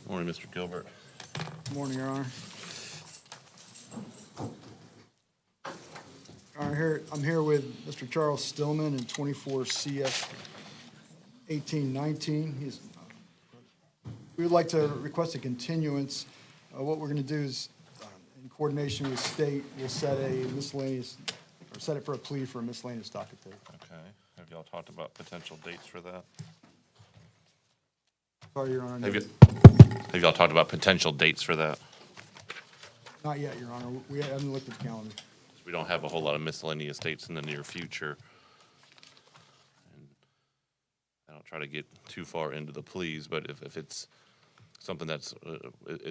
Morning, Mr. Gilbert. Good morning, Your Honor. I'm here with Mr. Charles Stillman in 24 CF 1819. We would like to request a continuance. What we're going to do is, in coordination with state, we'll set a miscellaneous, or set it for a plea for a miscellaneous docket date. Okay. Have y'all talked about potential dates for that? Sorry, Your Honor. Have y'all talked about potential dates for that? Not yet, Your Honor. We haven't looked at the calendar. We don't have a whole lot of miscellaneous dates in the near future. And I don't try to get too far into the pleas, but if it's something that's,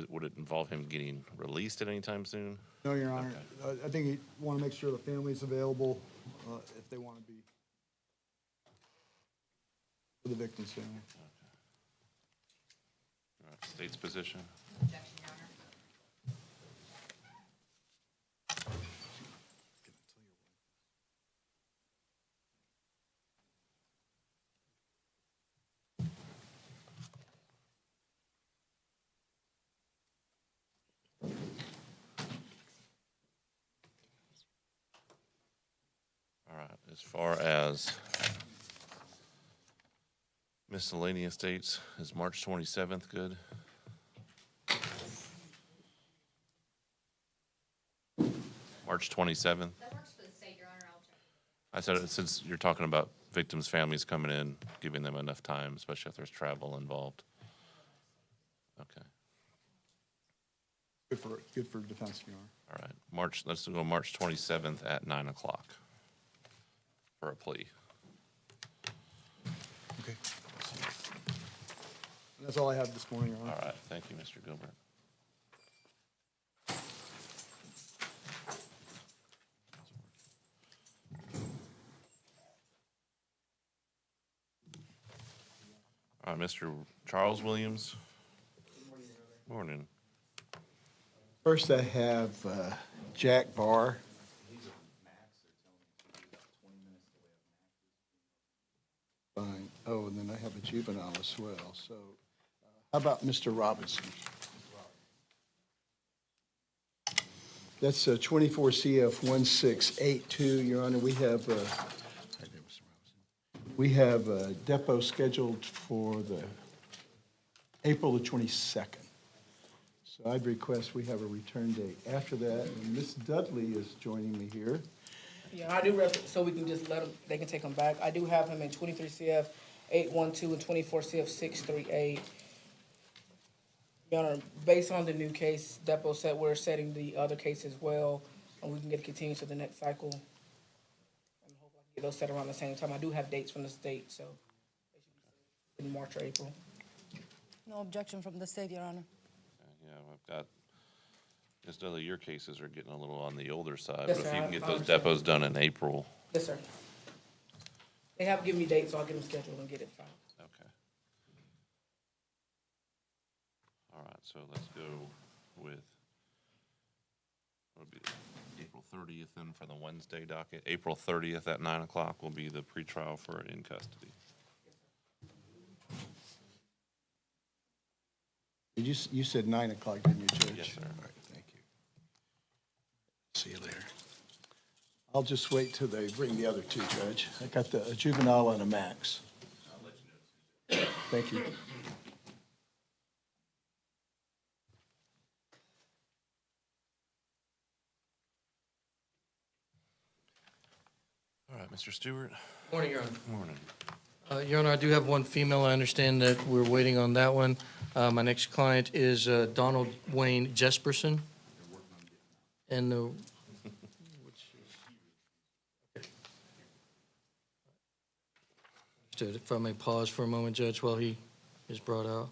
would it involve him getting released at any time soon? No, Your Honor. Okay. I think you want to make sure the family's available if they want to be for the victim's family. Okay. All right. State's position? Objection, Your Honor. All right. As far as miscellaneous dates, is March 27th good? March 27th? That works for the state, Your Honor. I'll check. I said, since you're talking about victims' families coming in, giving them enough time, especially if there's travel involved. Okay. Good for defense, Your Honor. All right. Let's go March 27th at 9 o'clock for a plea. Okay. That's all I have this morning, Your Honor. All right. Thank you, Mr. Gilbert. All right, Mr. Charles Williams. Morning. First, I have Jack Barr. Fine. Oh, and then I have a juvenile as well. So how about Mr. Robinson? That's 24 CF 1682, Your Honor. We have a depot scheduled for the April the 22nd. So I'd request we have a return date after that. And Ms. Dudley is joining me here. Yeah, I do, so we can just let them, they can take them back. I do have him in 23 CF 812 and 24 CF 638. Your Honor, based on the new case, Depot said we're setting the other case as well, and we can get continued to the next cycle. And hopefully I can get those set around the same time. I do have dates from the state, so they should be in March or April. No objection from the state, Your Honor. Yeah, I've got, just your cases are getting a little on the older side, Yes, but if sir, you I can get those understand. depots done in April. Yes, sir. They have given me dates, so I'll get them scheduled and get it filed. Okay. All right, so let's go with, what would be April 30th then for the Wednesday docket. April 30th at 9 o'clock will be the pretrial for in custody. You said 9 o'clock, didn't you, Judge? Yes, sir. All right, thank you. See you later. I'll just wait till they bring the other two, Judge. I got a juvenile and a max. I'll let you know. Thank you. All right, Mr. Stewart. Morning, Your Honor. Morning. Your Honor, I do have one female. I understand that we're waiting on that one. My next client is Donald Wayne Jesperson. And the, if I may pause for a moment, Judge, while he is brought out.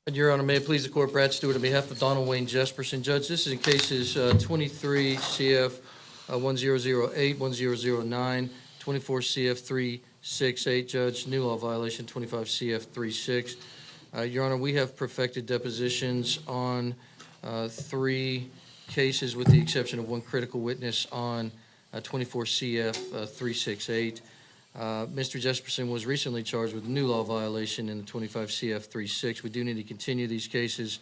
Your Honor, may it please the court, Brad Stewart, on behalf of Donald Wayne Jesperson. Judge, this is in cases 23 CF 1008, 1009, 24 CF 368, Judge, new law violation 25 CF 36. Your Honor, we have perfected depositions on 3 cases with the exception of 1 critical witness on 24 CF 368. Mr. Jesperson was recently charged with a new law violation in the 25 CF 36. We do need to continue these cases.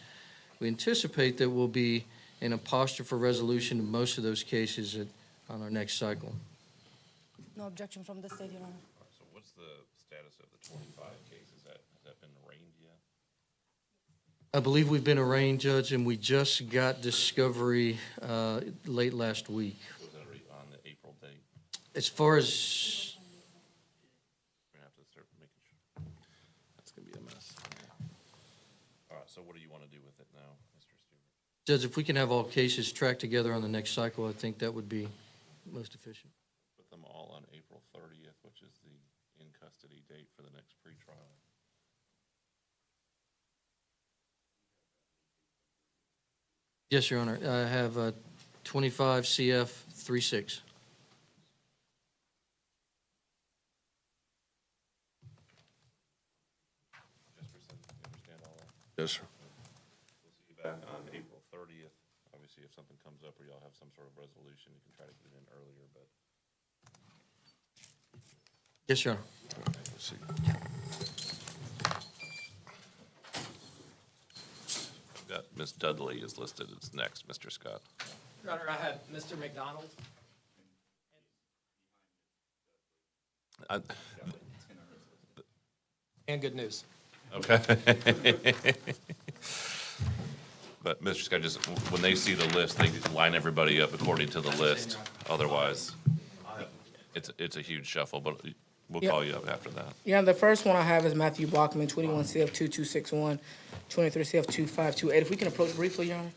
We anticipate that we'll be in a posture for resolution of most of those cases on our next cycle. No objection from the state, Your Honor. So what's the status of the 25 case? Has that been arraigned yet? I believe we've been arraigned, Judge, and we just got discovery late last week. Was that on the April date? As far as We're gonna have to start making sure. That's gonna be a mess. All right, so what do you want to do with it now, Mr. Stewart? Judge, if we can have all cases tracked together on the next cycle, I think that would be most efficient. Put them all on April 30th, which is the in-custody date for the next pretrial. Yes, Your Honor. I have 25 CF 36. Jesperson, you understand all that? Yes, sir. We'll see you back on April 30th. Obviously, if something comes up or y'all have some sort of resolution, you can try to get it in earlier, but. Yes, Your Honor. Let's see. We've got Ms. Dudley is listed as next, Mr. Scott. Your Honor, I have Mr. McDonald. I- And good news. Okay. But Mr. Scott, just, when they see the list, they line everybody up according to the list. Otherwise, it's a huge shuffle, but we'll call you up after that. Yeah, the first one I have is Matthew Bachman, 21 CF 2261, 23 CF 2528. If we can approach briefly, Your Honor.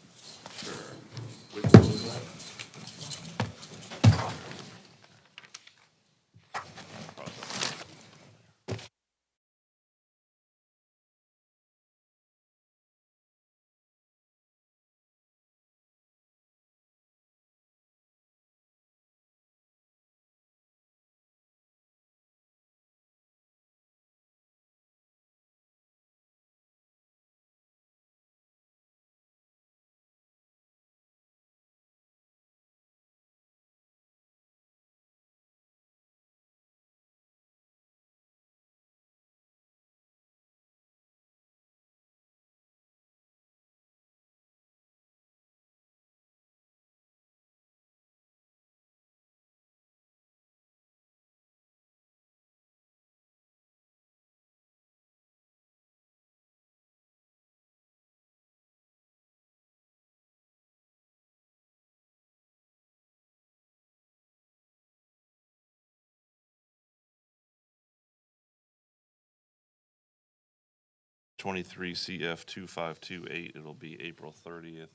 '23 CF 2528, it'll be April 30th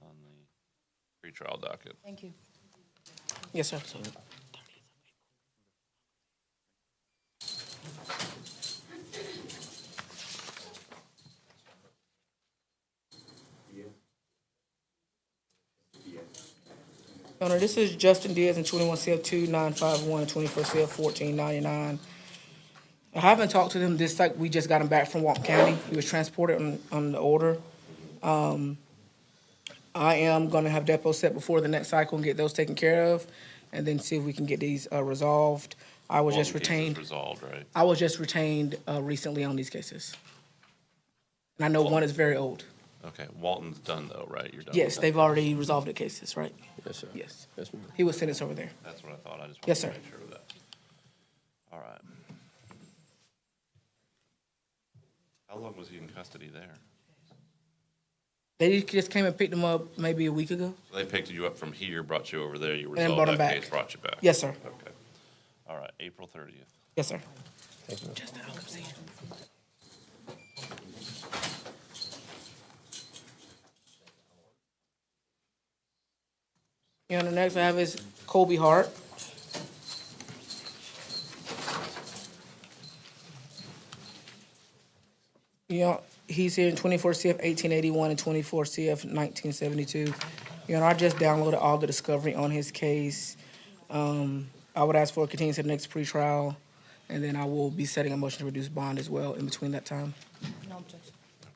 on the pretrial docket. Thank you. Yes, sir. Your Honor, this is Justin Diaz in 21 CF 2951, 24 CF 1499. I haven't talked to him this, like, we just got him back from Walton County. He was transported on the order. I am gonna have depots set before the next cycle and get those taken care of, and then see if we can get these resolved. I was just Walton case is retained, resolved, right? I was just retained recently on these cases. And I know one is very old. Okay, Walton's done though, right? You're done? Yes, with that? they've already resolved the cases, right? Yes, sir. Yes. Yes, ma'am. He was sentenced over there. That's what I thought. I just Yes, wanted to sir. make sure of that. All right. How long was he in custody there? They just came and picked him up maybe a week ago. So they picked you up from here, brought you over there, you then resolved brought him that back. case, brought you back? Yes, sir. Okay. All right, April 30th. Yes, sir. Thank you. Just that, I'll come see you. And the next I have is Colby Hart. Yeah, He's here in 24 CF 1881 and 24 CF 1972. Your Honor, I just downloaded all the discovery on his case. I would ask for a continuance to the next pretrial, and then I will be setting a motion to reduce bond as well in between that time. No objection. Okay.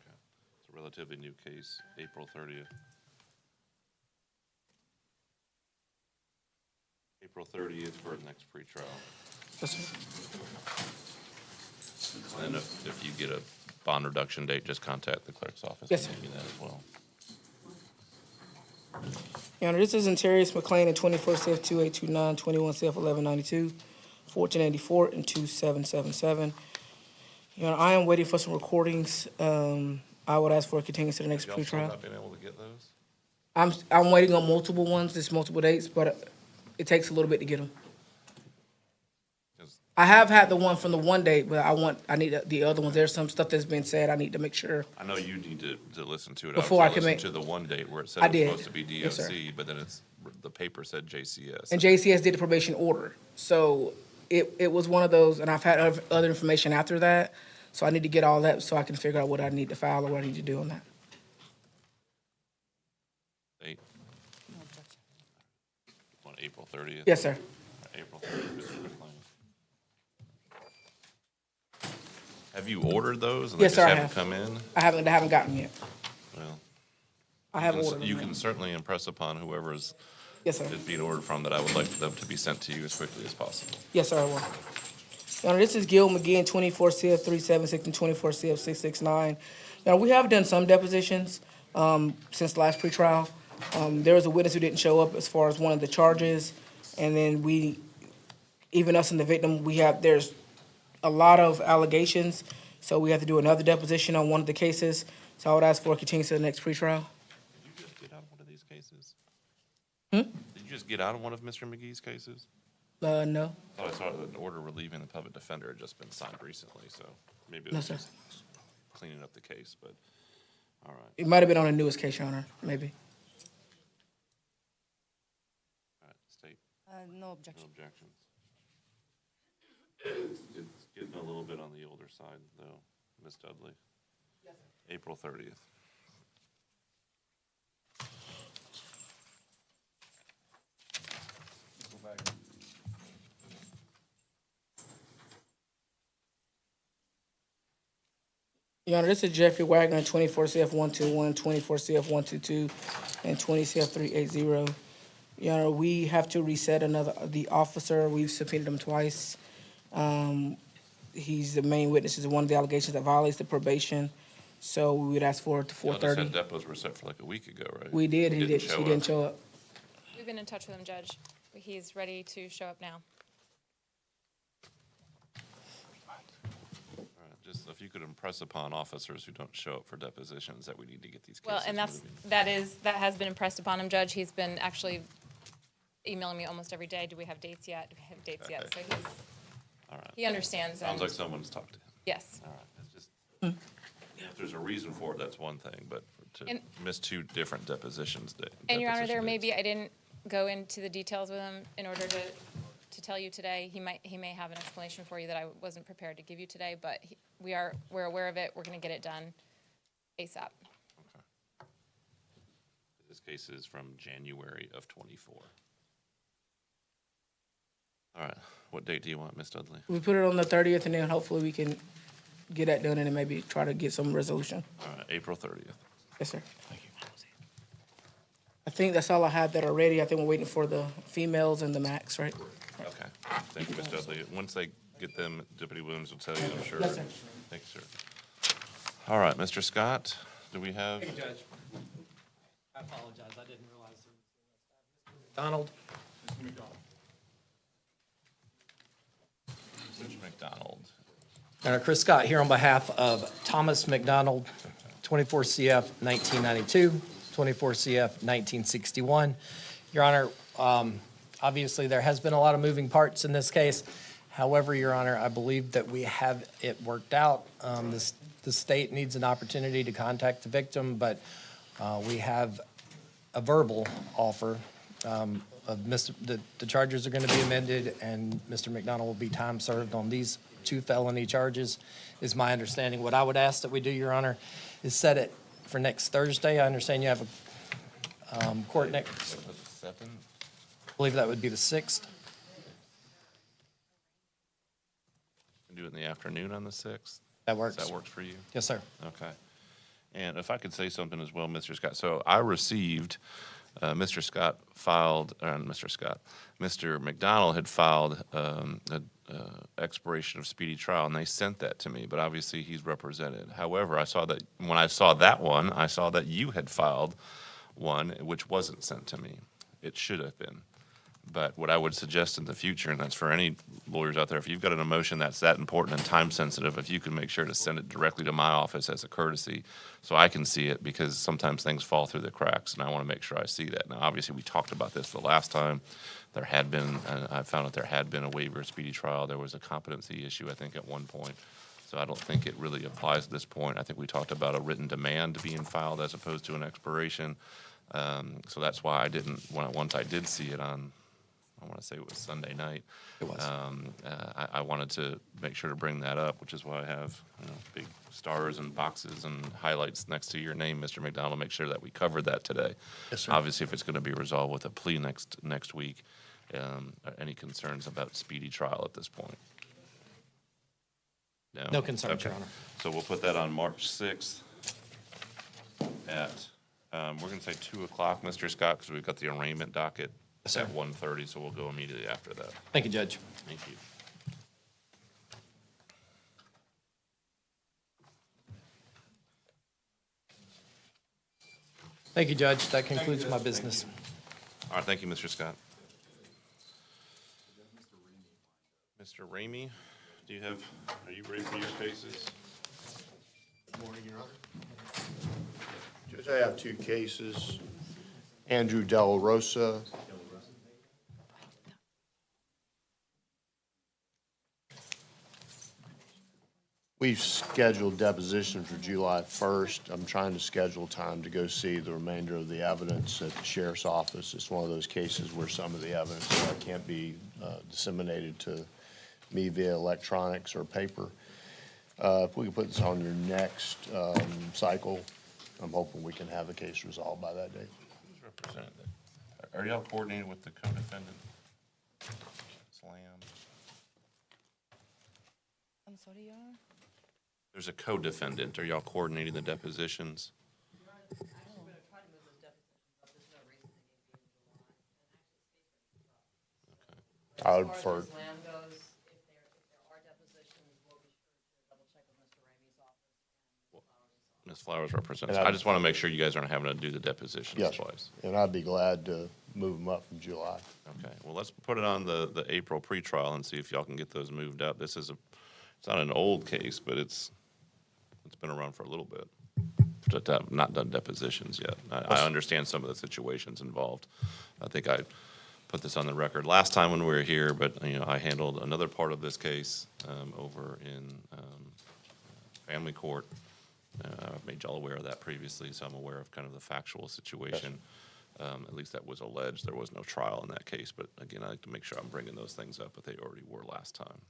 It's a relatively new case, April 30th. April 30th for the next pretrial. Yes, sir. And if you get a bond reduction date, just contact the clerk's office. Yes, and sir. give me that as well. Your Honor, this is Interius McLean in 24 CF 2829, 21 CF 1192, 1484, and 2777. Your Honor, I am waiting for some recordings. I would ask for a continuance to the next Y'all still pretrial. not been able to get those? I'm waiting on multiple ones, there's multiple dates, but it takes a little bit to get them. 'Cause I have had the one from the one date, but I need the other ones. There's some stuff that's been said, I need to make sure. I know you need to listen to it. Before I was can listening make- to the one date where it said I it was did. supposed to be Yes, sir. DOC, but then the paper said JCS. And JCS did the probation order, so it was one of those, and I've had other information after that, so I need to get all that so I can figure out what I need to file or what I need to do on that. Date No objection. on April 30th? Yes, sir. April 30th, Mr. McLean. Have you ordered those and they Yes, just sir, I haven't have. come in? I haven't gotten them yet. Well, I have ordered you them. can certainly impress upon whoever is Yes, sir. being ordered from that I would like them to be sent to you as quickly as possible. Yes, sir, I will. Your Honor, this is Gil McGee in 24 CF 376 and 24 CF 669. Now, we have done some depositions since last pretrial. There was a witness who didn't show up as far as one of the charges, and then even us and the victim, there's a lot of allegations, so we have to do another deposition on one of the cases. So I would ask for a continuance to the next pretrial. Did you just get out of one of these cases? Hmm? Did you just get out of one of Mr. McGee's cases? No. I thought I saw an order relieving the public defender had just been signed recently, so maybe it No, was sir. just cleaning up the case, but, all right. It might have been on the newest case, Your Honor, maybe. All right, state, No no objection. objections. It's getting a little bit on the older side, though, Ms. Dudley. April 30th. Your Honor, this is Jeffrey Wagner, 24 CF 121, 24 CF 122, and 20 CF 380. Your Honor, we have to reset the officer. We've subpoenaed him twice. He's the main witness, is one of the allegations that violates the probation. So we would ask for it to Y'all just said 4:30. depots were set for like a week ago, right? We did, he Didn't didn't show up. We've been in touch with him, Judge. He's ready to show up now. All right, just if you could impress upon officers who don't show up for depositions that we need to get these cases Well, and moving. that has been impressed upon him, Judge. He's been actually emailing me almost every day. Do we have dates yet? Do we have dates yet? So All right. he understands. Sounds and- like someone's talked to him. Yes. All right, it's just, if there's a reason for it, that's one thing, but to And- miss two different depositions. And Your Honor, there deposition may dates. be, I didn't go into the details with him in order to tell you today. He may have an explanation for you that I wasn't prepared to give you today, but we're aware of it. We're gonna get it done ASAP. This case is from January of '24. All right, what date do you want, Ms. Dudley? We put it on the 30th, and then hopefully we can get that done and then maybe try to get some resolution. All right, April 30th. Yes, sir. Thank you. I think that's all I have that are ready. I think we're waiting for the females and the max, right? Okay, thank you, Ms. Dudley. Once they get them, Deputy Williams will tell you, I'm sure. Yes, sir. Thank you, sir. All right, Mr. Scott, do we have? Thank you, Judge. I apologize, I didn't realize there was. Donald? Mr. McDonald. Chris Scott here on behalf of Thomas McDonald, 24 CF 1992, 24 CF 1961. Your Honor, obviously, there has been a lot of moving parts in this case. However, Your Honor, I believe that we have it worked out. The state needs an opportunity to contact the victim, but we have a verbal offer of the charges are going to be amended, and Mr. McDonald will be time served on these 2 felony charges, is my understanding. What I would ask that we do, Your Honor, is set it for next Thursday. I understand you have a court next, Second? I believe that would be the 6th. Do it in the afternoon on the 6th? That works. That works for you? Yes, sir. Okay. And if I could say something as well, Mr. Scott. So I received, Mr. McDonald had filed expiration of speedy trial, and they sent that to me, but obviously he's represented. However, I saw that, when I saw that one, I saw that you had filed one, which wasn't sent to me. It should have been. But what I would suggest in the future, and that's for any lawyers out there, if you've got an motion that's that important and time sensitive, if you can make sure to send it directly to my office as a courtesy so I can see it, because sometimes things fall through the cracks and I want to make sure I see that. Now, obviously, we talked about this the last time. There had been, I found out there had been a waiver of speedy trial. There was a competency issue, I think, at one point. So I don't think it really applies at this point. I think we talked about a written demand being filed as opposed to an expiration. So that's why I didn't, once I did see it on, I want to say it was Sunday night. It was. I wanted to make sure to bring that up, which is why I have big stars and boxes and highlights next to your name, Mr. McDonald. Make sure that we covered that today. Yes, sir. Obviously, if it's going to be resolved with a plea next week, any concerns about speedy trial at this point? No concerns, Okay. Your Honor. So we'll put that on March 6th at, we're going to say 2 o'clock, Mr. Scott, because we've got the arraignment docket Yes, at sir. 1:30, so we'll go immediately after that. Thank you, Judge. Thank you. Thank you, Judge. That concludes my business. All right, thank you, Mr. Scott. Mr. Ramey, are you ready for your cases? Morning, Your Honor. Judge, I have 2 cases. Andrew Del Rosa. We've scheduled deposition for July 1st. I'm trying to schedule time to go see the remainder of the evidence at the sheriff's office. It's one of those cases where some of the evidence can't be disseminated to me via electronics or paper. If we can put this on your next cycle, I'm hoping we can have the case resolved by that date. Who's represented? Are y'all coordinated with the co-defendant? Slam. I'm sorry, Your Honor. There's a co-defendant. Are y'all coordinating the depositions? I would prefer, As land goes, if there are depositions, we'll be sure to double check with Mr. Ramey's office. Ms. Flowers represents. And I just want to make sure you guys aren't having to do the depositions yes, twice. and I'd be glad to move them up from July. Okay, well, let's put it on the April pretrial and see if y'all can get those moved up. This is it's not an old case, but it's been around for a little bit. But I've not done depositions yet. I understand some of the situations involved. I think I put this on the record last time when we were here, but, I handled another part of this case over in family court. I've made y'all aware of that previously, so I'm aware of kind of the factual situation. At least that was alleged. There was no trial in that case, but again, I like to make sure I'm bringing those things up, but they already were last time.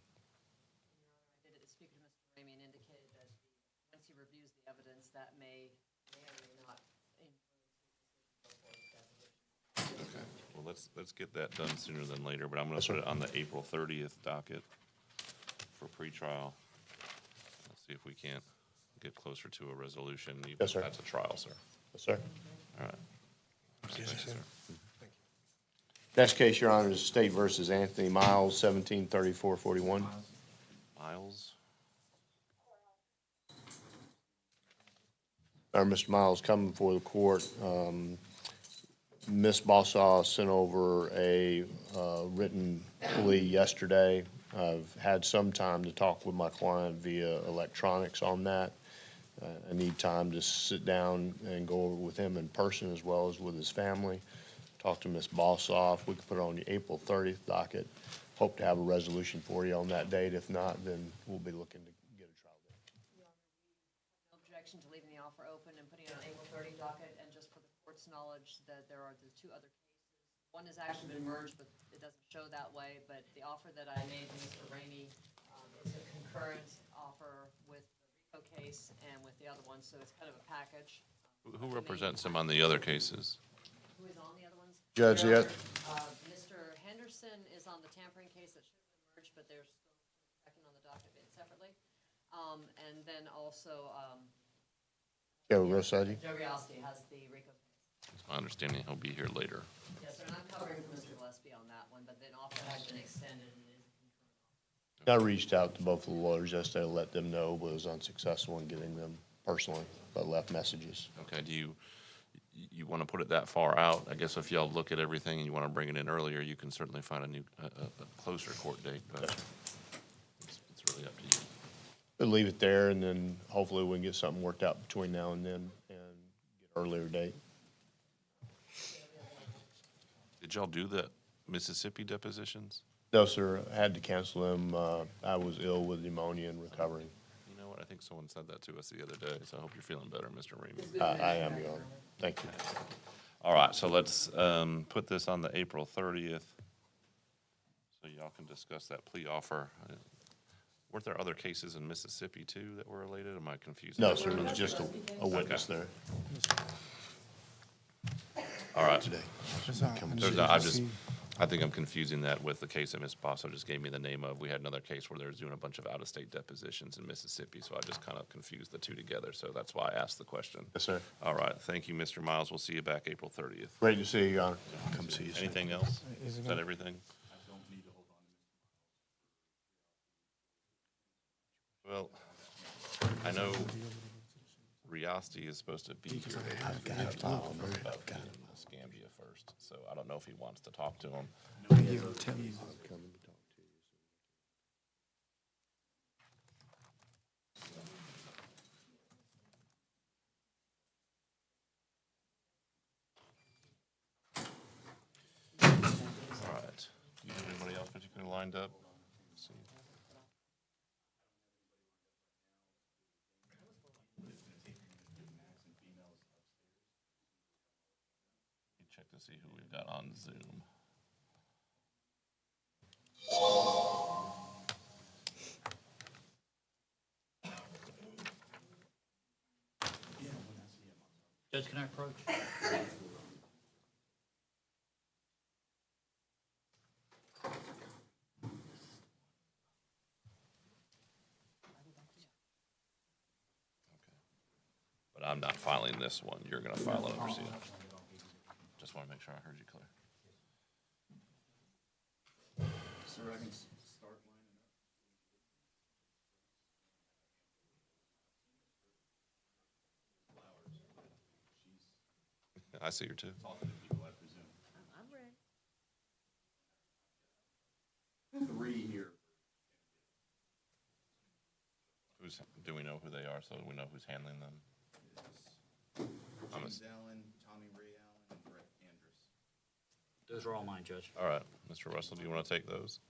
I did speak to Mr. Ramey and indicated that once he reviews the evidence, that may or may not influence. Okay, well, let's get that done sooner than later, but I'm gonna put it on the April 30th docket for pretrial. Let's see if we can't get closer to a resolution, even Yes, if sir. that's a trial, sir. Yes, sir. All right. Thank you, sir. Next case, Your Honor, is State versus Anthony Miles, 173441. Miles? Mr. Miles coming before the court. Ms. Bossaw sent over a written plea yesterday. I've had some time to talk with my client via electronics on that. I need time to sit down and go over with him in person as well as with his family. Talk to Ms. Bossaw. If we could put it on the April 30th docket. Hope to have a resolution for you on that date. If not, then we'll be looking to get a trial date. No objection to leaving the offer open and putting it on April 30 docket, and just for the court's knowledge, that there are the 2 other cases. One has actually been merged, but it doesn't show that way, but the offer that I made to Mr. Ramey It's a concurrent offer with the RICO case and with the other one, so it's kind of a package. Who represents him on the other cases? Who is on the other ones? Judge, Your yeah. Honor, Mr. Henderson is on the tampering case that should have been merged, but they're still checking on the docket separately. And then also, Joe Rossetti. Joe Riosty has the RICO case. It's my understanding he'll be here later. Yes, sir, and I'm covering for Mr. Gillespie on that one, but then offer has been extended and it is concurrent. I reached out to both of the lawyers yesterday to let them know, but was unsuccessful in getting them personally, but left messages. Okay, do you want to put it that far out? I guess if y'all look at everything and you want to bring it in earlier, you can certainly find a closer court date, but it's really up to you. But leave it there, and then hopefully we can get something worked out between now and then and get an earlier date. Did y'all do the Mississippi depositions? No, sir, I had to cancel them. I was ill with pneumonia and recovering. You know what, I think someone said that to us the other day, so I hope you're feeling better, Mr. Ramey. I am, Your Honor. Thank you. All right, so let's put this on the April 30th, so y'all can discuss that plea offer. Weren't there other cases in Mississippi, too, that were related? Am I confused? No, sir, it was just a witness there. All right. Today. I think I'm confusing that with the case that Ms. Basso just gave me the name of. We had another case where they were doing a bunch of out-of-state depositions in Mississippi, so I just kind of confused the two together, so that's why I asked the question. Yes, sir. All right, thank you, Mr. Miles. We'll see you back April 30th. Great to see you, Your Honor. Come see you soon. Anything else? Is that everything? Well, I know Riosty is supposed to be here. About Scambia first, so I don't know if he wants to talk to him. All right. Do you have anybody else particularly lined up? Let's see. Check to see who we've got on Zoom. Judge, can I approach? But I'm not filing this one. You're going to file it under seal. Just want to make sure I heard you clear. Sir, I can start lining I see her too. I'm ready. Do we know who they are, so we know who's handling them? James Allen, Tommy Ray Allen, and Brett Andrus. Those are all mine, Judge. All right, Mr. Russell, do you want to take those?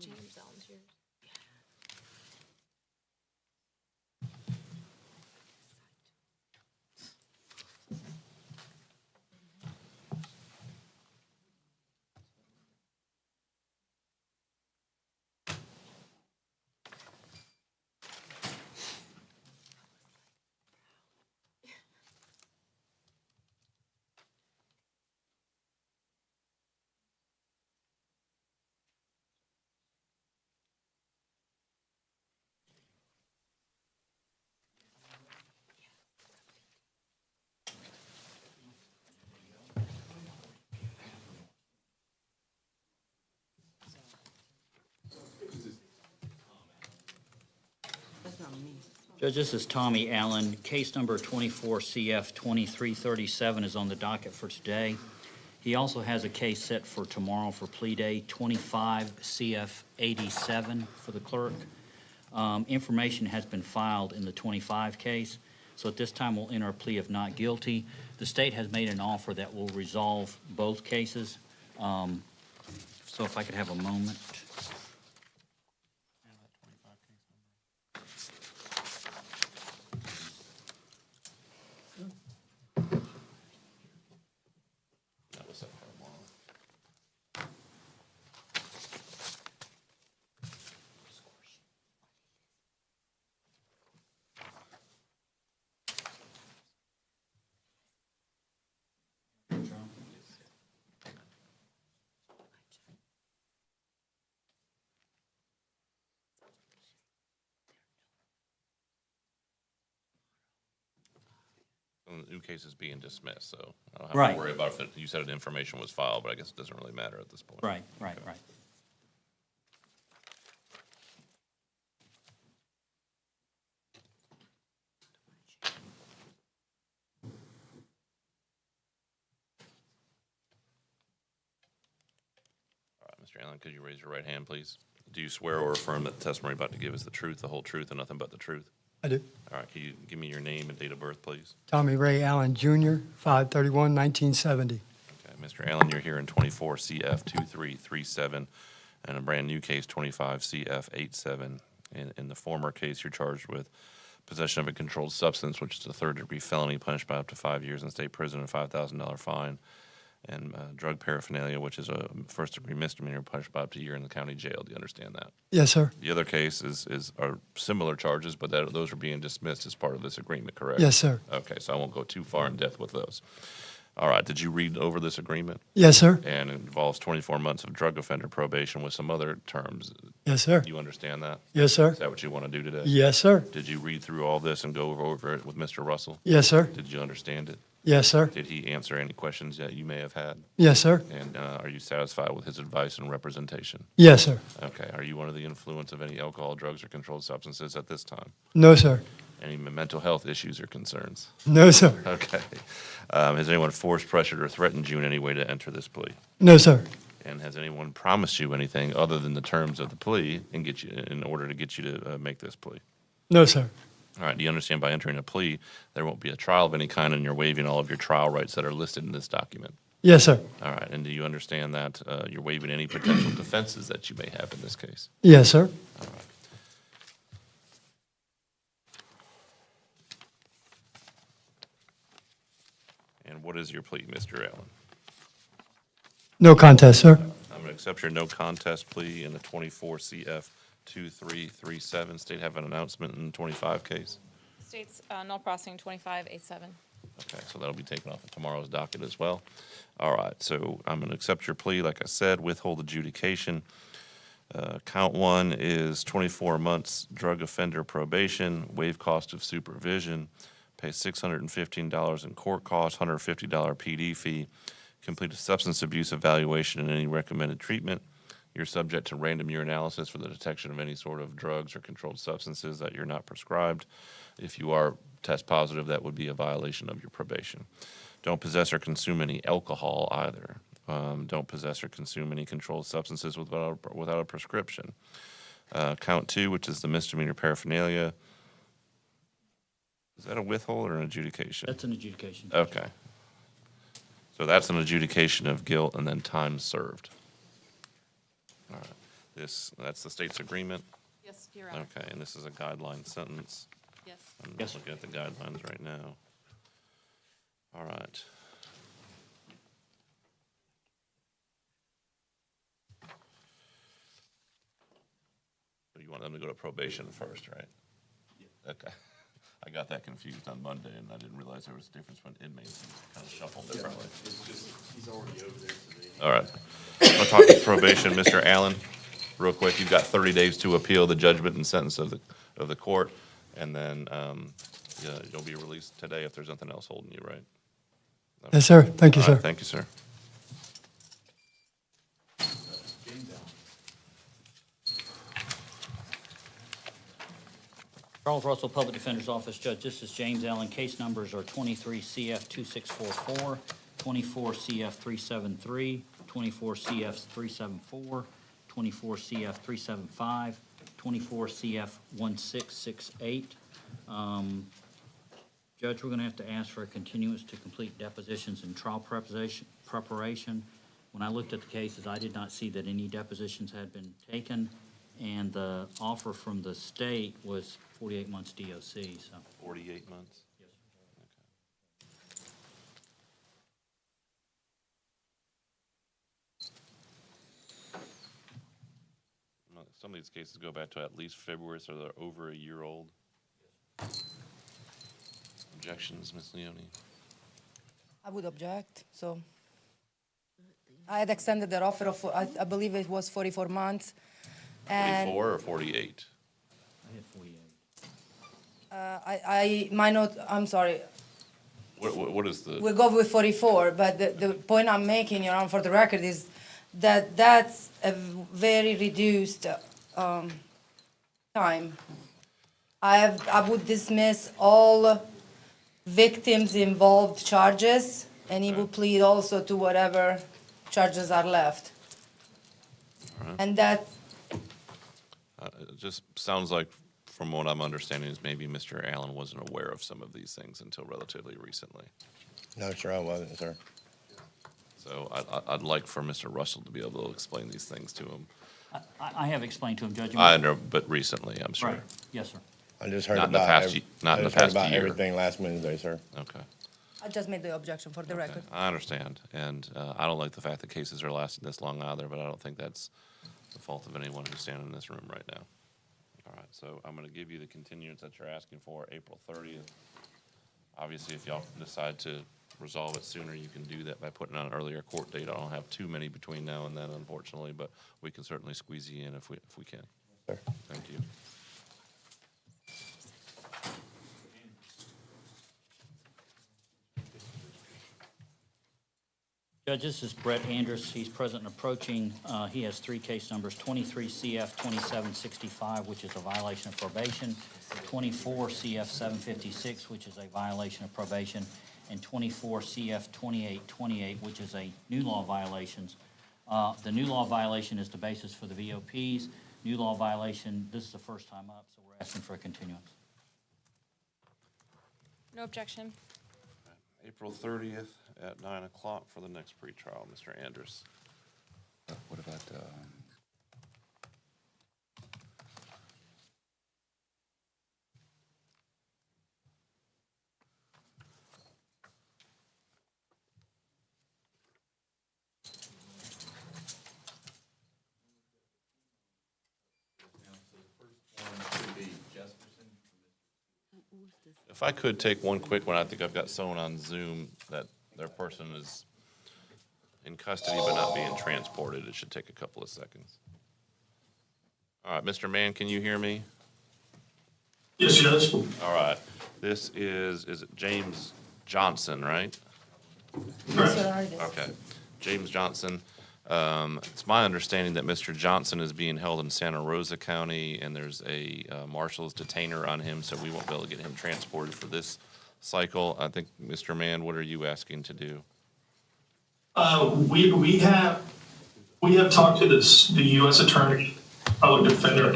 James Allen's yours. Judge, this is Tommy Allen. Case number 24 CF 2337 is on the docket for today. He also has a case set for tomorrow for plea day, 25 CF 87 for the clerk. Information has been filed in the 25 case, so at this time we'll enter a plea of not guilty. The state has made an offer that will resolve both cases. So if I could have a moment. The new case is being dismissed, so I don't have Right. to worry about if you said information was filed, but I guess it doesn't really matter at this point. Right. All right, Mr. Allen, could you raise your right hand, please? Do you swear or affirm that the testimony you're about to give is the truth, the whole truth, and nothing but the truth? I do. All right, can you give me your name and date of birth, please? Tommy Ray Allen Jr., 5/31/1970. Okay, Mr. Allen, you're here in 24 CF 2337 and a brand-new case, 25 CF 87. In the former case, you're charged with possession of a controlled substance, which is a third-degree felony punished by up to 5 years in state prison and a $5,000 fine, and drug paraphernalia, which is a first-degree misdemeanor punished by up to a year in the county jail. Do you understand that? Yes, sir. The other case are similar charges, but those are being dismissed as part of this agreement, correct? Yes, sir. Okay, so I won't go too far in depth with those. All right, did you read over this agreement? Yes, sir. And it involves 24 months of drug offender probation with some other terms. Yes, sir. Do you understand that? Yes, sir. Is that what you want to do today? Yes, sir. Did you read through all this and go over it with Mr. Russell? Yes, sir. Did you understand it? Yes, sir. Did he answer any questions that you may have had? Yes, sir. And are you satisfied with his advice and representation? Yes, sir. Okay, are you under the influence of any alcohol, drugs, or controlled substances at this time? No, sir. Any mental health issues or concerns? No, sir. Okay. Has anyone forced, pressured, or threatened you in any way to enter this plea? No, sir. And has anyone promised you anything other than the terms of the plea in order to get you to make this plea? No, sir. All right, do you understand by entering a plea, there won't be a trial of any kind and you're waiving all of your trial rights that are listed in this document? Yes, sir. All right, and do you understand that you're waiving any potential defenses that you may have in this case? Yes, sir. All right. And what is your plea, Mr. Allen? No contest, sir. I'm going to accept your no contest plea in the 24 CF 2337. State have an announcement in the 25 case. State's null processing 2587. Okay, so that'll be taken off of tomorrow's docket as well. All right, so I'm going to accept your plea, like I said, withhold adjudication. Count one is 24 months drug offender probation, waive cost of supervision, pay $615 in court costs, $150 PD fee, complete a substance abuse evaluation and any recommended treatment. You're subject to random urinalysis for the detection of any sort of drugs or controlled substances that you're not prescribed. If you are test positive, that would be a violation of your probation. Don't possess or consume any alcohol either. Don't possess or consume any controlled substances without a prescription. Count two, which is the misdemeanor paraphernalia. Is that a withhold or an adjudication? That's an adjudication. Okay. So that's an adjudication of guilt and then time served. All right. That's the state's agreement? Yes, Your Honor. Okay, and this is a guideline sentence. Yes. I'm Yes, sir. looking at the guidelines right now. All right. So you want them to go to probation first, right? Yeah. Okay. I got that confused on Monday, and I didn't realize there was a difference when inmates kind of shuffled differently. It's just, he's already over there today. All right. I'll talk to probation. Mr. Allen, real quick, you've got 30 days to appeal the judgment and sentence of the court, and then you'll be released today if there's nothing else holding you, right? Yes, sir. Thank you, All right, sir. thank you, sir. Charles Russell, Public Defender's Office. Judge, this is James Allen. Case numbers are 23 CF 2644, 24 CF 373, 24 CF 374, 24 CF 375, 24 CF 1668. Judge, we're going to have to ask for a continuance to complete depositions and trial preparation. When I looked at the cases, I did not see that any depositions had been taken, and the offer from the state was 48 months DOC, so. 48 months? Yes, Some of these cases go back to at least February, so they're over a year old. Objections, Ms. Leone? I would object, so. I had extended their offer of, I believe it was 44 months. And 44 or 48? I had 48. my note, I'm sorry, What is the, We go with 44, but the point I'm making, Your Honor, for the record, is that that's a very reduced time. I would dismiss all victims involved charges, and he would plead also to whatever charges are left. And that, it just sounds like, from what I'm understanding, is maybe Mr. Allen wasn't aware of some of these things until relatively recently. No, sir, I wasn't, sir. So I'd like for Mr. Russell to be able to explain these things to him. I have explained to him, Judge. I know, but recently, I'm sure. Right, yes, sir. I just heard Not in the about, past not in the I just heard past about year. everything last Wednesday, sir. Okay. I just made the objection for the record. I understand, and I don't like the fact that cases are lasting this long either, but I don't think that's the fault of anyone who's standing in this room right now. All right, so I'm going to give you the continuance that you're asking for, April 30th. Obviously, if y'all decide to resolve it sooner, you can do that by putting on an earlier court date. I don't have too many between now and then, unfortunately, but we can certainly squeeze you in if we can. Sir. Thank you. Judge, this is Brett Andrus. He's present and approaching. He has three case numbers, 23 CF 2765, which is a violation of probation, 24 CF 756, which is a violation of probation, and 24 CF 2828, which is a new law violations. The new law violation is the basis for the VOPs. New law violation, this is the first time up, so we're asking for a continuance. No objection. April 30th at 9 o'clock for the next pretrial, Mr. Andrus. What about, If I could take one quick one, I think I've got someone on Zoom that their person is in custody but not being transported. It should take a couple of seconds. All right, Mr. Mann, can you hear me? Yes, Judge. All right. This is it James Johnson, right? Okay. James Johnson. It's my understanding that Mr. Johnson is being held in Santa Rosa County, and there's a marshal's detainer on him, so we won't be able to get him transported for this cycle. I think, Mr. Mann, what are you asking to do? We have talked to the U.S. Attorney, public defender,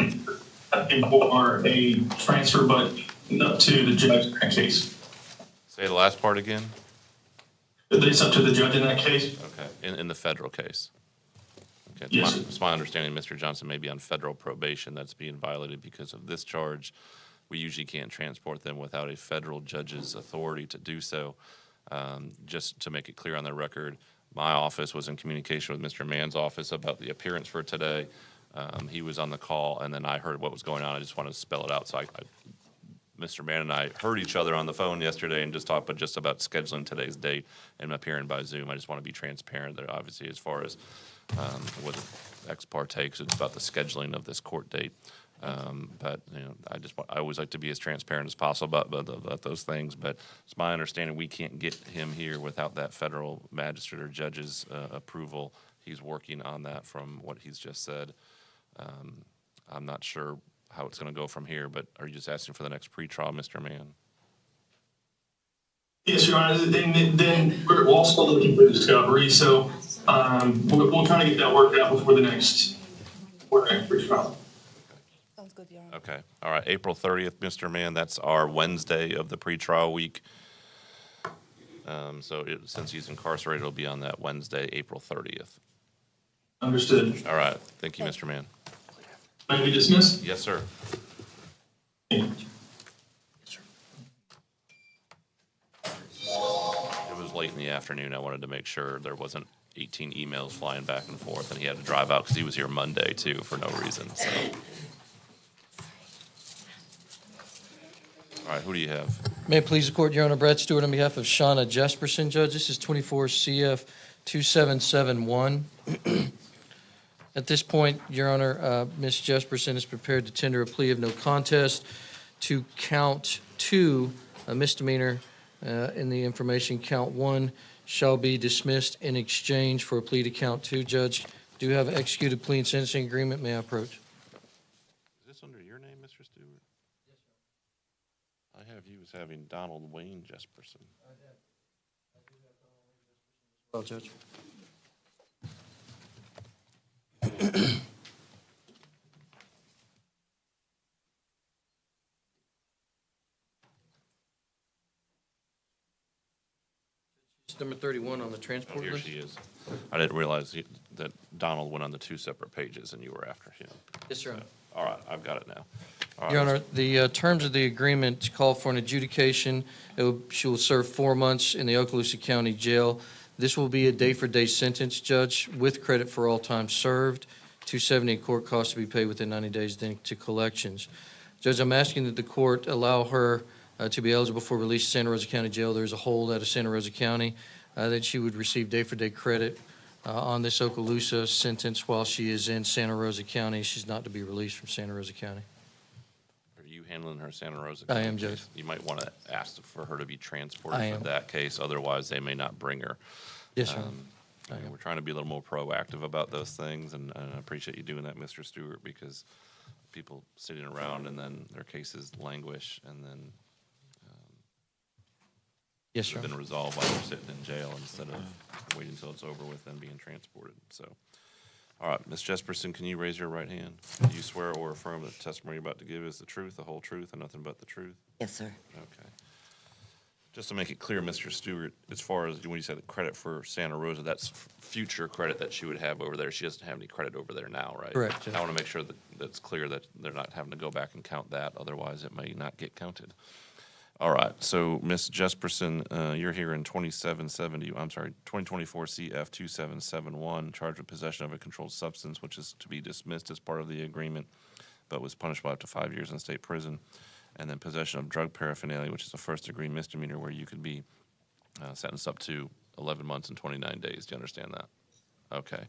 for a transfer, but up to the judge in that case. Say the last part again. It's up to the judge in that case. Okay, in the federal case. Okay, Yes. It's my understanding Mr. Johnson may be on federal probation that's being violated because of this charge. We usually can't transport them without a federal judge's authority to do so. Just to make it clear on the record, my office was in communication with Mr. Mann's office about the appearance for today. He was on the call, and then I heard what was going on. I just wanted to spell it out. So Mr. Mann and I heard each other on the phone yesterday and just talked just about scheduling today's date and appearing by Zoom. I just want to be transparent there, obviously, as far as what ex parte, it's about the scheduling of this court date. But you know, I always like to be as transparent as possible about those things. But it's my understanding we can't get him here without that federal magistrate or judge's approval. He's working on that from what he's just said. I'm not sure how it's going to go from here, but are you just asking for the next pretrial, Mr. Mann? Yes, Your Honor. Then we're also looking for discovery, so we'll try to get that worked out before the next pretrial. Sounds good, Your Honor. Okay. All right. April 30th, Mr. Mann. That's our Wednesday of the pretrial week. Since he's incarcerated, it'll be on that Wednesday, April 30th. Understood. All right. Thank you, Mr. Mann. May we dismiss? Yes, sir. Thank you. It was late in the afternoon. I wanted to make sure there wasn't 18 emails flying back and forth, and he had to drive out because he was here Monday, too, for no reason. So. All right, who do you have? May it please the court, Your Honor, Brad Stewart on behalf of Shauna Jesperson, Judge. This is 24 CF 2771. At this point, Your Honor, Ms. Jesperson is prepared to tender a plea of no contest to count 2, a misdemeanor in the information, count 1 shall be dismissed in exchange for a plea to count 2. Judge, do you have an executed plea and sentencing agreement? May I approach? Is this under your name, Mr. Stewart? Yes, sir. I have you as having Donald Wayne Jesperson. Well, Judge. Number 31 on the Oh, transport here list? she is. I didn't realize that Donald went on the 2 separate pages and you were after him. Yes, sir. All right, I've got it now. All Your right. Honor, the terms of the agreement call for an adjudication. She will serve 4 months in the Okaloosa County Jail. This will be a day-for-day sentence, Judge, with credit for all time served, $270 in court costs to be paid within 90 days then to collections. Judge, I'm asking that the court allow her to be eligible for release to Santa Rosa County Jail. There's a hold out of Santa Rosa County that she would receive day-for-day credit on this Okaloosa sentence while she is in Santa Rosa County. She's not to be released from Santa Rosa County. Are you handling her Santa Rosa I County am, case? Judge. You might want to ask for her to be transported I for am. that case, otherwise they may not bring her. Yes, sir. I mean, we're trying to be a little more proactive about those things, and I appreciate you doing that, Mr. Stewart, because people sitting around and then their cases languish, and then Yes, sir. have been resolved while they're sitting in jail instead of waiting until it's over with and being transported. So, all right, Ms. Jesperson, can you raise your right hand? Do you swear or affirm that the testimony you're about to give is the truth, the whole truth, and nothing but the truth? Yes, sir. Okay. Just to make it clear, Mr. Stewart, as far as when you said the credit for Santa Rosa, that's future credit that she would have over there. She doesn't have any credit over there now, right? Correct, Judge. I want to make sure that that's clear that they're not having to go back and count that, otherwise it may not get counted. All right, so Ms. Jesperson, you're here in 2024 CF 2771, charged with possession of a controlled substance, which is to be dismissed as part of the agreement, but was punished by up to 5 years in state prison. And then possession of drug paraphernalia, which is a first-degree misdemeanor where you could be sentenced up to 11 months and 29 days. Do you understand that? Okay.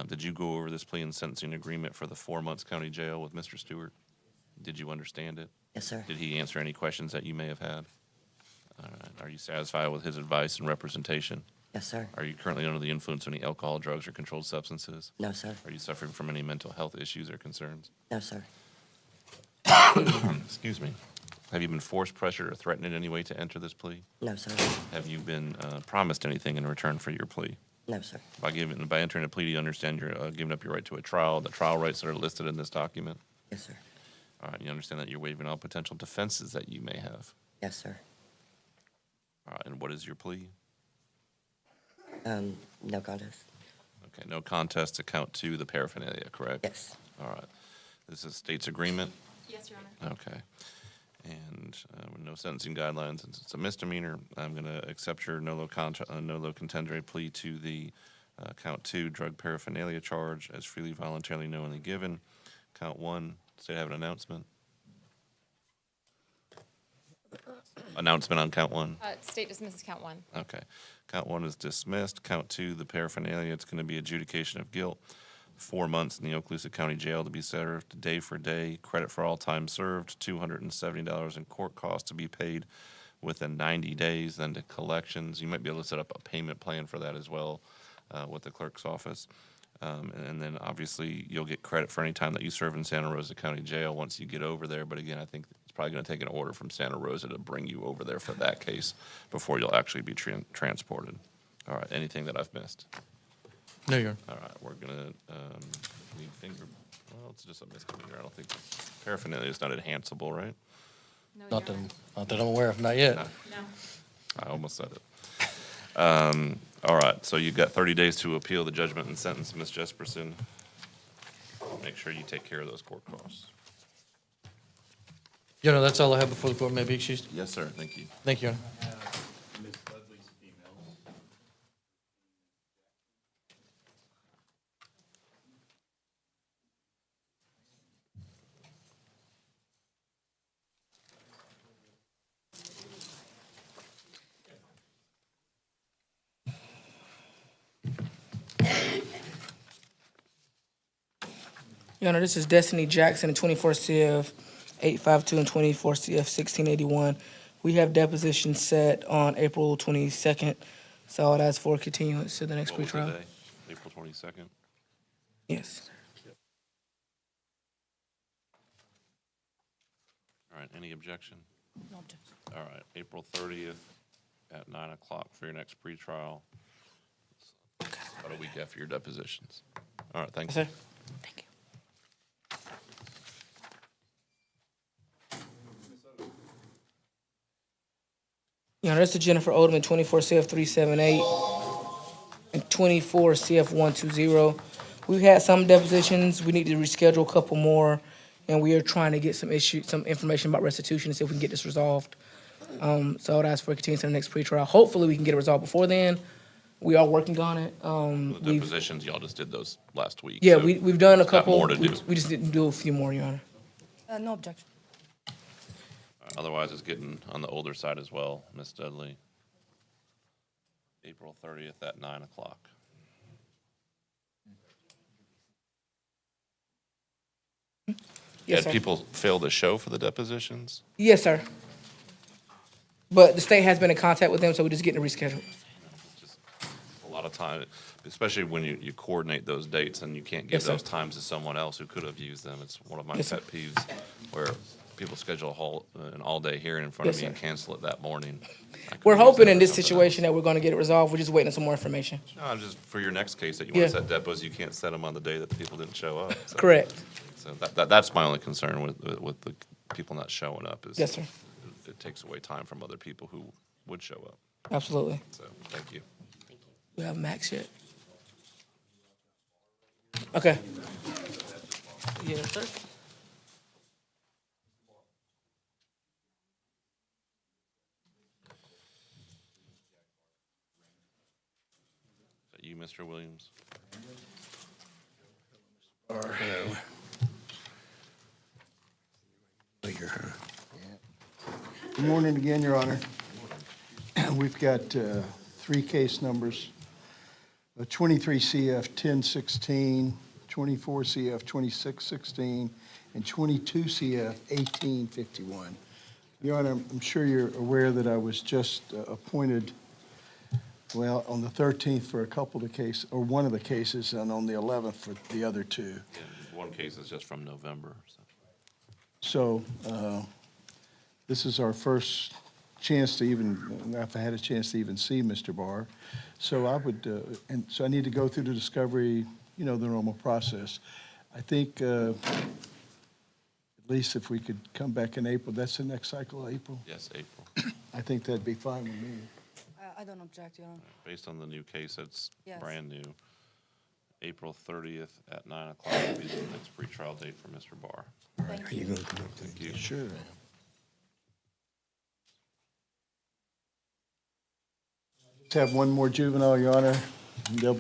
Did you go over this plea and sentencing agreement for the 4 months county jail with Mr. Stewart? Did you understand it? Yes, sir. Did he answer any questions that you may have had? All right. Are you satisfied with his advice and representation? Yes, sir. Are you currently under the influence of any alcohol, drugs, or controlled substances? No, sir. Are you suffering from any mental health issues or concerns? No, sir. Excuse me. Have you been forced, pressured, or threatened in any way to enter this plea? No, sir. Have you been promised anything in return for your plea? No, sir. By entering a plea, do you understand you're giving up your right to a trial, the trial rights that are listed in this document? Yes, sir. All right, you understand that you're waiving all potential defenses that you may have? Yes, sir. All right, and what is your plea? No contest. Okay, no contest to count 2, the paraphernalia, correct? Yes. All right. This is state's agreement? Yes, Your Honor. Okay. And with no sentencing guidelines, since it's a misdemeanor, I'm going to accept your nolo contendere plea to the count 2 drug paraphernalia charge as freely, voluntarily, knowingly given. Count 1, state have an announcement. Announcement on count 1. State dismisses count 1. Okay. Count 1 is dismissed. Count 2, the paraphernalia, it's going to be adjudication of guilt. 4 months in the Okaloosa County Jail to be served day for day, credit for all time served, $270 in court costs to be paid within 90 days, then to collections. You might be able to set up a payment plan for that as well with the clerk's office. And then obviously you'll get credit for any time that you serve in Santa Rosa County Jail once you get over there. But again, I think it's probably going to take an order from Santa Rosa to bring you over there for that case before you'll actually be transported. All right, anything that I've missed? No, Your Honor. All right, we're gonna need well, it's just a misdemeanor. I don't think paraphernalia is not enhanceable, right? No, Not Your that, Honor. not that I'm aware of, not yet. No. I almost said it. All right, so you've got 30 days to appeal the judgment and sentence, Ms. Jesperson. Make sure you take care of those court costs. Your Honor, that's all I have before the court may be excused. Yes, sir. Thank you. Thank you, Your Honor. Your Honor, this is Destiny Jackson, 24 CF 852 and 24 CF 1681. We have deposition set on April 22nd, so I'd ask for continuance to the next What was the pretrial. day? April 22nd? Yes. All right, any objection? No objection. All right, April 30th at 9 o'clock for your next pretrial. About a week after your depositions. All right, thank you. Yes, sir. Thank you. Yeah, that's the Jennifer Oldham, 24 CF 378 and 24 CF 120. We've had some depositions. We need to reschedule a couple more, and we are trying to get some information about restitution to see if we can get this resolved. So I'd ask for a continuance to the next pretrial. Hopefully, we can get it resolved before then. We are working on it. The depositions, y'all just did those last week. Yeah, so we've done a got couple. more to do. We just didn't do a few more, Your Honor. No objection. Otherwise, it's getting on the older side as well, Ms. Dudley. April 30th at 9 o'clock. Yes, Had sir. people fail to show for the depositions? Yes, sir. But the state has been in contact with them, so we're just getting it rescheduled. It's just a lot of time, especially when you coordinate those dates and you can't give Yes, sir. those times to someone else who could have used them. It's one of my Yes, sir. pet peeves where people schedule an all-day hearing in front of Yes, me and sir. cancel it that morning. I could We're have used hoping that in for this something situation else. that we're gonna get it resolved. We're just waiting on some more information. No, just for your next case that you Yeah. want to set depots, you can't set them on the day that the people didn't show up. So- Correct. So that's my only concern with the people not showing up is. Yes, sir. It takes away time from other people who would show up. Absolutely. So, thank you. We have Max yet? Okay. Yes, sir. Is that you, Mr. Williams? Good morning again, Your Honor. We've got three case numbers, 23 CF 1016, 24 CF 2616, and 22 CF 1851. Your Honor, I'm sure you're aware that I was just appointed, well, on the 13th for a couple of cases, or one of the cases, and on the 11th for the other two. Yeah, one case is just from November. So this is our first chance to even, I've had a chance to even see Mr. Barr. So I would, and so I need to go through the discovery, the normal process. I think at least if we could come back in April, that's the next cycle, April? Yes, April. I think that'd be fine with me. I don't object, Your Honor. Based on the new case, that's Yes. brand new. April 30th at 9 o'clock will be the next pretrial date for Mr. Barr. Thank you. Thank you. Sure. Let's have one more juvenile, Your Honor. They'll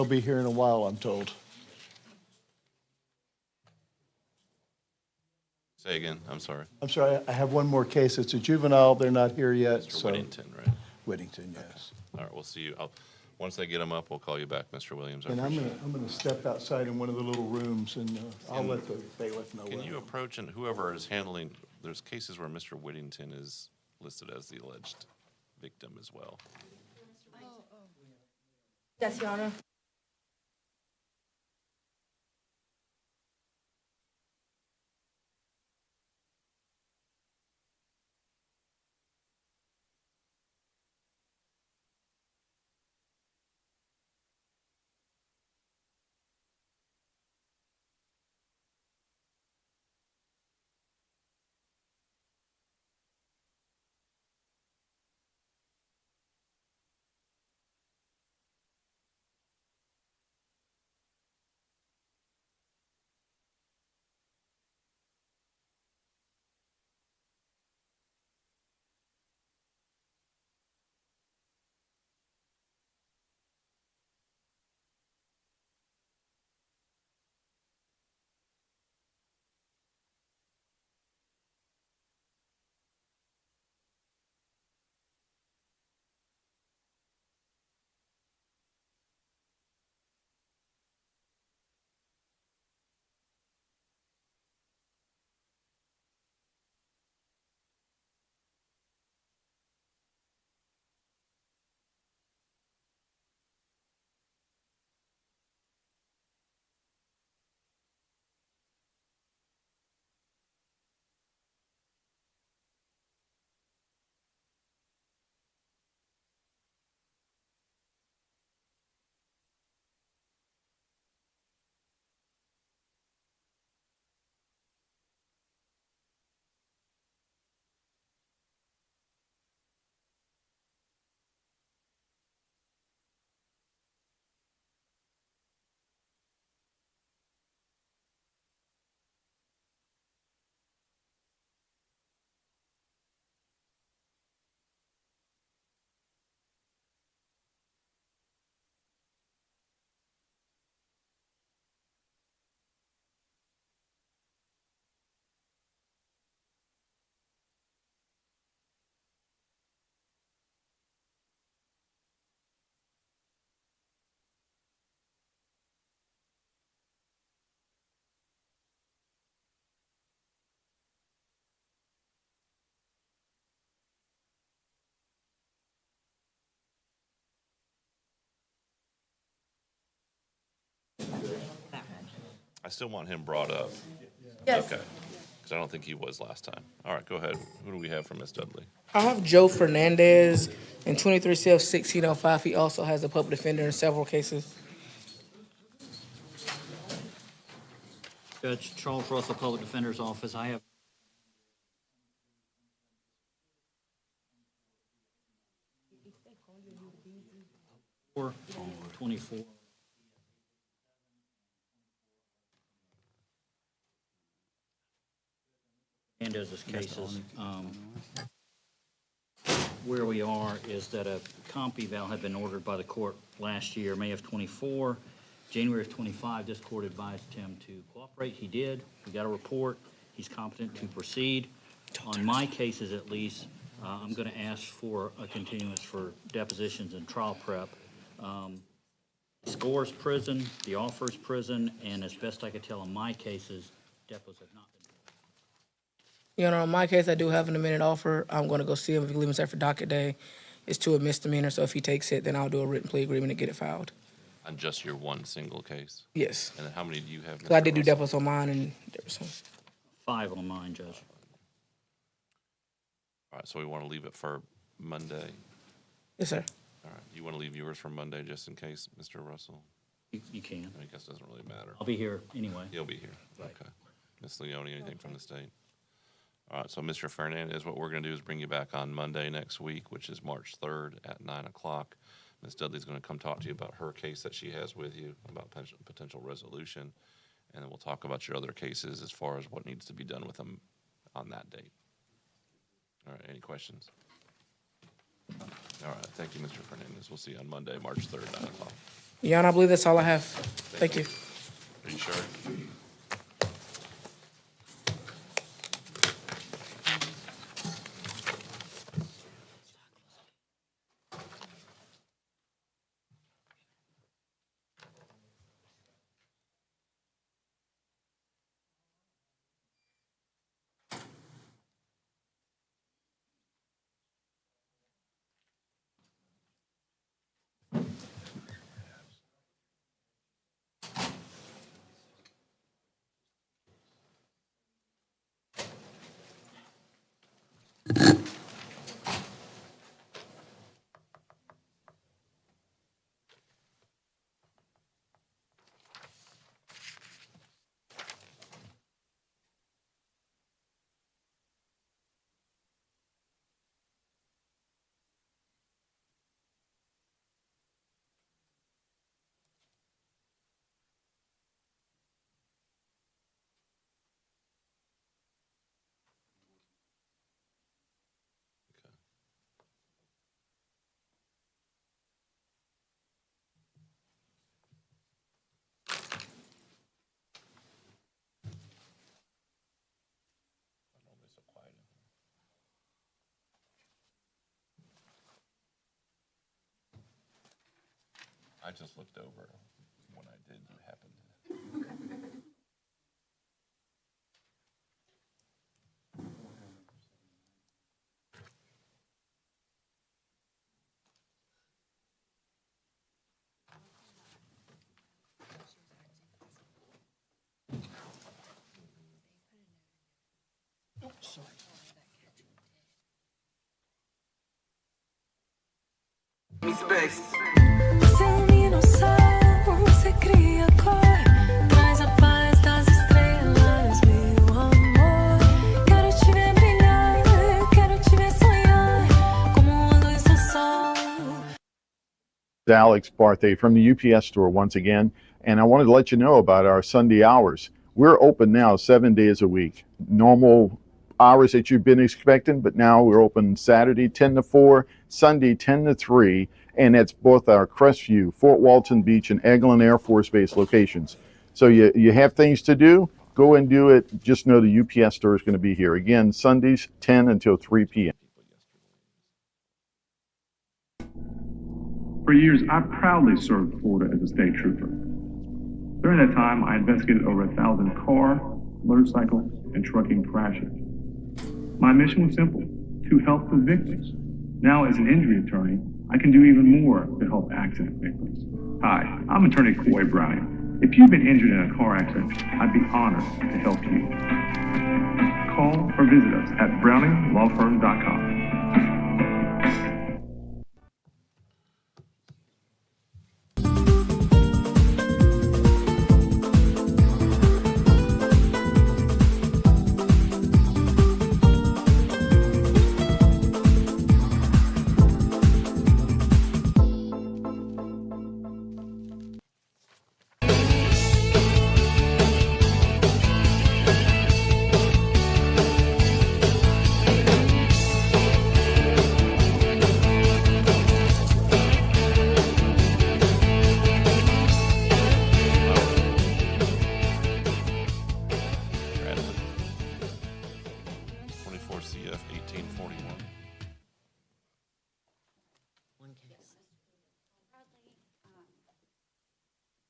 be here in a while, I'm told. Say again, I'm sorry. I'm sorry, I have one more case. It's a juvenile. They're not here yet, Mr. so. Whittington, right? Whittington, yes. All right, we'll see you. Once they get them up, we'll call you back, Mr. Williams. I And I'm appreciate gonna step outside in one of the little rooms, and I'll And let the bailiff know. it. Can when you I'm- approach, and whoever is handling, there's cases where Mr. Whittington is listed as the alleged victim as well. Yes, Your Honor. I still want him brought up. Yes. Okay. Because I don't think he was last time. All right, go ahead. Who do we have for Ms. Dudley? I have Joe Fernandez in 23 CF 1605. He also has a public defender in several cases. Judge Charles Russell, Public Defender's Office. I have 24. Hernandez's cases. Where we are is that a comp eval had been ordered by the court last year, May of '24. January of '25, this court advised him to cooperate. He did. We got a report. He's competent to proceed. On my cases, at least, I'm going to ask for a continuance for depositions and trial prep. Scores prison, the offers prison, and as best I could tell in my cases, depots have not been. Your Honor, in my case, I do have an amended offer. I'm going to go see him if he leaves that for docket day. It's to a misdemeanor, so if he takes it, then I'll do a written plea agreement and get it filed. On just your one single case? Yes. And then how many do you have? 'Cause I did do Mr. Russell? depots on mine and Jefferson. 5 on mine, Judge. All right, so we want to leave it for Monday. Yes, sir. All right, you want to leave yours for Monday just in case, Mr. Russell? You can. I guess it doesn't really matter. I'll be here anyway. He'll be here. Right. Okay. Ms. Leone, anything from the state? All right, so Mr. Fernandez, what we're going to do is bring you back on Monday next week, which is March 3rd at 9 o'clock. Ms. Dudley's going to come talk to you about her case that she has with you, about potential resolution, and then we'll talk about your other cases as far as what needs to be done with them on that date. All right, any questions? All right, thank you, Mr. Fernandez. We'll see you on Monday, March 3rd, 9 o'clock. Your Honor, I believe that's all I have. Thank you. Are you sure? I just looked over when I did happen. Alex Barthay from the UPS store once again, and I wanted to let you know about our Sunday hours. We're open now 7 days a week. Normal hours that you've been expecting, but now we're open Saturday 10 to 4, Sunday 10 to 3, and it's both our Crestview, Fort Walton Beach, and Eglin Air Force Base locations. So you have things to do, go and do it. Just know the UPS store is going to be here. Again, Sundays 10 until 3 p.m. For years, I proudly served Florida as a state trooper. During that time, I investigated over 1,000 car, motorcycle, and trucking crashes. My mission was simple, to help the victims. Now, as an injury attorney, I can do even more to help accident victims. Hi, I'm attorney Coy Browning, If you've been injured in a car accident, I'd be honored to help you. Call or visit us at browninglawfirm.com.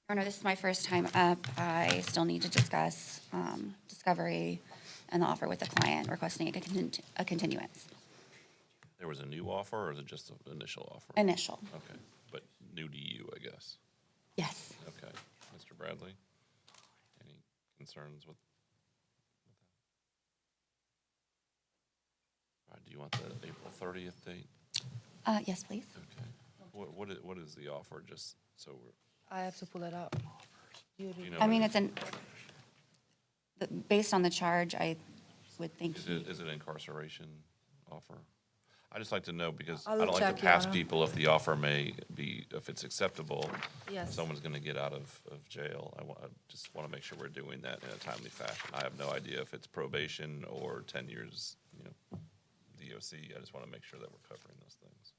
Your Honor, this is my first time up. I still need to discuss discovery and the offer with the client requesting a continuance. There was a new offer, or is it just an initial offer? Initial. Okay, but new to you, I guess. Yes. Okay. Mr. Bradley, any concerns with that? All right, do you want the April 30th date? Yes, please. Okay. What is the offer, just so we're... I have to pull it up. You know I mean, what it's based on the charge, I would think. Is it incarceration offer? I just like to know, because I'll I don't like check, to Your pass Honor. people if the offer may be, if it's acceptable. Yes. Someone's going to get out of jail. I just want to make sure we're doing that in a timely fashion. I have no idea if it's probation or 10 years, DOC. I just want to make sure that we're covering those things.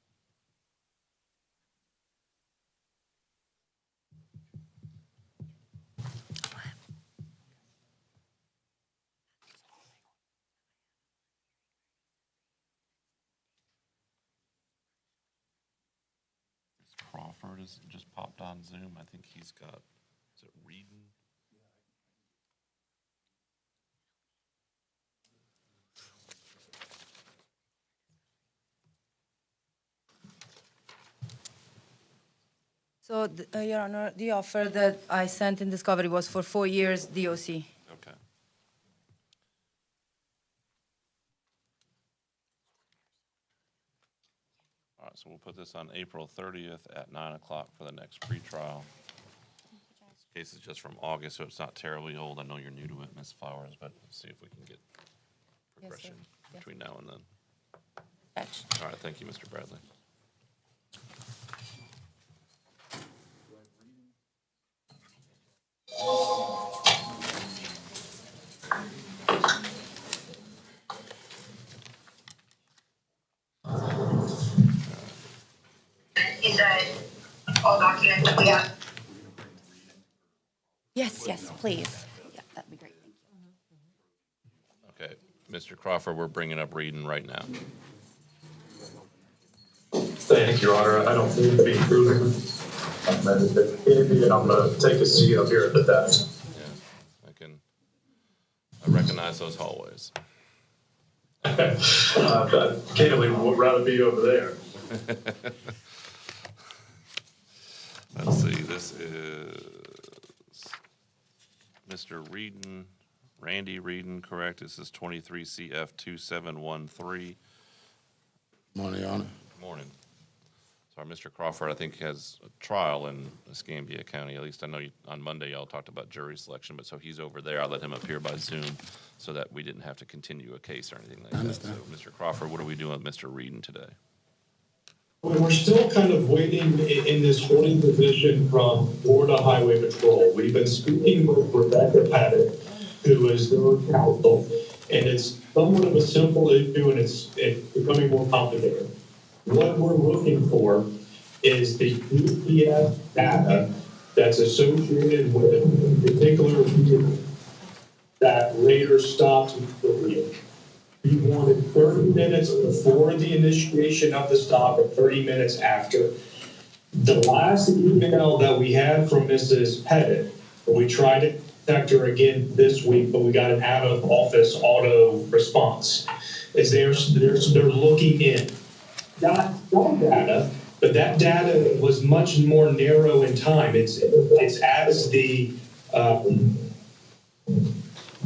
Crawford has just popped on Zoom. I think he's got, is it Reedon? So, Your Honor, the offer that I sent in discovery was for 4 years DOC. Okay. All right, so we'll put this on April 30th at 9 o'clock for the next pretrial. Case is just from August, so it's not terribly old. I know you're new to it, Ms. Flowers, but let's see if we can get progression between now and then. All right, thank you, Mr. Bradley. He said, all documents that we have. Yes, please. Yeah, that'd be great. Thank you. Okay, Mr. Crawford, we're bringing up Reedon right now. Thank you, Your Honor. I don't need to be proven. I'm going to take a seat up here at the desk. Yeah, I recognize those hallways. Candidly, would rather be over there. Let's see, this is Mr. Reedon, Randy Reedon, correct? This is 23 CF 2713. Morning, Your Honor. Morning. Sorry, Mr. Crawford, I think has a trial in Escambia County. At least I know on Monday y'all talked about jury selection, but so he's over there. I let him appear by Zoom so that we didn't have to continue a case or anything like that. So, Mr. Crawford, what are we doing with Mr. Reedon today? We're still kind of waiting in this holding position from Florida Highway Patrol. We've been speaking with Rebecca Paddock, who is their counsel, and it's somewhat of a simple issue, and it's becoming more complicated. What we're looking for is the GPS data that's associated with a particular vehicle that later stopped the vehicle. We wanted 30 minutes before the initiation of the stop and 30 minutes after. The last email that we had from Mrs. Pettit, we tried to contact her again this week, but we got an out-of-office auto response, is they're looking in. That data but that data was much more narrow in time. It's as the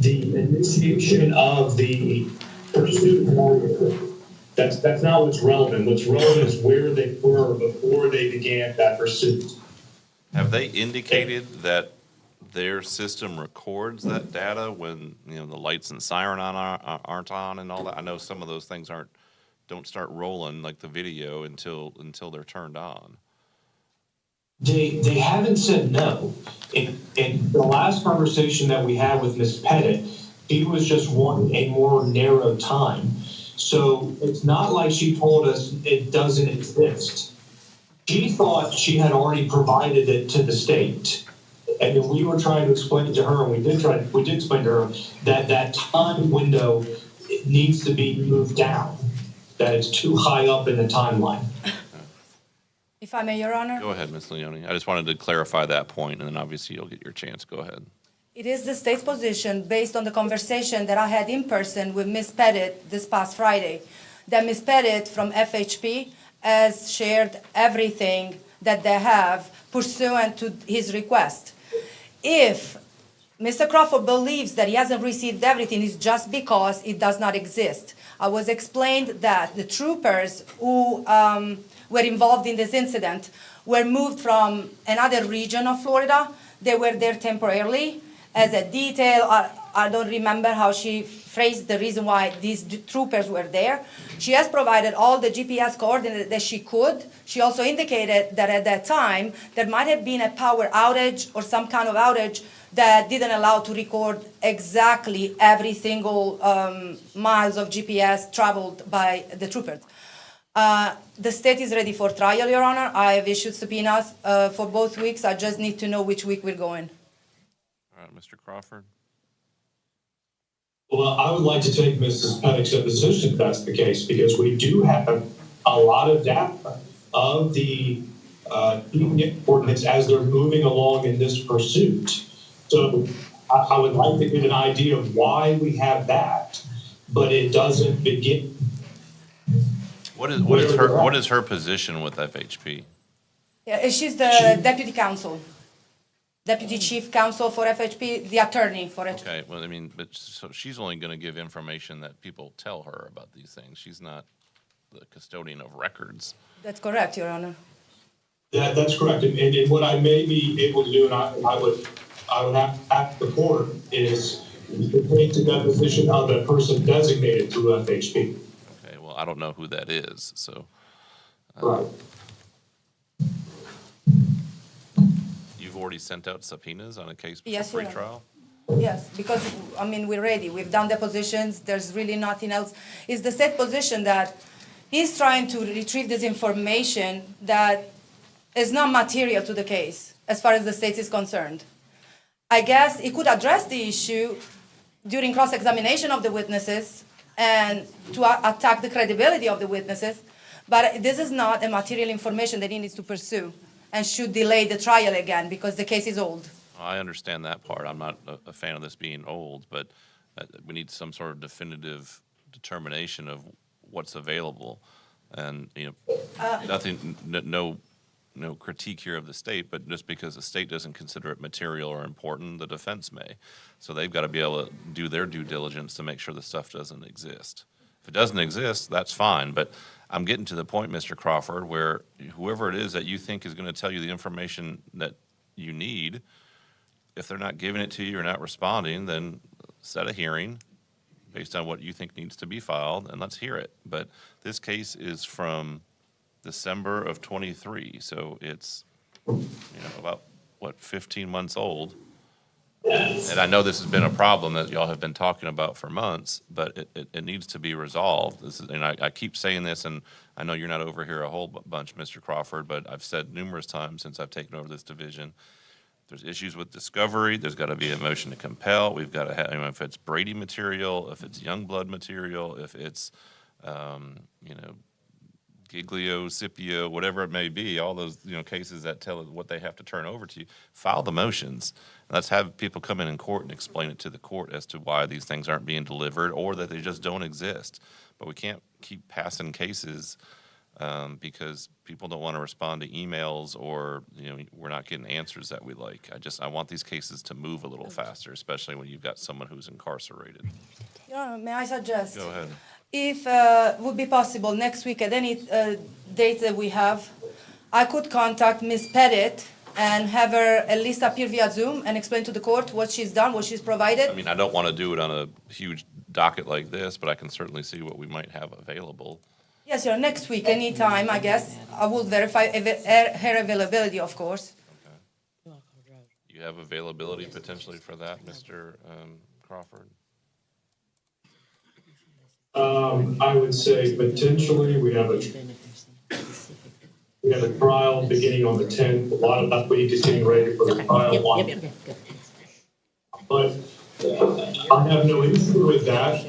initiation of the pursuit occurred. That's not what's relevant. What's relevant is where they were before they began that pursuit. Have they indicated that their system records that data when, you know, the lights and siren aren't on and all that? I know some of those things don't start rolling like the video until they're turned on. They haven't said no. In the last conversation that we had with Ms. Pettit, she was just wanting a more narrow time. So it's not like she told us it doesn't exist. She thought she had already provided it to the state. And then we were trying to explain it to her, and we did explain to her that time window needs to be moved down, that it's too high up in the timeline. If I may, Your Honor? Go ahead, Ms. Leone. I just wanted to clarify that point, and then obviously you'll get your chance. Go ahead. It is the state's position, based on the conversation that I had in person with Ms. Pettit this past Friday, that Ms. Pettit from FHP has shared everything that they have pursuant to his request. If Mr. Crawford believes that he hasn't received everything, it's just because it does not exist. I was explained that the troopers who were involved in this incident were moved from another region of Florida. They were there temporarily. As a detail, I don't remember how she phrased the reason why these troopers were there. She has provided all the GPS coordinates that she could. She also indicated that at that time, there might have been a power outage or some kind of outage that didn't allow to record exactly every single miles of GPS traveled by the troopers. The state is ready for trial, Your Honor. I have issued subpoenas for both weeks. I just need to know which week we're going. All right, Mr. Crawford. Well, I would like to take Mrs. Pettitt's deposition if that's the case, because we do have a lot of data of the ordinance as they're moving along in this pursuit. So I would like to get an idea of why we have that, but it doesn't begin. What is her position with FHP? Yeah, she's the deputy counsel. Deputy Chief Counsel for FHP, the attorney for FHP. Okay, well, I mean, but so she's only going to give information that people tell her about these things. She's not the custodian of records. That's correct, Your Honor. That's correct. And what I may be able to do, and I would have to ask the court, is to take the deposition of a person designated through FHP. Okay, well, I don't know who that is, so. Right. You've already sent out subpoenas on a case for Yes, Your Honor. pretrial? Yes, because, I mean, we're ready. We've done depositions. There's really nothing else. It's the state position that he's trying to retrieve this information that is not material to the case, as far as the state is concerned. I guess he could address the issue during cross-examination of the witnesses and to attack the credibility of the witnesses, but this is not a material information that he needs to pursue and should delay the trial again because the case is old. I understand that part. I'm not a fan of this being old, but we need some sort of definitive determination of what's available. And, you know, nothing, no critique here of the state, but just because the state doesn't consider it material or important, the defense may. So they've got to be able to do their due diligence to make sure the stuff doesn't exist. If it doesn't exist, that's fine, but I'm getting to the point, Mr. Crawford, where whoever it is that you think is going to tell you the information that you need, if they're not giving it to you or not responding, then set a hearing based on what you think needs to be filed, and let's hear it. But this case is from December of 23, so it's, you know, about, what, 15 months old. And I know this has been a problem that y'all have been talking about for months, but it needs to be resolved. This is, and I keep saying this, and I know you're not over here a whole bunch, Mr. Crawford, but I've said numerous times since I've taken over this division, there's issues with discovery. There's got to be a motion to compel. We've got to have, you know, if it's Brady material, if it's Youngblood material, if it's, you know, Giglio, Scipio, whatever it may be, all those, you know, cases that tell what they have to turn over to you, file the motions. Let's have people come in court and explain it to the court as to why these things aren't being delivered or that they just don't exist. But we can't keep passing cases because people don't want to respond to emails or, we're not getting answers that we like. I want these cases to move a little faster, especially when you've got someone who's incarcerated. Yeah, may I suggest? Go ahead. If would be possible next week at any date that we have, I could contact Ms. Pettit and have her at least appear via Zoom and explain to the court what she's done, what she's provided. I mean, I don't want to do it on a huge docket like this, but I can certainly see what we might have available. Yes, Your Honor, next week, anytime, I guess. I will verify her availability, of course. You have availability potentially for that, Mr. Crawford? I would say potentially we have a trial beginning on the 10th. A lot of that week is getting ready for the trial one. But I have no issue with that.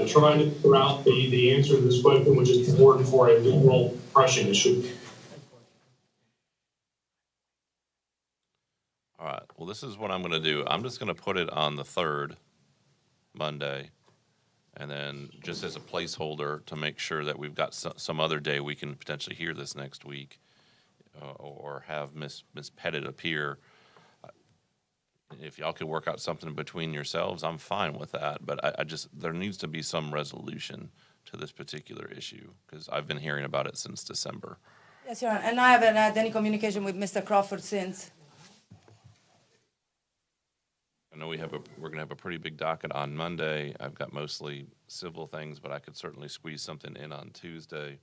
Trying to figure out the answer to this question, which is important for a legal oppression issue. All right, well, this is what I'm going to do. I'm just going to put it on the 3rd, Monday, and then just as a placeholder to make sure that we've got some other day we can potentially hear this next week, or have Ms. Pettit appear. If y'all could work out something between yourselves, I'm fine with that. But there needs to be some resolution to this particular issue, because I've been hearing about it since December. Yes, Your Honor, and I haven't had any communication with Mr. Crawford since. I know we're going to have a pretty big docket on Monday. I've got mostly civil things, but I could certainly squeeze something in on Tuesday.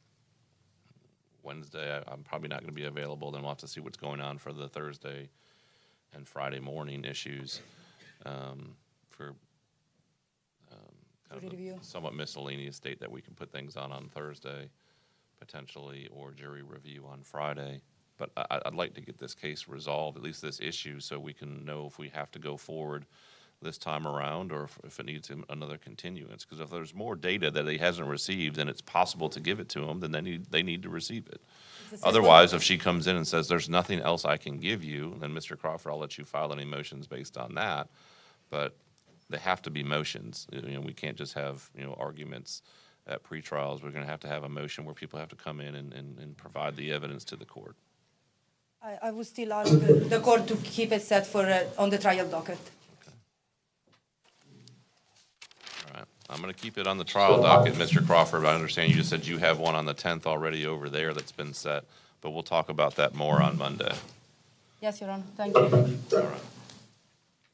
Wednesday, I'm probably not going to be available. Then we'll have to see what's going on for the Thursday and Friday morning issues, for kind of a somewhat miscellaneous date that we can put things on Thursday, potentially, or jury review on Friday. But I'd like to get this case resolved, at least this issue, so we can know if we have to go forward this time around or if it needs another continuance. Because if there's more data that he hasn't received and it's possible to give it to him, then they need to receive it. Otherwise, if she comes in and says, there's nothing else I can give you, then Mr. Crawford, I'll let you file any motions based on that. But they have to be motions. We can't just have, arguments at pretrials. We're going to have a motion where people have to come in and provide the evidence to the court. I would still ask the court to keep it set for on the trial docket. All right. I'm going to keep it on the trial docket, Mr. Crawford. I understand you just said you have one on the 10th already over there that's been set, but we'll talk about that more on Monday. Yes, Your Honor. Thank you. All right.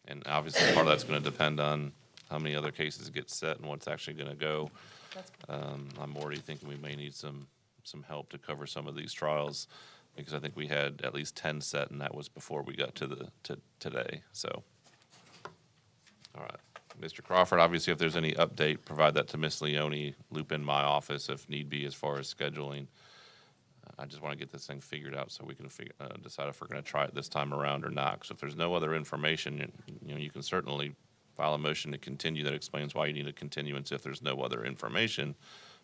And obviously, part of that's going to depend on how many other cases get set and what's actually going to go. I'm already thinking we may need some help to cover some of these trials, because I think we had at least 10 set, and that was before we got to today. So, all right. Mr. Crawford, obviously, if there's any update, provide that to Ms. Leone, loop in my office if need be as far as scheduling. I just want to get this thing figured out so we can decide if we're going to try it this time around or not. So if there's no other information, you can certainly file a motion to continue that explains why you need a continuance if there's no other information,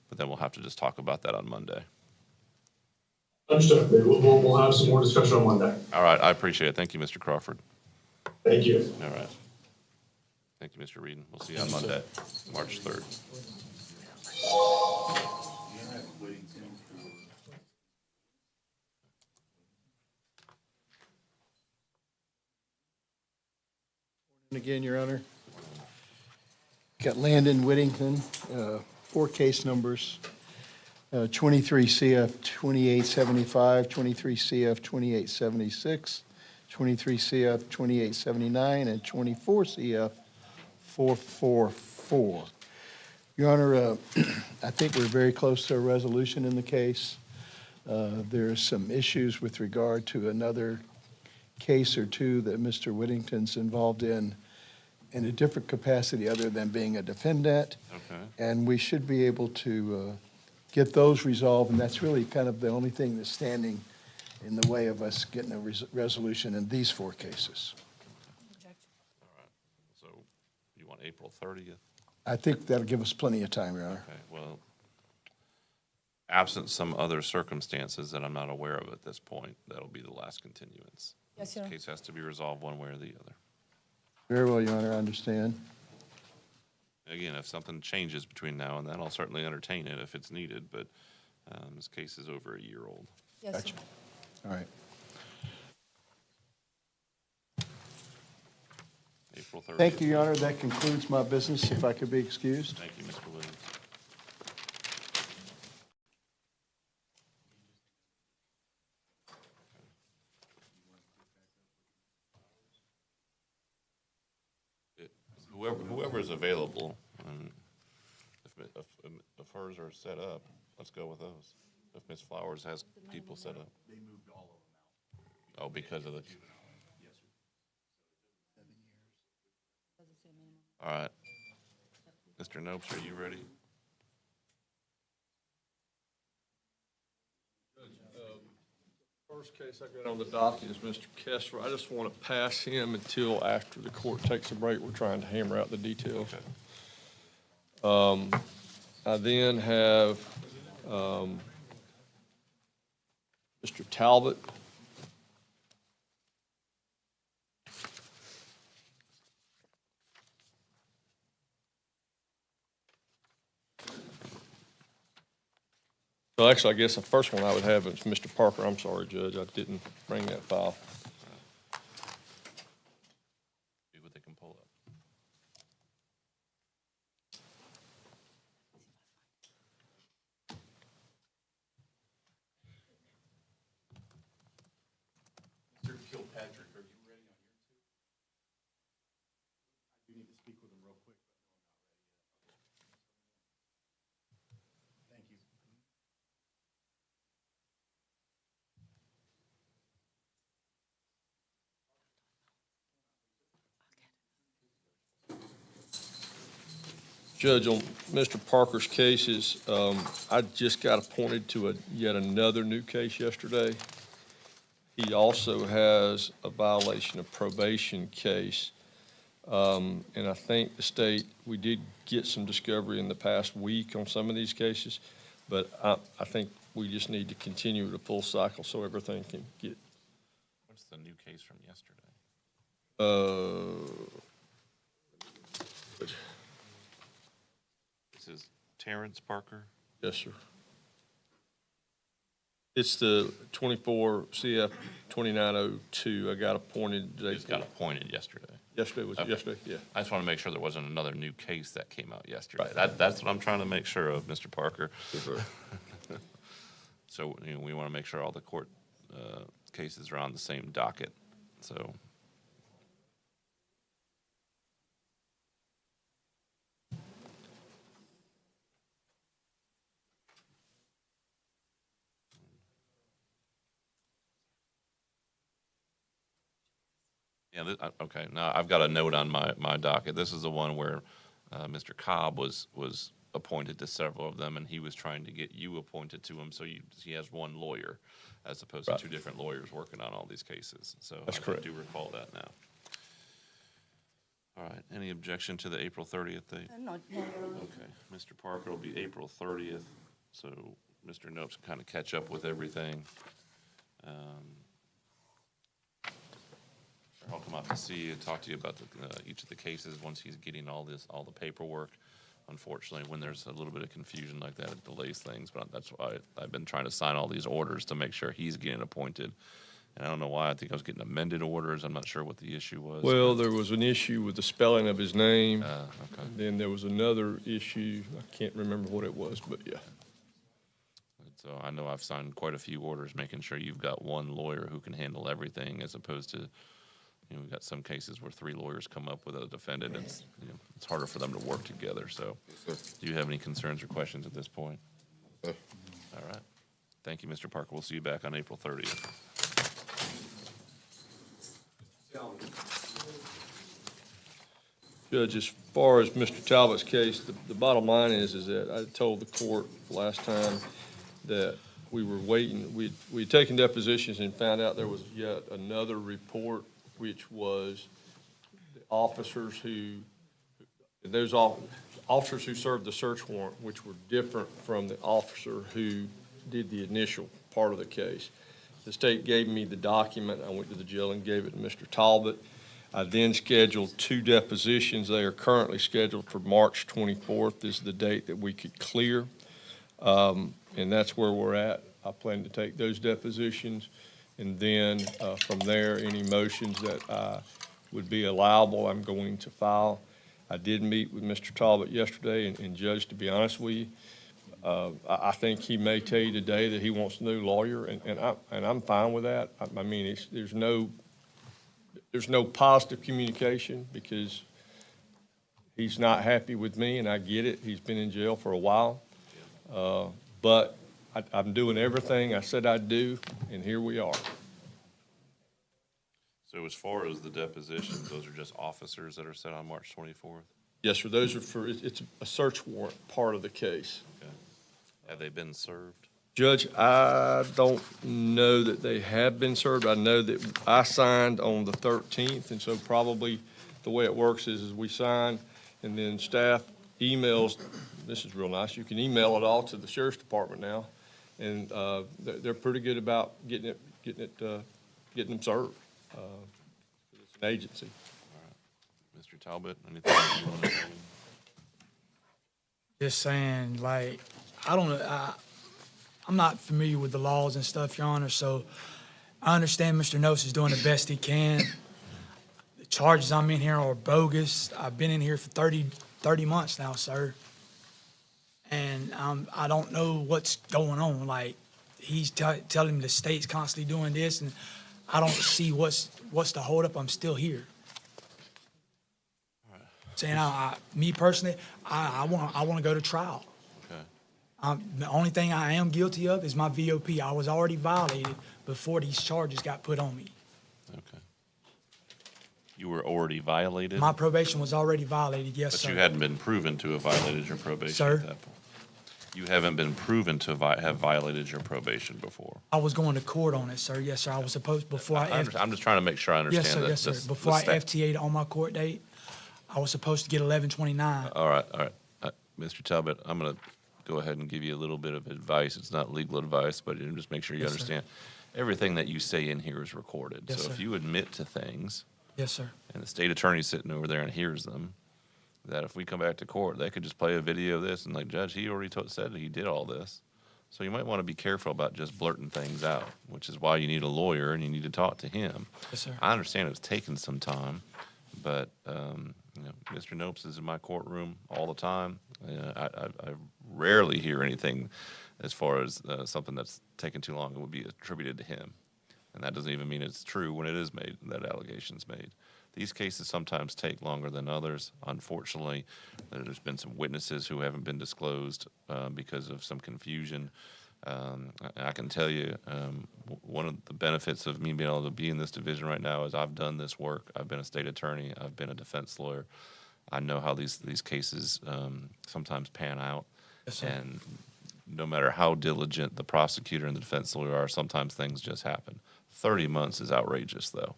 but then we'll have to just talk about that on Monday. Understood. We'll have some more discussion on Monday. All right. I appreciate it. Thank you, Mr. Crawford. Thank you. All right. Thank you, Mr. Reedon. We'll see you on Monday, March 3rd. Again, Your Honor. Got Landon Whittington, 4 case numbers. 23 CF 2875, 23 CF 2876, 23 CF 2879, and 24 CF 444. Your Honor, I think we're very close to a resolution in the case. There's some issues with regard to another case or two that Mr. Whittington's involved in a different capacity other than being a defendant. Okay. And we should be able to get those resolved, and that's really kind of the only thing that's standing in the way of us getting a resolution in these 4 cases. All right. So you want April 30th? I think that'll give us plenty of time, Your Honor. Okay. Well, absent some other circumstances that I'm not aware of at this point, that'll be the last continuance. Yes, Your Honor. This case has to be resolved one way or the other. Very well, Your Honor, I understand. Again, if something changes between now and then, I'll certainly entertain it if it's needed, but This case is over a year old. Yes, Gotcha. All right. April 30th. Thank you, Your Honor. That concludes my business, if I could be excused. Thank you, Mr. Williams. Whoever is available, if hers are set up, let's go with those. If Ms. Flowers has people set up. They moved all of them out. Oh, because of the. All right. Mr. Nopes, are you ready? First case I got on the docket is Mr. Kessler. I just want to pass him until after the court takes a break. We're trying to hammer out the details. I then have Mr. Talbot. Well, actually, I guess the first one I would have is Mr. Parker. I'm sorry, Judge, I didn't bring that file. See what they can pull up. Mr. Kilpatrick, are you ready on your two? I do need to speak with him real quick, but no, I'm not ready yet. Thank you. Judge, on Mr. Parker's cases, I just got appointed to yet another new case yesterday. He also has a violation of probation case. And I think the state, we did get some discovery in the past week on some of these cases, but I think we just need to continue the full cycle so everything can get. What's the new case from yesterday? This is Terrence Parker? Yes, sir. It's the 24 CF 2902. I got appointed. You just got appointed yesterday. Yesterday was yesterday, yeah. I just want to make sure there wasn't another new case that came out yesterday. That's what I'm trying to make sure of, Mr. Parker. So, you know, we want to make sure all the court cases are on the same docket, so. Yeah, okay, now I've got a note on my docket. This is the one where Mr. Cobb was appointed to several of them, and he was trying to get you appointed to him, so he has one lawyer, as opposed to two different lawyers working on all these cases. So that's correct. I do recall that now. All right, any objection to the April 30th date? No. Okay, Mr. Parker will be April 30th, so Mr. Nopes can kind of catch up with everything. I'll come out to see you, talk to you about each of the cases once he's getting all the paperwork. Unfortunately, when there's a little bit of confusion like that, it delays things, but that's why I've been trying to sign all these orders to make sure he's getting appointed. And I don't know why. I think I was getting amended orders. I'm not sure what the issue was. Well, there was an issue with the spelling of his name. Okay. Then there was another issue. I can't remember what it was, but yeah. So I know I've signed quite a few orders, making sure you've got one lawyer who can handle everything, as opposed to, you know, we've got some cases where three lawyers come up with a defendant. It's, you know, it's harder for them to work together. So, do you have any concerns or questions at this point? All right. Thank you, Mr. Parker. We'll see you back on April 30th. Judge, as far as Mr. Talbot's case, the bottom line is that I told the court last time that we were waiting. We'd taken depositions and found out there was yet another report, which was the officers who served the search warrant, which were different from the officer who did the initial part of the case. The state gave me the document. I went to the jail and gave it to Mr. Talbot. I then scheduled 2 depositions. They are currently scheduled for March 24th is the date that we could clear. And that's where we're at. I plan to take those depositions, and then from there, any motions that would be allowable, I'm going to file. I did meet with Mr. Talbot yesterday, and Judge, to be honest with you, I think he may tell you today that he wants a new lawyer, and I'm fine with that. I mean, there's no positive communication because he's not happy with me, and I get it. He's been in jail for a while. But I'm doing everything I said I'd do, and here we are. So as far as the depositions, those are just officers that are set on March 24th? Yes, sir. Those are for, it's a search warrant part of the case. Okay. Have they been served? Judge, I don't know that they have been served. I know that I signed on the 13th, and so probably the way it works is we sign, and then staff emails. This is real nice. You can email it all to the sheriff's department now, and they're pretty good about getting them served. It's an agency. All right. Mr. Talbot, anything else you want to tell me? Just saying, like, I'm not familiar with the laws and stuff, Your Honor, so I understand Mr. Nose is doing the best he can. The charges I'm in here are bogus. I've been in here for 30 months now, sir. And I don't know what's going on. Like, he's telling me the state's constantly doing this, and I don't see what's the holdup. I'm still here. All right. Saying, me personally, I want to go to trial. Okay. The only thing I am guilty of is my VOP. I was already violated before these charges got put on me. Okay. You were already violated? My probation was already violated, yes, But sir. you hadn't been proven to have violated your probation Sir? at that point. You haven't been proven to have violated your probation before. I was going to court on it, sir. Yes, sir. I was supposed, before I... I'm just trying to make sure I understand. Yes, sir, yes, sir. Before I FTA'd on my court date, I was supposed to get 11/29. All right. Mr. Talbot, I'm going to go ahead and give you a little bit of advice. It's not legal advice, but just make sure you Yes, sir. understand. Everything that you say in here is recorded. Yes, so if sir. you admit to things, Yes, sir. and the state attorney's sitting over there and hears them, that if we come back to court, they could just play a video of this and like, Judge, he already said that he did all this. So you might want to be careful about just blurting things out, which is why you need a lawyer and you need to talk to him. Yes, sir. I understand it's taken some time, but Mr. Nopes is in my courtroom all the time. I rarely hear anything as far as something that's taken too long and would be attributed to him. And that doesn't even mean it's true when it is made, that allegation's made. These cases sometimes take longer than others. Unfortunately, there's been some witnesses who haven't been disclosed because of some confusion. I can tell you, one of the benefits of me being able to be in this division right now is I've done this work. I've been a state attorney. I've been a defense lawyer. I know how these cases sometimes pan out. Yes, sir. And no matter how diligent the prosecutor and the defense lawyer are, sometimes things just happen. 30 months is outrageous, though.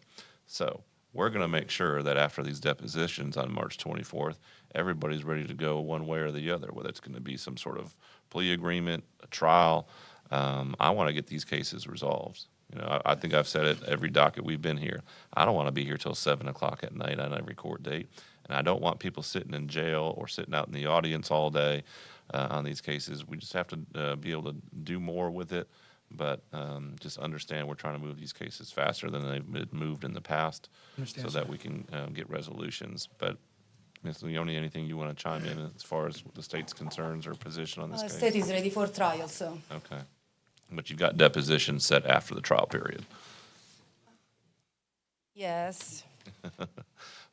So we're going to make sure that after these depositions on March 24th, everybody's ready to go one way or the other, whether it's going to be some sort of plea agreement, a trial. I want to get these cases resolved. I think I've said it every docket we've been here. I don't want to be here till 7 o'clock at night on every court date. And I don't want people sitting in jail or sitting out in the audience all day on these cases. We just have to be able to do more with it. But just understand we're trying to move these cases faster than they've been moved in the past so that we can get resolutions. But Ms. Leone, anything you want to chime in as far as the state's concerns or position on this The case? state is ready for trial, so. Okay. But you've got depositions set after the trial period. Yes.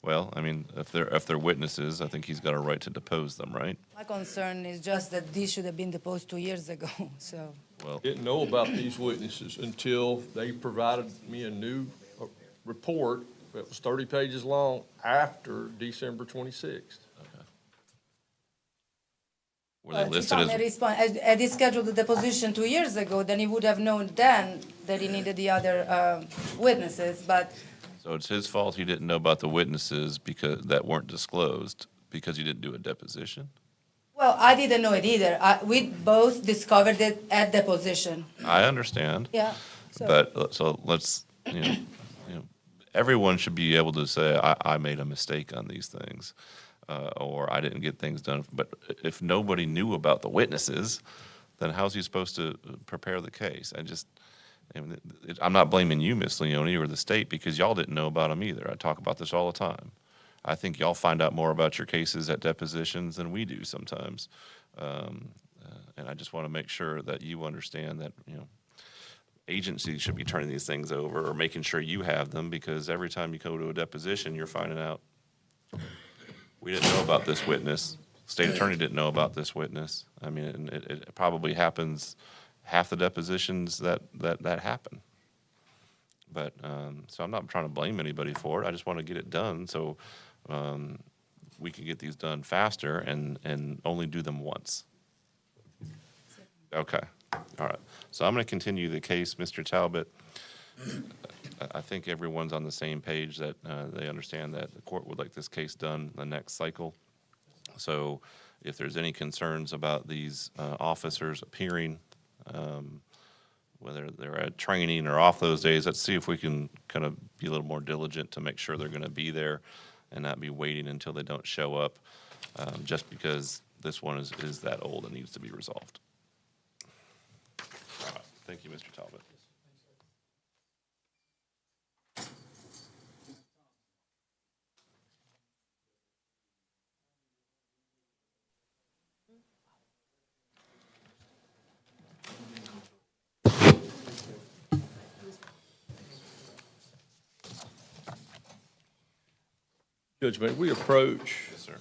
Well, I mean, if they're witnesses, I think he's got a right to depose them, right? My concern is just that these should have been deposed 2 years ago, so. Well, Didn't know about these witnesses until they provided me a new report that was 30 pages long after December 26th. Were they listed as? Had he scheduled the deposition 2 years ago, then he would have known then that he needed the other witnesses, but. So it's his fault he didn't know about the witnesses that weren't disclosed because he didn't do a deposition? Well, I didn't know it either. We both discovered it at deposition. I understand. Yeah. But so let's, everyone should be able to say, I made a mistake on these things, or I didn't get things done. But if nobody knew about the witnesses, then how's he supposed to prepare the case? I'm not blaming you, Miss Leone, or the state, because y'all didn't know about them either. I talk about this all the time. I think y'all find out more about your cases at depositions than we do sometimes. And I just want to make sure that you understand that, agencies should be turning these things over or making sure you have them, because every time you go to a deposition, you're finding out, we didn't know about this witness. State attorney didn't know about this witness. I mean, it probably happens half the depositions that happen. But, so I'm not trying to blame anybody for it. I just want to get it done so we can get these done faster and only do them once. Okay, all right. So I'm going to continue the case, Mr. Talbot. I think everyone's on the same page that they understand that the court would like this case done the next cycle. So if there's any concerns about these officers appearing, whether they're at training or off those days, let's see if we can kind of be a little more diligent to make sure they're going to be there and not be waiting until they don't show up, just because this one is that old and needs to be resolved. All right. Thank you, Mr. Talbot. Judge, may we approach? Yes, sir.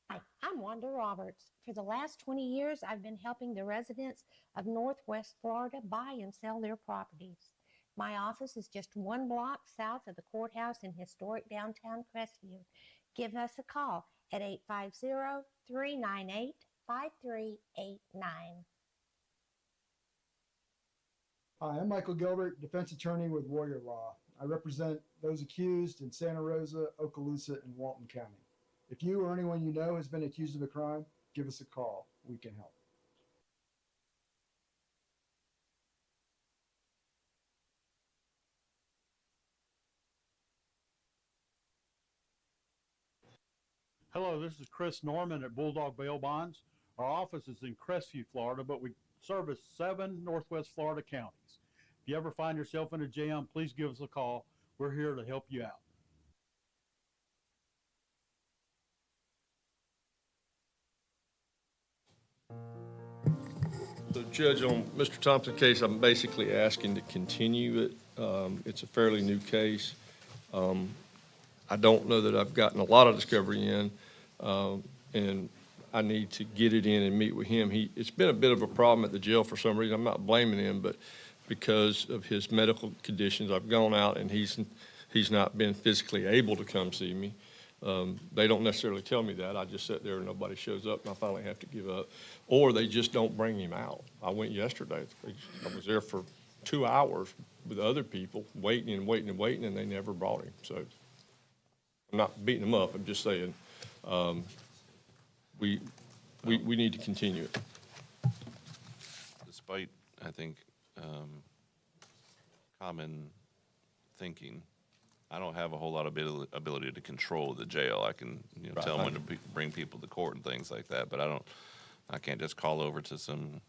Hi, I'm Wanda Roberts. For the last 20 years, I've been helping the residents of Northwest Florida buy and sell their properties. My office is just 1 block south of the courthouse in historic downtown Crestview. Give us a call at 850-398-5389. Hi, I'm Michael Gilbert, defense attorney with Warrior Law. I represent those accused in Santa Rosa, Okaloosa, and Walton County. If you or anyone you know has been accused of a crime, give us a call. We can help. Hello, this is Chris Norman at Bulldog Bail Bonds. Our office is in Crestview, Florida, but we service 7 Northwest Florida counties. If you ever find yourself in a jam, please give us a call. We're here to help you out. So, Judge, on Mr. Thompson's case, I'm basically asking to continue it. It's a fairly new case. I don't know that I've gotten a lot of discovery in, and I need to get it in and meet with him. It's been a bit of a problem at the jail for some reason. I'm not blaming him, but because of his medical conditions, I've gone out and he's not been physically able to come see me. They don't necessarily tell me that. I just sit there and nobody shows up and I finally have to give up. Or they just don't bring him out. I went yesterday. I was there for 2 hours with other people, waiting and waiting and waiting, and they never brought him. So I'm not beating them up. I'm just saying we need to continue it. Despite, I think, common thinking, I don't have a whole lot of ability to control the jail. I can tell them when to bring people to court and things like that, but I can't just call over to some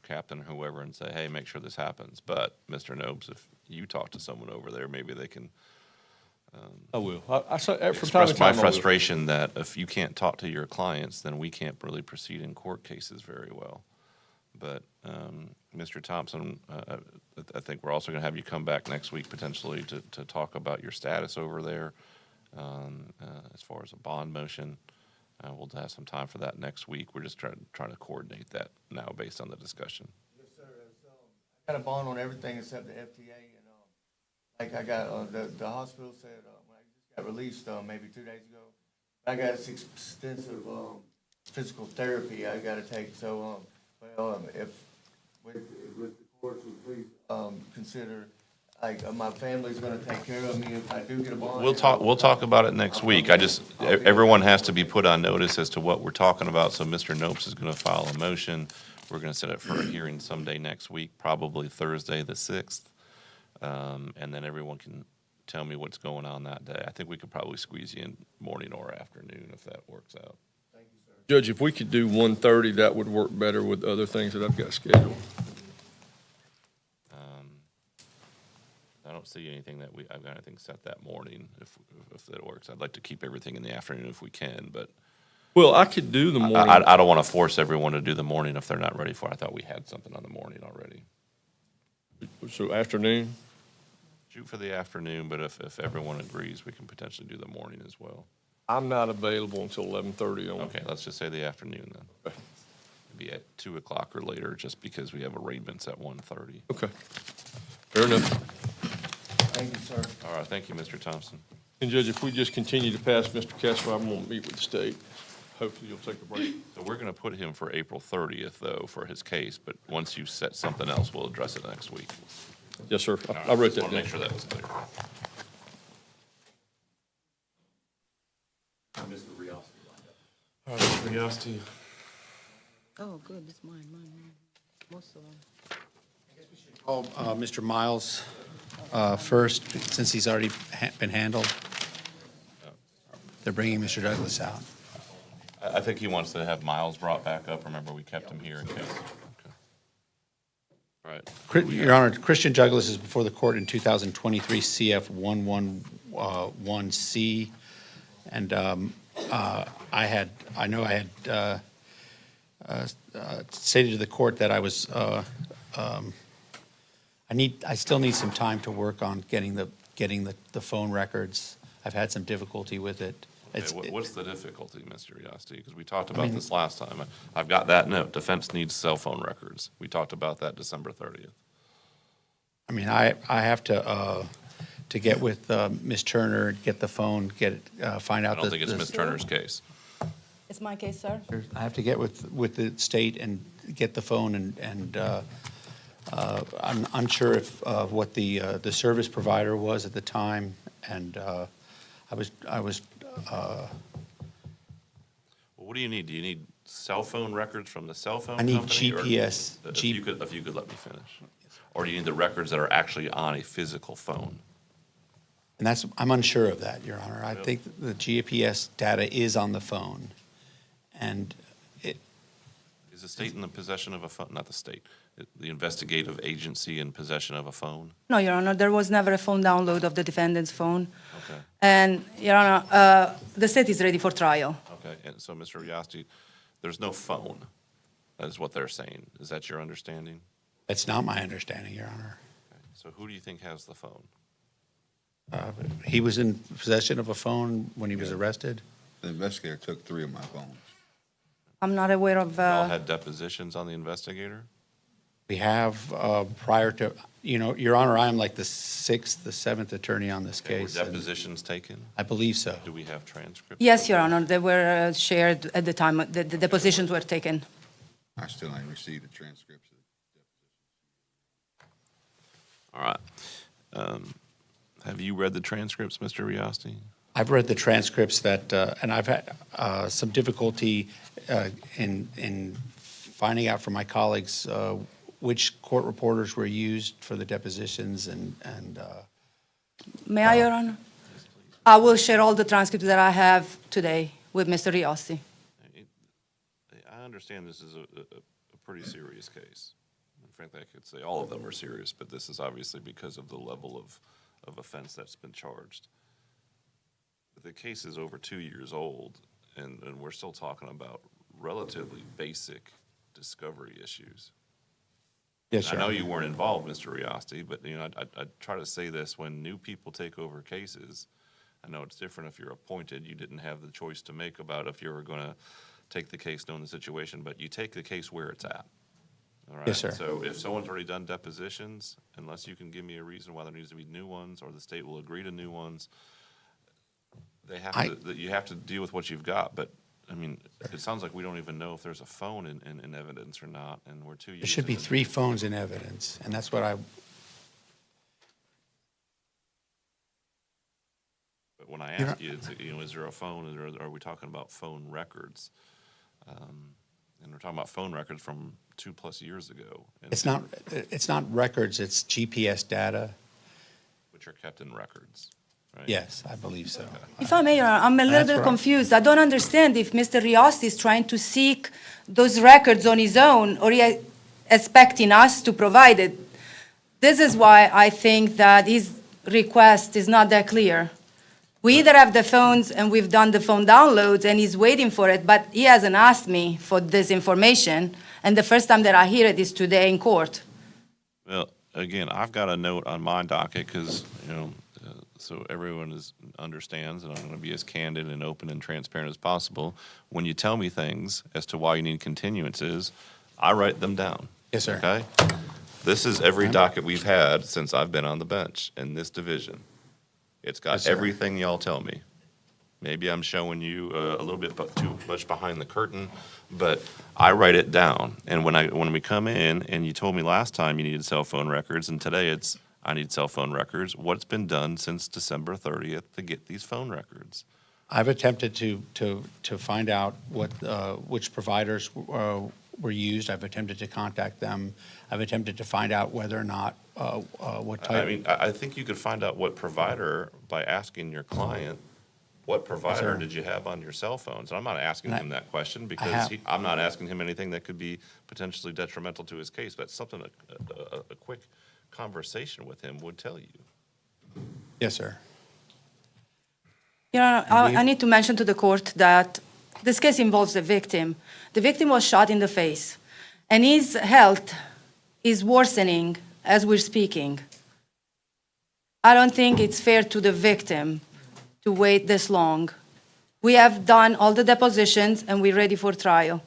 captain or whoever and say, hey, make sure this happens. But Mr. Nobes, if you talk to someone over there, maybe they can I will. express my frustration that if you can't talk to your clients, then we can't really proceed in court cases very well. But Mr. Thompson, I think we're also going to have you come back next week potentially to talk about your status over there as far as a bond motion. We'll have some time for that next week. We're just trying to coordinate that now based on the discussion. Yes, sir. I got a bond on everything except the FTA, and like I got the hospital said when I just got released maybe 2 days ago, I got this extensive physical therapy I got to take. So, if with the courts would please consider. Like my family's going to take care of me if I do get a bond. We'll talk about it next week. Everyone has to be put on notice as to what we're talking about. So Mr. Nopes is going to file a motion. We're going to set it for a hearing someday next week, probably Thursday the 6th. And then everyone can tell me what's going on that day. I think we could probably squeeze you in morning or afternoon if that works out. Thank you, sir. Judge, if we could do 1:30, that would work better with other things that I've got scheduled. I don't see anything that I've got anything set that morning if that works. I'd like to keep everything in the afternoon if we can, but. Well, I could do the morning. I don't want to force everyone to do the morning if they're not ready for it. I thought we had something on the morning already. So afternoon? Shoot for the afternoon, but if everyone agrees, we can potentially do the morning as well. I'm not available until 11:30 on. Okay, let's just say the afternoon then. Okay. Maybe at 2 o'clock or later, just because we have arraignments at 1:30. Okay. Fair enough. Thank you, sir. All right, thank you, Mr. Thompson. And Judge, if we just continue to pass Mr. Kessler, I'm going to meet with the state. Hopefully you'll take a break. So we're going to put him for April 30th, though, for his case, but once you set something else, we'll address it next week. Yes, sir. All right, I wrote just that want to down. make sure that was clear. Mr. Riosty. All right, Mr. Riosty. Oh, good, it's mine, most of them. Call Mr. Miles first, since he's already been handled. They're bringing Mr. Douglas out. I think he wants to have Miles brought back up. Remember, we kept him here in case. Okay. All right. Your Honor, Christian Douglas is before the court in 2023 CF 111C. And I know I had stated to the court that I was, I still need some time to work on getting the phone records. I've had some difficulty with it. Okay, what's the difficulty, Mr. Riosty? Because we talked about this last time. I've got that note. Defense needs cell phone records. We talked about that December 30th. I mean, I have to get with Ms. Turner, get the phone, find out. I don't think it's Ms. Turner's case. It's my case, sir. I have to get with the state and get the phone, and I'm unsure if what the service provider was at the time, and I was. Well, what do you need? Do you need cell phone records from the cell phone I need company? GPS. If you could let me finish. Or do you need the records that are actually on a physical phone? And I'm unsure of that, Your Honor. I think the GPS data is on the phone, and Is the state in the possession of a phone? Not the state. The investigative agency in possession of a phone? No, Your Honor, there was never a phone download of the defendant's phone. Okay. And, Your Honor, the state is ready for trial. Okay, and so, Mr. Riosty, there's no phone. That is what they're saying. Is that your understanding? That's not my understanding, Your Honor. Okay. So who do you think has the phone? He was in possession of a phone when he was arrested. The investigator took 3 of my phones. I'm not aware of. You all had depositions on the investigator? We have prior to, Your Honor, I am like the 6th, the 7th attorney on this Okay, case. were depositions taken? I believe so. Do we have transcripts? Yes, Your Honor, they were shared at the time the depositions were taken. I still ain't received the transcripts. All right. Have you read the transcripts, Mr. Riosty? I've read the transcripts and I've had some difficulty in finding out from my colleagues which court reporters were used for the depositions and. May I, Your Honor? I will share all the transcripts that I have today with Mr. Riosty. I understand this is a pretty serious case. And frankly, I could say all of them are serious, but this is obviously because of the level of offense that's been charged. The case is over 2 years old, and we're still talking about relatively basic discovery issues. Yes, sir. I know you weren't involved, Mr. Riosti, but, I try to say this, when new people take over cases, I know it's different if you're appointed, you didn't have the choice to make about if you were gonna take the case, knowing the situation, but you take the case where it's at. All right? Yes, sir. So if someone's already done depositions, unless you can give me a reason why there needs to be new ones, or the state will agree to new ones, they have you have to deal with what you've got, but, it sounds like we don't even know if there's a phone in evidence or not, and we're 2 years. There should be into 3 phones in evidence, and that's what But when I ask you, it's, is there a phone, or are we talking about phone records? And we're talking about phone records from 2+ years ago. And it's not records, it's GPS data. which are kept in records, right? Yes, I believe so. If I may, Your Honor, I'm a little That's bit right. confused. I don't understand if Mr. Riosti is trying to seek those records on his own, or he expecting us to provide it. This is why I think that his request is not that clear. We either have the phones and we've done the phone downloads and he's waiting for it, but he hasn't asked me for this information. And the first time that I hear it is today in court. Well, again, I've got a note on my docket because, so everyone understands, and I'm going to be as candid and open and transparent as possible. When you tell me things as to why you need continuances, I write them down. Yes, sir. Okay? This is every docket we've had since I've been on the bench in this division. It's got Yes, sir. everything y'all tell me. Maybe I'm showing you a little bit too much behind the curtain, but I write it down. And when we come in, and you told me last time you needed cell phone records, and today it's, I need cell phone records, what's been done since December 30th to get these phone records? I've attempted to find out which providers were used. I've attempted to contact them. I've attempted to find out whether or not what type. I think you could find out what provider by asking your client, what provider did you have on your cell phones? And I'm not asking him that question because I'm not asking him anything that could be potentially detrimental to his case. But something, a quick conversation with him would tell you. Yes, sir. Your Honor, I need to mention to the court that this case involves a victim. The victim was shot in the face, and his health is worsening as we're speaking. I don't think it's fair to the victim to wait this long. We have done all the depositions, and we're ready for trial.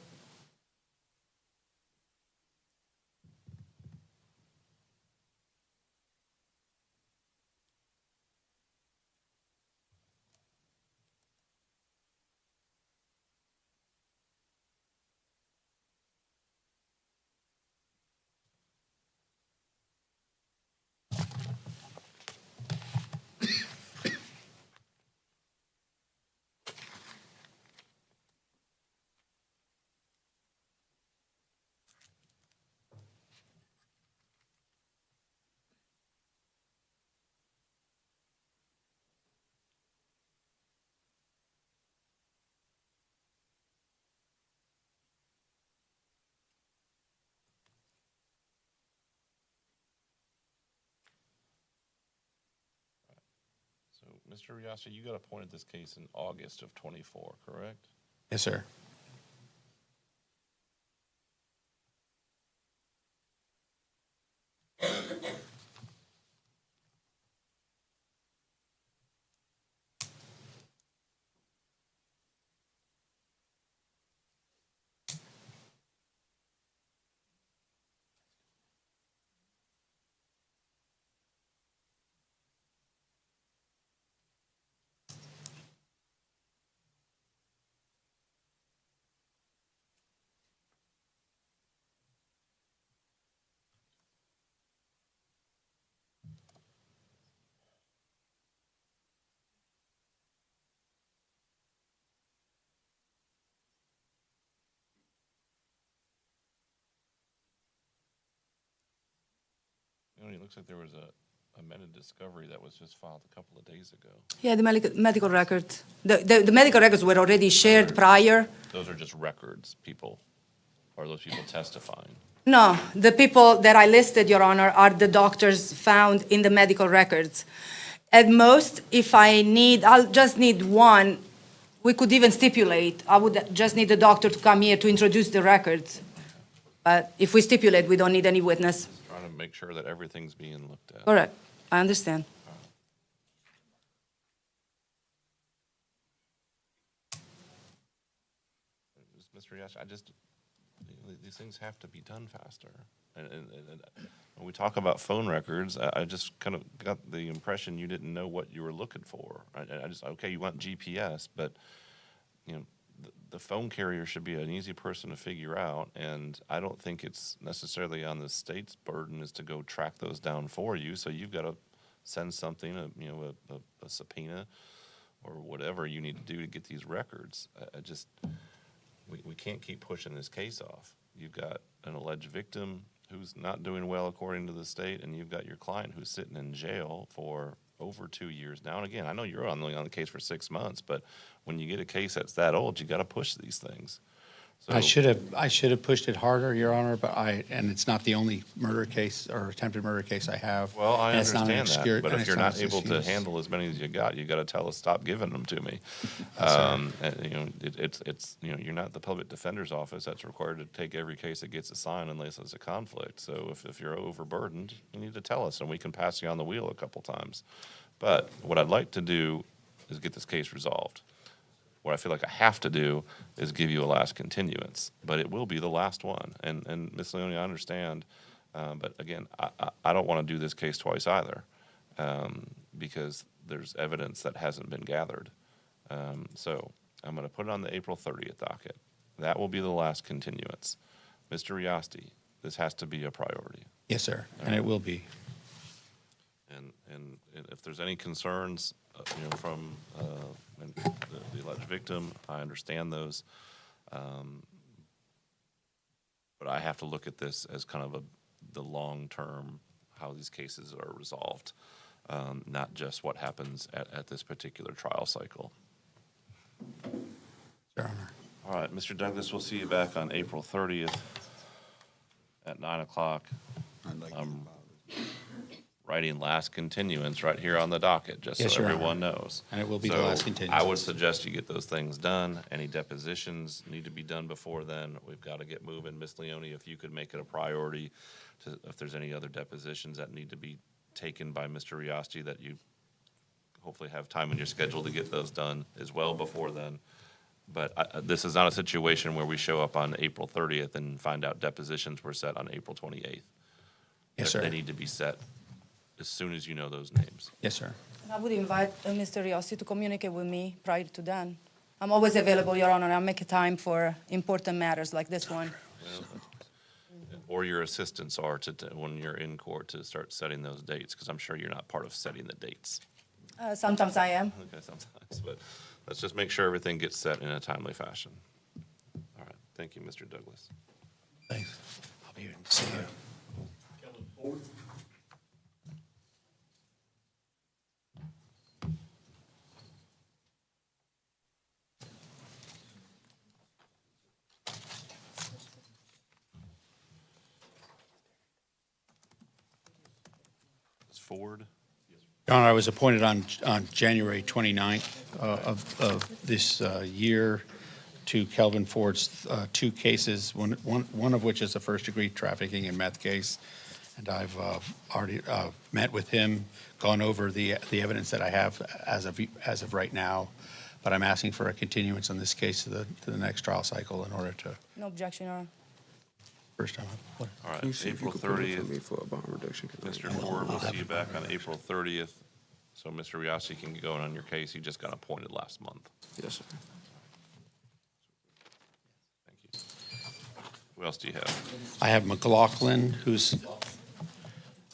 So, Mr. Riasha, you got appointed this case in August of '24, correct? Yes, sir. It looks like there was a amended discovery that was just filed a couple of days ago. Yeah, the medical records. The medical records were already shared prior. Those are just records, people, or those people testifying. No, the people that I listed, Your Honor, are the doctors found in the medical records. At most, if I'll just need one. We could even stipulate. I would just need the doctor to come here to introduce the records. But if we stipulate, we don't need any witness. Trying to make sure that everything's being looked at. Correct. I understand. Mr. Yash, these things have to be done faster. And when we talk about phone records, I just kind of got the impression you didn't know what you were looking for. I just, okay, you want GPS, but, you know, the phone carrier should be an easy person to figure out, and I don't think it's necessarily on the state's burden is to go track those down for you, so you've got to send something, a subpoena, or whatever you need to do to get these records. We can't keep pushing this case off. You've got an alleged victim who's not doing well according to the state, and you've got your client who's sitting in jail for over 2 years now. And again, I know you're only on the case for 6 months, but when you get a case that's that old, you got to push these things. So, I should have pushed it harder, Your Honor, and it's not the only murder case or attempted murder case I have. Well, I and it's not understand an that, but if you're not able to excuse. handle as many as you got to tell us stop giving them to me. And, you know, it's you know, you're not the public defender's office that's required to take every case that gets assigned unless there's a conflict. So if you're overburdened, you need to tell us, and we can pass you on the wheel a couple times. But what I'd like to do is get this case resolved. What I feel like I have to do is give you a last continuance, but it will be the last one. And Ms. Leone, I understand, but again, I don't want to do this case twice either, because there's evidence that hasn't been gathered. So I'm going to put it on the April 30th docket. That will be the last continuance. Mr. Riasti, this has to be a priority. Yes, sir, and it will be. And if there's any concerns, you know, from the alleged victim, I understand those. But I have to look at this as kind of the long-term, how these cases are resolved, not just what happens at this particular trial cycle. Your Honor. All right, Mr. Douglas, we'll see you back on April 30th at 9 o'clock. Writing last continuance right here on the docket, just Yes, so Your everyone Honor. knows. And it will be the last continuance. I would suggest you get those things done. Any depositions need to be done before then. We've got to get moving. Ms. Leone, if you could make it a priority, if there's any other depositions that need to be taken by Mr. Riasti, that you hopefully have time in your schedule to get those done as well before then. But this is not a situation where we show up on April 30th and find out depositions were set on April 28th. Yes, sir. They need to be set as soon as you know those names. Yes, sir. I would invite Mr. Riossi to communicate with me prior to then. I'm always available, Your Honor. I'll make a time for important matters like this one. Or your assistants are when you're in court to start setting those dates, because I'm sure you're not part of setting the dates. Sometimes I am. Okay, sometimes, but let's just make sure everything gets set in a timely fashion. All right, thank you, Mr. Douglas. Thanks. I'll be here to see you. Ford. Your Honor, I was appointed on January 29th of this year to Kelvin Ford's two cases, one of which is a first-degree trafficking and meth case. And I've already met with him, gone over the evidence that I have as of right now. But I'm asking for a continuance on this case to the next trial cycle in order to. No objection, Your Honor. First time. All right, April 30th. Mr. Ford, we'll see you back on April 30th. So Mr. Riossi can get going on your case. He just got appointed last month. Yes, sir. Thank you. Who else do you have? I have McLaughlin,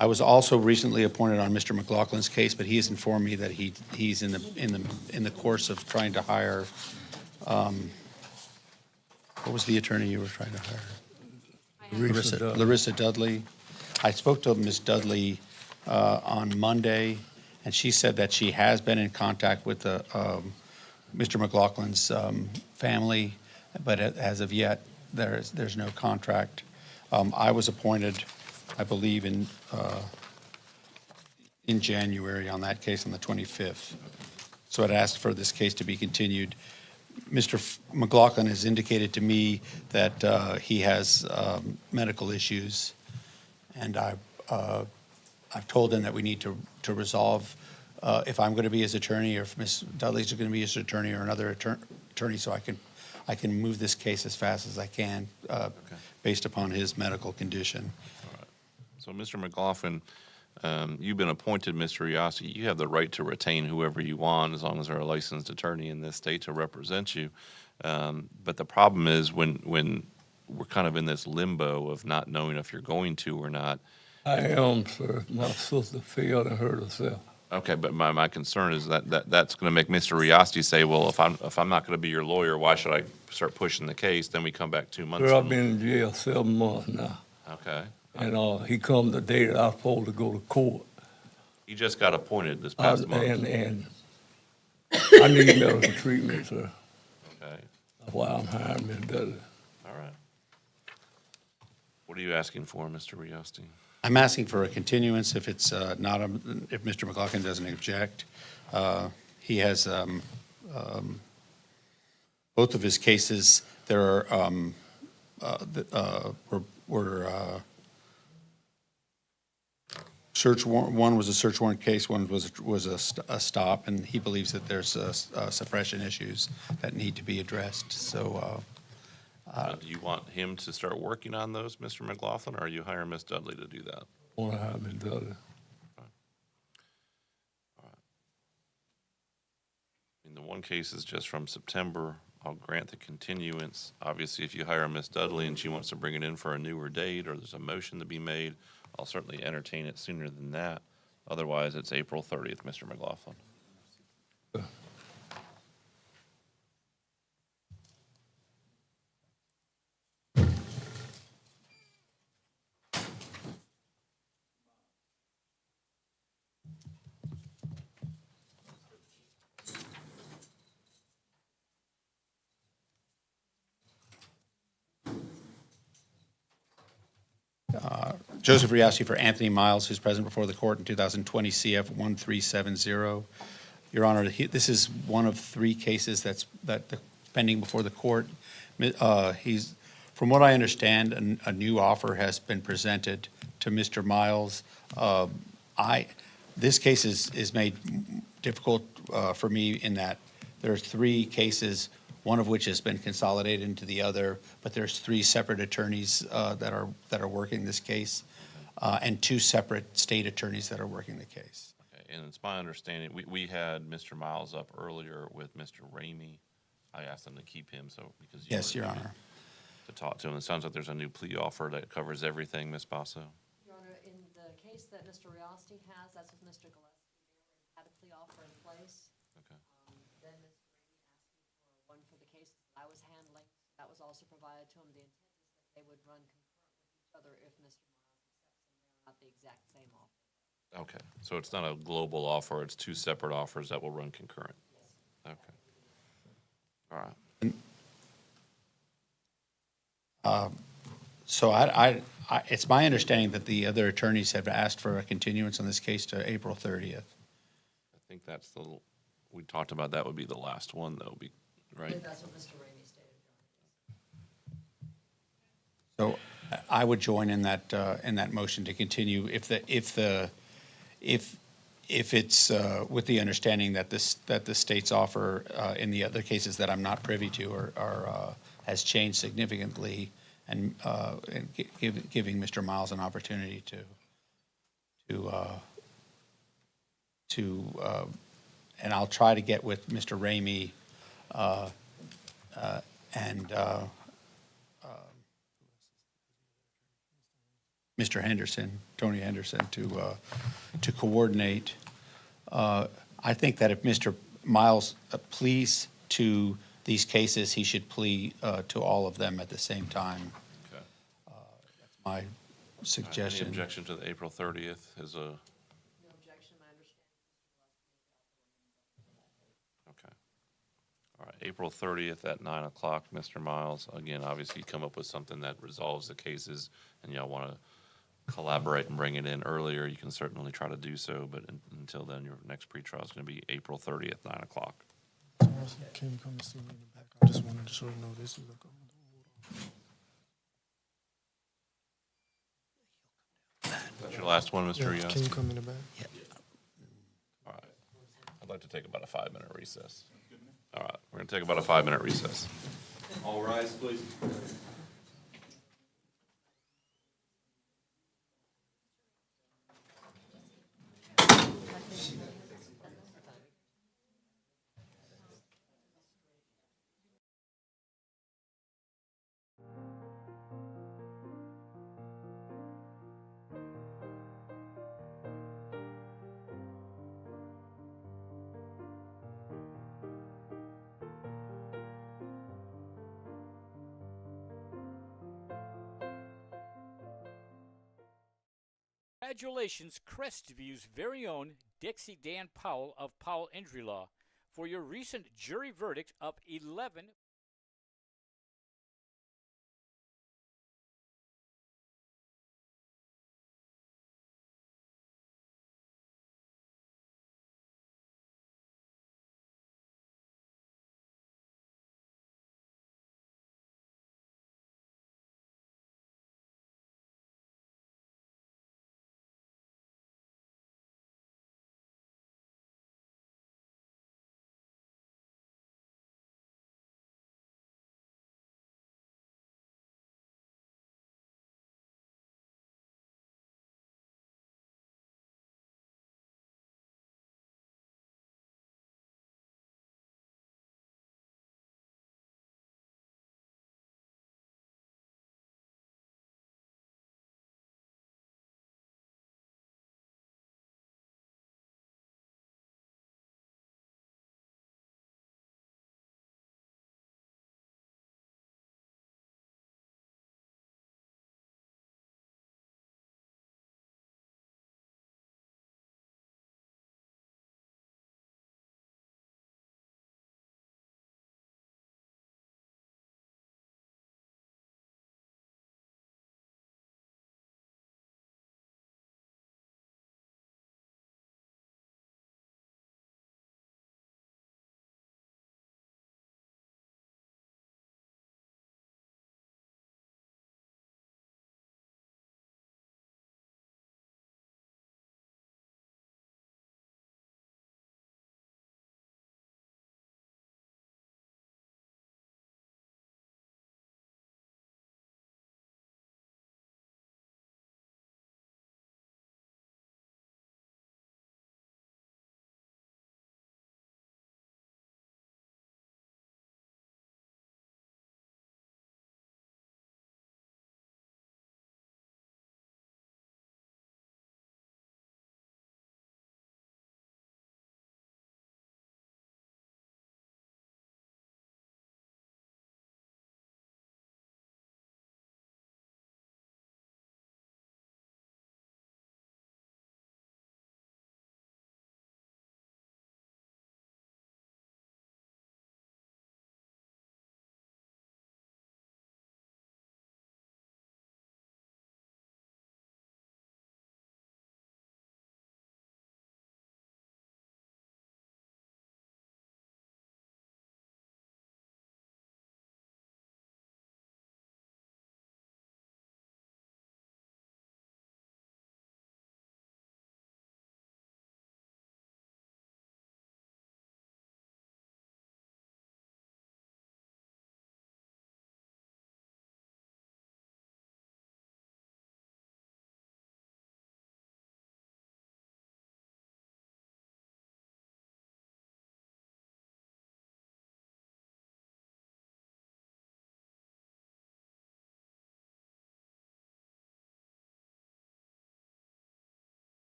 I was also recently appointed on Mr. McLaughlin's case, but he has informed me that he's in the course of trying to hire, what was the attorney you were trying to hire? Larissa Dudley. I spoke to Ms. Dudley on Monday, and she said that she has been in contact with Mr. McLaughlin's family, but as of yet, there's no contract. I was appointed, I believe, in January on that case on the 25th. So I'd asked for this case to be continued. Mr. McLaughlin has indicated to me that he has medical issues, and I've told him that we need to resolve if I'm going to be his attorney, or if Ms. Dudley's going to be his attorney, or another attorney, so I can move this case as fast as I can based upon his medical condition. All right. So, Mr. McLaughlin, you've been appointed, Mr. Riossi. You have the right to retain whoever you want as long as they're a licensed attorney in this state to represent you. But the problem is when we're kind of in this limbo of not knowing if you're going to or not. I am, sir. My sister failed and hurt herself. Okay, but my concern is that's going to make Mr. Riossi say, well, if I'm not going to be your lawyer, why should I start pushing the case? Then we come back 2 months. Sir, I've been in jail 7 months now. Okay. And he come the day that I was supposed to go to court. He just got appointed this past month. And I need medical treatment, sir. Okay. That's why I'm hiring Ms. Dudley. All right. What are you asking for, Mr. Riossi? I'm asking for a continuance if it's not, if Mr. McLaughlin doesn't object. He has both of his cases, there are, were search warrant, one was a search warrant case, one was a stop, and he believes that there's suppression issues that need to be addressed. So do you want him to start working on those, Mr. McLaughlin, or are you hiring Ms. Dudley to do that? I want to hire Ms. Dudley. All right. I mean, the one case is just from September. I'll grant the continuance. Obviously, if you hire Ms. Dudley and she wants to bring it in for a newer date, or there's a motion to be made, I'll certainly entertain it sooner than that. Otherwise, it's April 30th, Mr. McLaughlin. Joseph Riossi for Anthony Miles, who's present before the court in 2020 CF 1370. Your Honor, this is one of 3 cases that's pending before the court. From what I understand, a new offer has been presented to Mr. Miles. This case is made difficult for me in that there are 3 cases, one of which has been consolidated into the other, but there's 3 separate attorneys that are working this case, and 2 separate state attorneys that are working the case. Okay, and it's my understanding, we had Mr. Miles up earlier with Mr. Ramey. I asked them to keep him, because you Yes, Your Honor. to talk to him. It sounds like there's a new plea offer that covers everything, Ms. Basso. Your Honor, in the case that Mr. Riossi has, that's with Mr. Gillespie. They already had a plea offer in place. Okay. Then Mr. Ramey asked me for one for the case that I was handling. That was also provided to him. The intent is that they would run concurrent with each other if Mr. Miles accepts them. They are not the exact same offer. Okay, so it's not a global offer, it's 2 separate offers that will run concurrent? Yes. Okay. All right. So it's my understanding that the other attorneys have asked for a continuance on this case to April 30th. I think that's we talked about that would be the last one, though, right? I think that's what Mr. Ramey stated, So I would join in that motion to continue if it's with the understanding that the state's offer in the other cases that I'm not privy to has changed significantly, and giving Mr. Miles an opportunity and I'll try to get with Mr. Ramey and Mr. Henderson, Tony Henderson, to coordinate. I think that if Mr. Miles pleads to these cases, he should plea to all of them at the same time. Okay. That's my suggestion. Any objection to the April 30th as a? No objection, I understand. Okay. All right, April 30th at 9 o'clock, Mr. Miles. Again, obviously, you come up with something that resolves the cases, and y'all want to collaborate and bring it in earlier, you can certainly try to do so, but until then, your next pretrial is going to be April 30th, 9 o'clock. Can you come and see me in the back? I just wanted to show you know this is like That's your last one, Mr. Yost? Can you come in the back? Yeah. All right. I'd like to take about a 5-minute recess. All right, we're going to take about a 5-minute recess. All rise, please. Congratulations, Crestview's very own Dixie Dan Powell of Powell Injury Law for your recent jury verdict of 11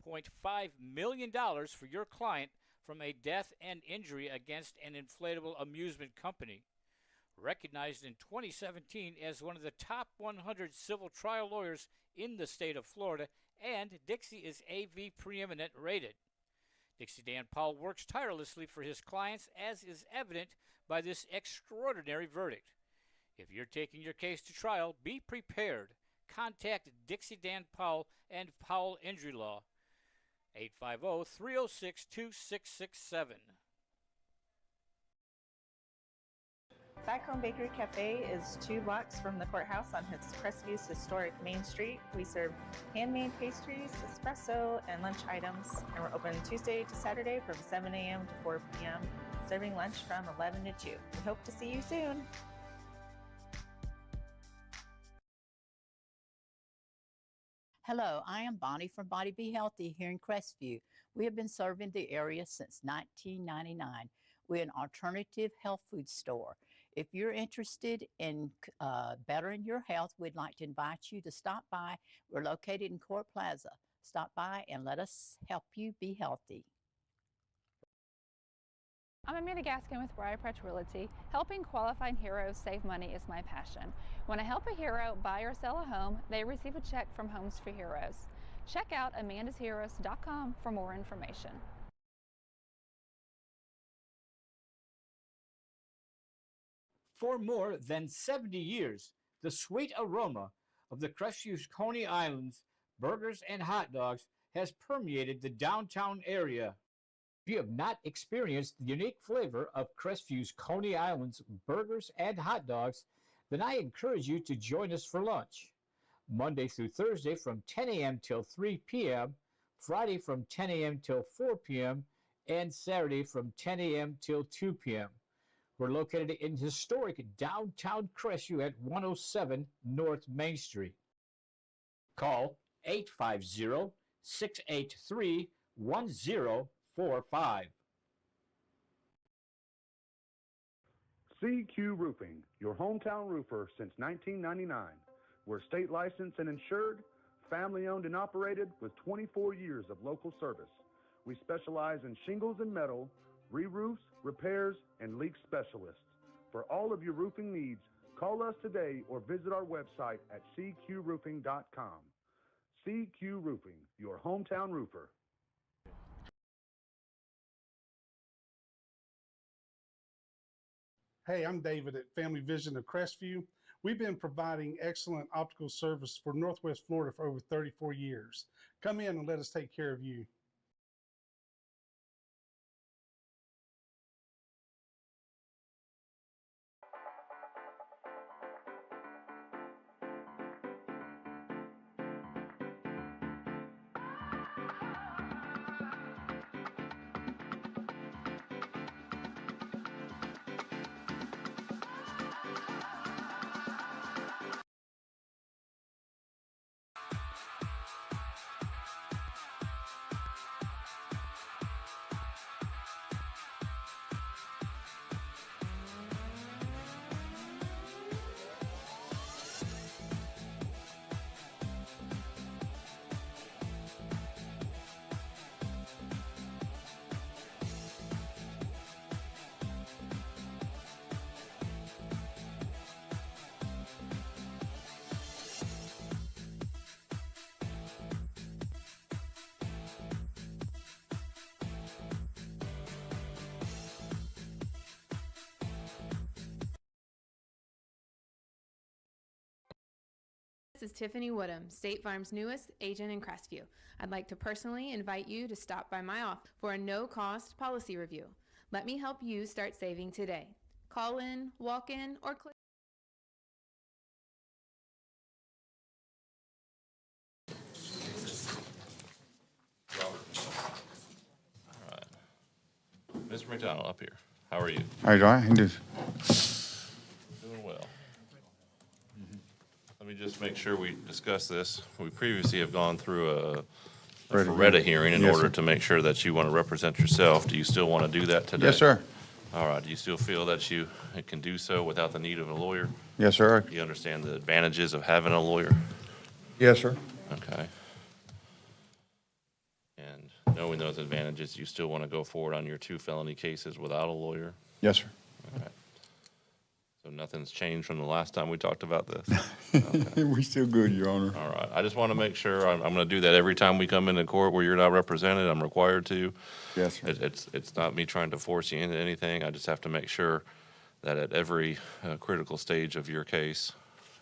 $1.5 million for your client from a death and injury against an inflatable amusement company. Recognized in 2017 as one of the top 100 civil trial lawyers in the state of Florida, and Dixie is AV preeminent rated. Dixie Dan Powell works tirelessly for his clients, as is evident by this extraordinary verdict. If you're taking your case to trial, be prepared. Contact Dixie Dan Powell and Powell Injury Law, 850-306-2667. Back Home Bakery Cafe is 2 blocks from the courthouse on Crestview's historic Main Street. We serve handmade pastries, espresso, and lunch items, and we're open Tuesday to Saturday from 7 a.m. to 4 p.m., serving lunch from 11 to 2. We hope to see you soon. Hello, I am Bonnie from Body Be Healthy here in Crestview. We have been serving the area since 1999. We're an alternative health food store. If you're interested in bettering your health, we'd like to invite you to stop by. We're located in Court Plaza. Stop by and let us help you be healthy. I'm Amanda Gaskin with Briar Patch Realty. Helping qualified heroes save money is my passion. When I help a hero buy or sell a home, they receive a check from Homes for Heroes. Check out amandasheroes.com for more information. For more than 70 years, the sweet aroma of the Crestvew's Coney Islands burgers and hot dogs has permeated the downtown area. If you have not experienced the unique flavor of Crestview's Coney Islands burgers and hot dogs, then I encourage you to join us for lunch. Monday through Thursday from 10 a.m. till 3 p.m., Friday from 10 a.m. till 4 p.m., and Saturday from 10 a.m. till 2 p.m. We're located in historic downtown Crestview at 107 North Main Street. Call 850-683-1045. CQ Roofing, your hometown roofer since 1999. We're state licensed and insured, family owned and operated with 24 years of local service. We specialize in shingles and metal, re-roofs, repairs, and leak specialists. For all of your roofing needs, call us today or visit our website at cqroofing.com. CQ Roofing, your hometown roofer. Hey, I'm David at Family Vision of Crestview. We've been providing excellent optical service for Northwest Florida for over 34 years. Come in and let us take care of you. This is Tiffany Woodham, State Farm's newest agent in Crestview. I'd like to personally invite you to stop by my office for a no-cost policy review. Let me help you start saving today. Call in, walk in, or click. Mr. McDonald, up here. How are you? How you doing? Doing well. Let me just make sure we discuss this. We previously have gone through a Ferretta hearing in Yes, order sir. to make sure that you want to represent yourself. Do you still want to do that today? Yes, sir. All right. Do you still feel that you can do so without the need of a lawyer? Yes, sir. You understand the advantages of having a lawyer? Yes, sir. Okay. Knowing those advantages, you still want to go forward on your 2 felony cases without a lawyer? Yes, sir. All right. So nothing's changed from the last time we talked about this? We still good, Your Honor. All right. I just want to make sure, I'm going to do that every time we come into court where you're not represented. I'm required to. Yes, sir. It's not me trying to force you into anything. I just have to make sure that at every critical stage of your case,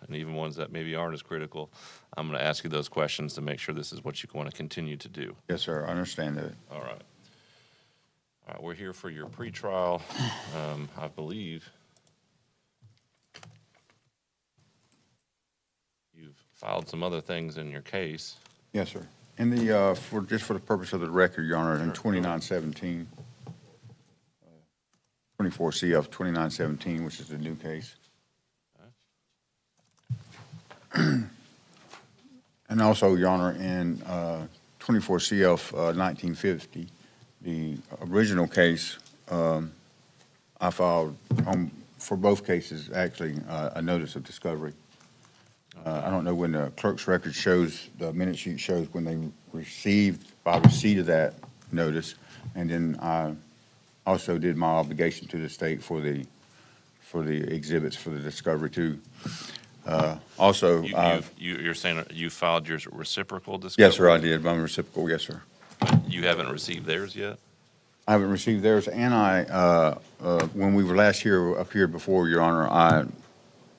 and even ones that maybe aren't as critical, I'm going to ask you those questions to make sure this is what you want to continue to do. Yes, sir. I understand that. All right. All right, we're here for your pretrial, I believe. You've filed some other things in your case. Yes, sir. In the, just for the purpose of the record, Your Honor, in 2917, 24 CF 2917, which is the new case. And also, Your Honor, in 24 CF 1950, the original case, I filed for both cases, actually, a notice of discovery. I don't know when the clerk's record shows, the minute sheet shows when they received, by receipt of that notice. And then I also did my obligation to the state for the exhibits for the discovery too. Also, you're saying you filed your reciprocal discovery? yes, sir, I did. My reciprocal, yes, sir. You haven't received theirs yet? I haven't received theirs, and I, when we were last here, up here before, Your Honor, I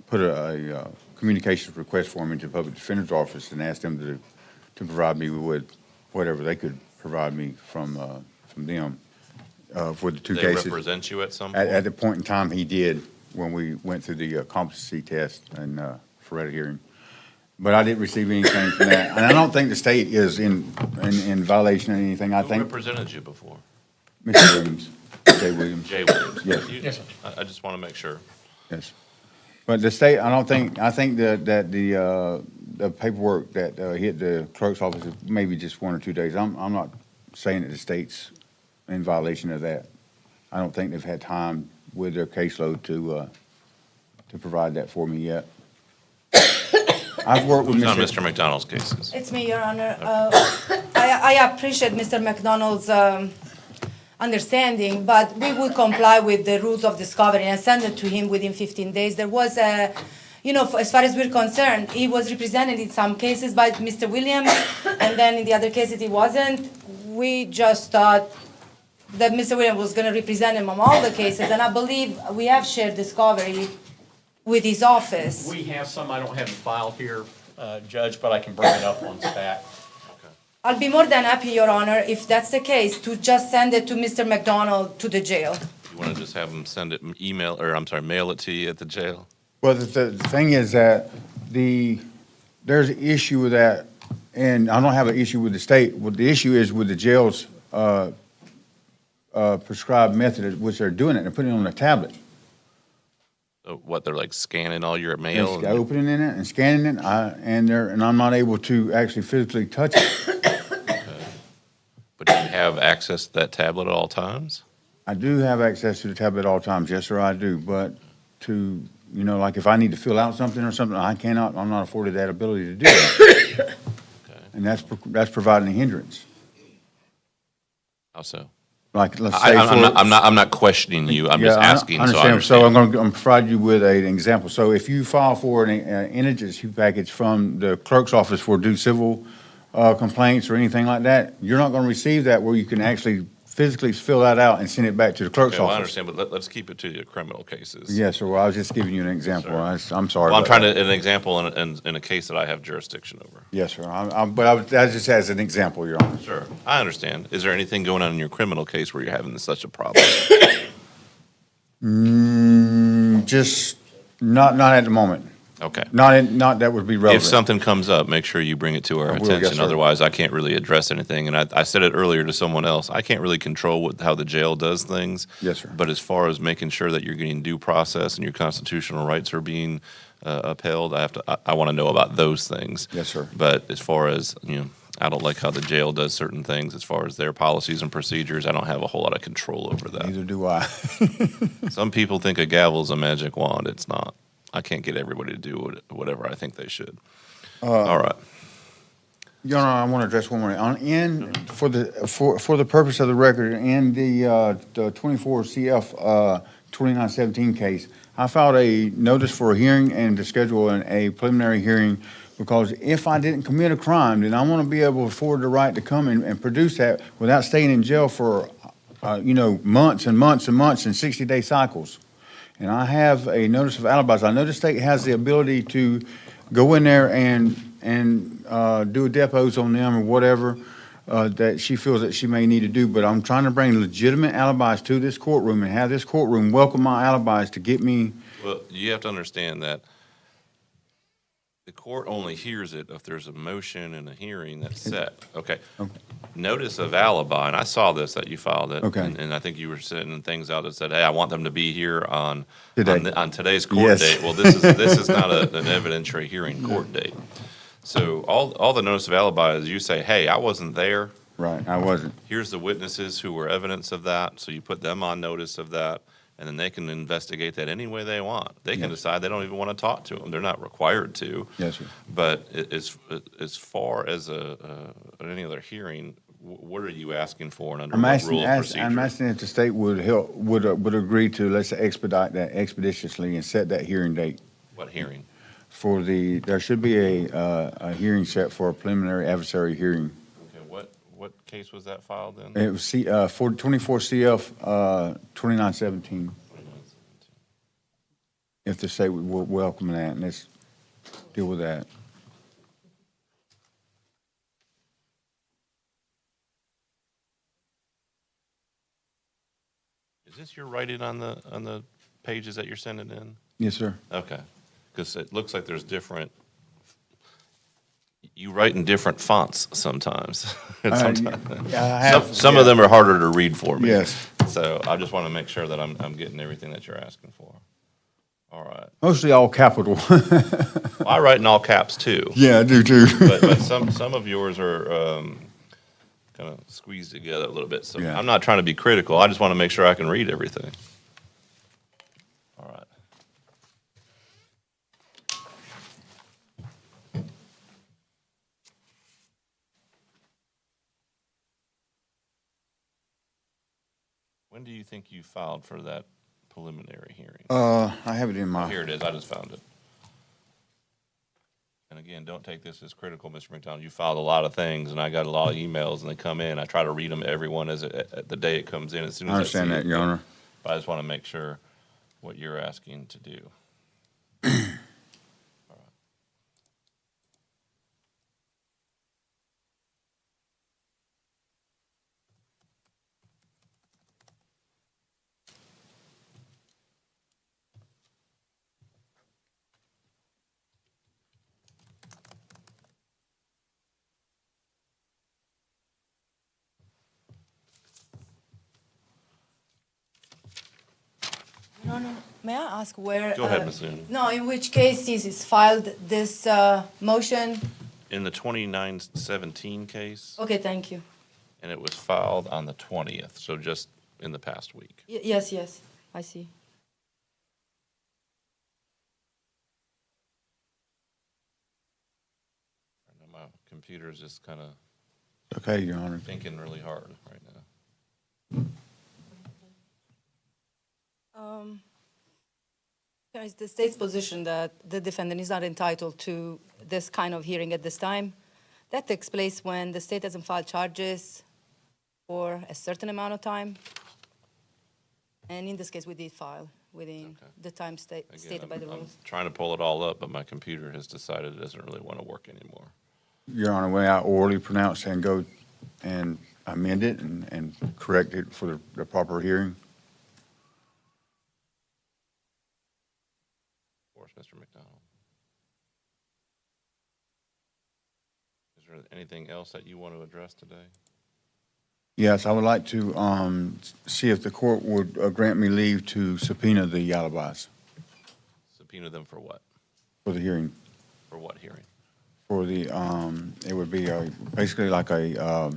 put a communications request form into the Public Defender's Office and asked them to provide me with whatever they could provide me from them for the 2 cases. They represent you at some point? At the point in time, he did, when we went through the competency test and for a hearing. But I didn't receive anything from that. And I don't think the state is in violation of anything. I Who think represented you before? Mr. Williams, Jay Williams. Jay Williams? Yes. Yes, sir. I just want to make sure. Yes. But the state, I think that the paperwork that hit the clerk's office is maybe just 1 or 2 days. I'm not saying that the state's in violation of that. I don't think they've had time with their caseload to provide that for me yet. I've worked with Who's on Mr. McDonald's cases? It's me, Your Honor. I appreciate Mr. McDonald's understanding, but we would comply with the rules of discovery and send it to him within 15 days. There was a, as far as we're concerned, he was represented in some cases by Mr. Williams, and then in the other cases he wasn't. We just thought that Mr. Williams was going to represent him on all the cases, and I believe we have shared discovery with his office. We have some, I don't have it filed here, Judge, but I can bring it up once back. I'll be more than happy, Your Honor, if that's the case, to just send it to Mr. McDonald to the jail. You want to just have them send it mail it to you at the jail? Well, the thing is that there's an issue with that, and I don't have an issue with the state. Well, the issue is with the jail's prescribed method, which they're doing it, they're putting it on a tablet. What, they're like scanning all your mail? They're opening it and scanning it, and I'm not able to actually physically touch it. But do you have access to that tablet at all times? I do have access to the tablet at all times, yes, sir, I do, but like if I need to fill out something or something, I'm not afforded that ability to do it. Okay. And that's providing a hindrance. How so? Like, let's say I'm not questioning you, I'm just asking, I so I understand. understand. So I'm going to provide you with an example. So if you file for an indigency package from the clerk's office for due civil complaints or anything like that, you're not going to receive that where you can actually physically fill that out and send it back to the clerk's Okay, well, I office. understand, but let's keep it to your criminal cases. Yes, sir. Well, I was just giving you an example. I'm sorry. Well, I'm about trying that. to, an example in a case that I have jurisdiction over. Yes, sir. That's just as an example, Your Honor. Sure, I understand. Is there anything going on in your criminal case where you're having such a problem? Just not at the moment. Okay. Not that would be relevant. If something comes up, make sure you bring it to our I will, attention. yes, sir. Otherwise, I can't really address anything. And I said it earlier to someone else. I can't really control how the jail does things. Yes, sir. But as far as making sure that you're getting due process and your constitutional rights are being upheld, I want to know about those things. Yes, sir. But as far as I don't like how the jail does certain things as far as their policies and procedures. I don't have a whole lot of control over that. Neither do I. Some people think a gavel is a magic wand. It's not. I can't get everybody to do whatever I think they should. All right. Your Honor, I want to address one more. For the purpose of the record, in the 24 CF 2917 case, I filed a notice for a hearing and to schedule a preliminary hearing, because if I didn't commit a crime, then I want to be able to afford the right to come and produce that without staying in jail for, months and months and months and 60-day cycles. And I have a notice of alibis. I know the state has the ability to go in there and do depots on them or whatever that she feels that she may need to do, but I'm trying to bring legitimate alibis to this courtroom and have this courtroom welcome my alibis to get me. Well, you have to understand that the court only hears it if there's a motion and a hearing that's set. Okay. Notice of alibi, and I saw this, that you filed it. Okay. And I think you were sending things out that said, hey, I want them to be here on today's court Yes. date. Well, this is not an evidentiary hearing court date. So all the notice of alibi is you say, hey, I wasn't there. Right, I wasn't. Here's the witnesses who were evidence of that, so you put them on notice of that, and then they can investigate that any way they want. They can decide they don't even want to talk to them. They're not required to. Yes, sir. But as far as any other hearing, what are you asking for and under what rule of procedure? I'm asking if the state would agree to, let's say, expedite that expeditiously and set that hearing date. What hearing? There should be a hearing set for a preliminary adversary hearing. Okay, what case was that filed in? It was 24 CF 2917. If the state would welcome that, and let's deal with that. Is this your writing on the pages that you're sending in? Yes, sir. Okay, because it looks like there's different. You write in different fonts sometimes. Some of them are harder to read for me. Yes. So I just want to make sure that I'm getting everything that you're asking for. All right. Mostly all capital. Well, I write in all caps too. Yeah, I do too. but some of yours are kind of squeezed together a little bit. So I'm not trying to be critical. I just want to make sure I can read everything. All right. When do you think you filed for that preliminary hearing? I have it in my. Oh, here it is. I just found it. And again, don't take this as critical, Mr. McDonald. You filed a lot of things, and I got a lot of emails, and they come in. I try to read them, everyone, the day it comes in. As soon as I understand that, Your Honor. But I just want to make sure what you're asking to do. No, may I ask where? Go ahead, Ms. Looney. No, in which case is filed this motion? In the 2917 case, Okay, thank you. and it was filed on the 20th, so just in the past week. Yes, I see. My computer is just kind of Okay, Your Honor. thinking really hard right now. It's the state's position that the defendant is not entitled to this kind of hearing at this time. That takes place when the state doesn't file charges for a certain amount of time. And in this case, we did file within the time stated by the I'm rules. trying to pull it all up, but my computer has decided it doesn't really want to work anymore. Your Honor, when I orally pronounce and go and amend it and correct it for the proper hearing. Of course, Mr. McDonald. Is there anything else that you want to address today? Yes, I would like to see if the court would grant me leave to subpoena the alibis Subpoena them for what? for the hearing. For what hearing? For the, it would be basically like a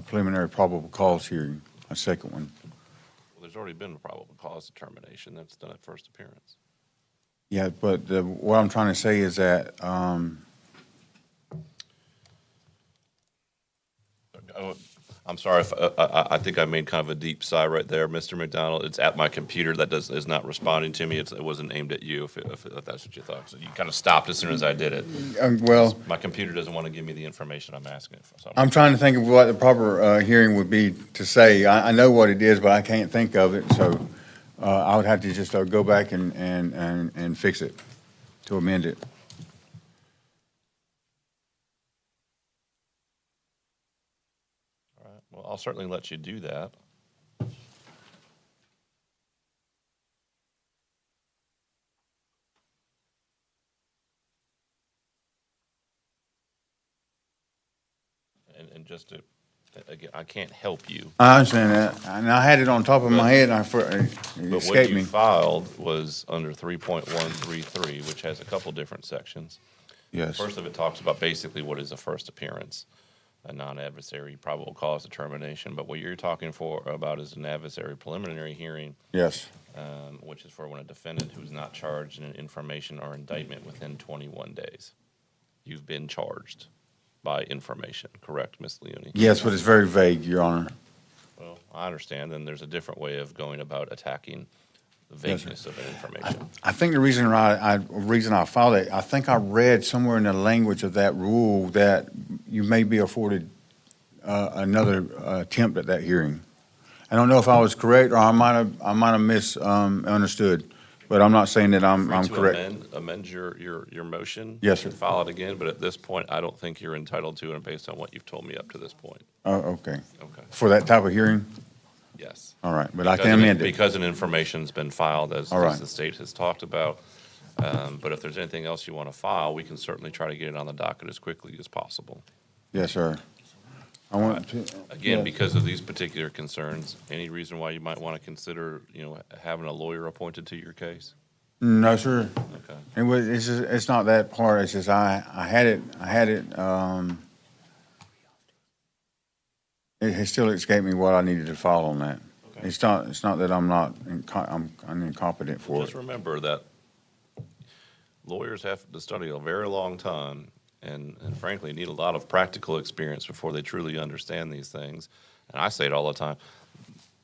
preliminary probable cause hearing, a second one. Well, there's already been a probable cause determination. That's done at first appearance. Yeah, but what I'm trying to say is that I'm sorry if I think I made kind of a deep sigh right there, Mr. McDonald. It's at my computer that is not responding to me. It wasn't aimed at you, if that's what you thought. So you kind of stopped as soon as I did it. Well, My computer doesn't want to give me the information I'm asking for. So I'm trying to think of what the proper hearing would be to say. I know what it is, but I can't think of it, so I would have to just go back and fix it, to amend it. All right. Well, I'll certainly let you do that. And just to, again, I can't help you. I understand that, and I had it on top of my head, and it But what escaped you me. filed was under 3.133, which has a couple different sections. Yes. First of it talks about basically what is a first appearance, a non-adversary probable cause determination. But what you're talking about is an adversary preliminary hearing. Yes. Which is for when a defendant who's not charged in an information or indictment within 21 days. You've been charged by information, correct, Ms. Leone? Yes, but it's very vague, Your Honor. Well, I understand, and there's a different way of going about attacking the Yes, sir. vagueness of an information. I think the reason I filed it, I think I read somewhere in the language of that rule that you may be afforded another attempt at that hearing. I don't know if I was correct, or I might have misunderstood, but I'm not saying that I'm correct. Amend your motion. Yes, sir. And file it again, but at this point, I don't think you're entitled to it based on what you've told me up to this point. Oh, okay. Okay. For that type of hearing? Yes. All right, but I Because can amend it. Because an information's been filed, as All right. the state has talked about. But if there's anything else you want to file, we can certainly try to get it on the docket as quickly as possible. Yes, sir. I want to. Again, yeah. because of these particular concerns, any reason why you might want to consider, having a lawyer appointed to your case? No, sir. Okay. It's not that part. It's just I had it. It has still escaped me what I needed to file on that. Okay. It's not that I'm incompetent for Just it. remember that lawyers have to study a very long time and frankly need a lot of practical experience before they truly understand these things. And I say it all the time.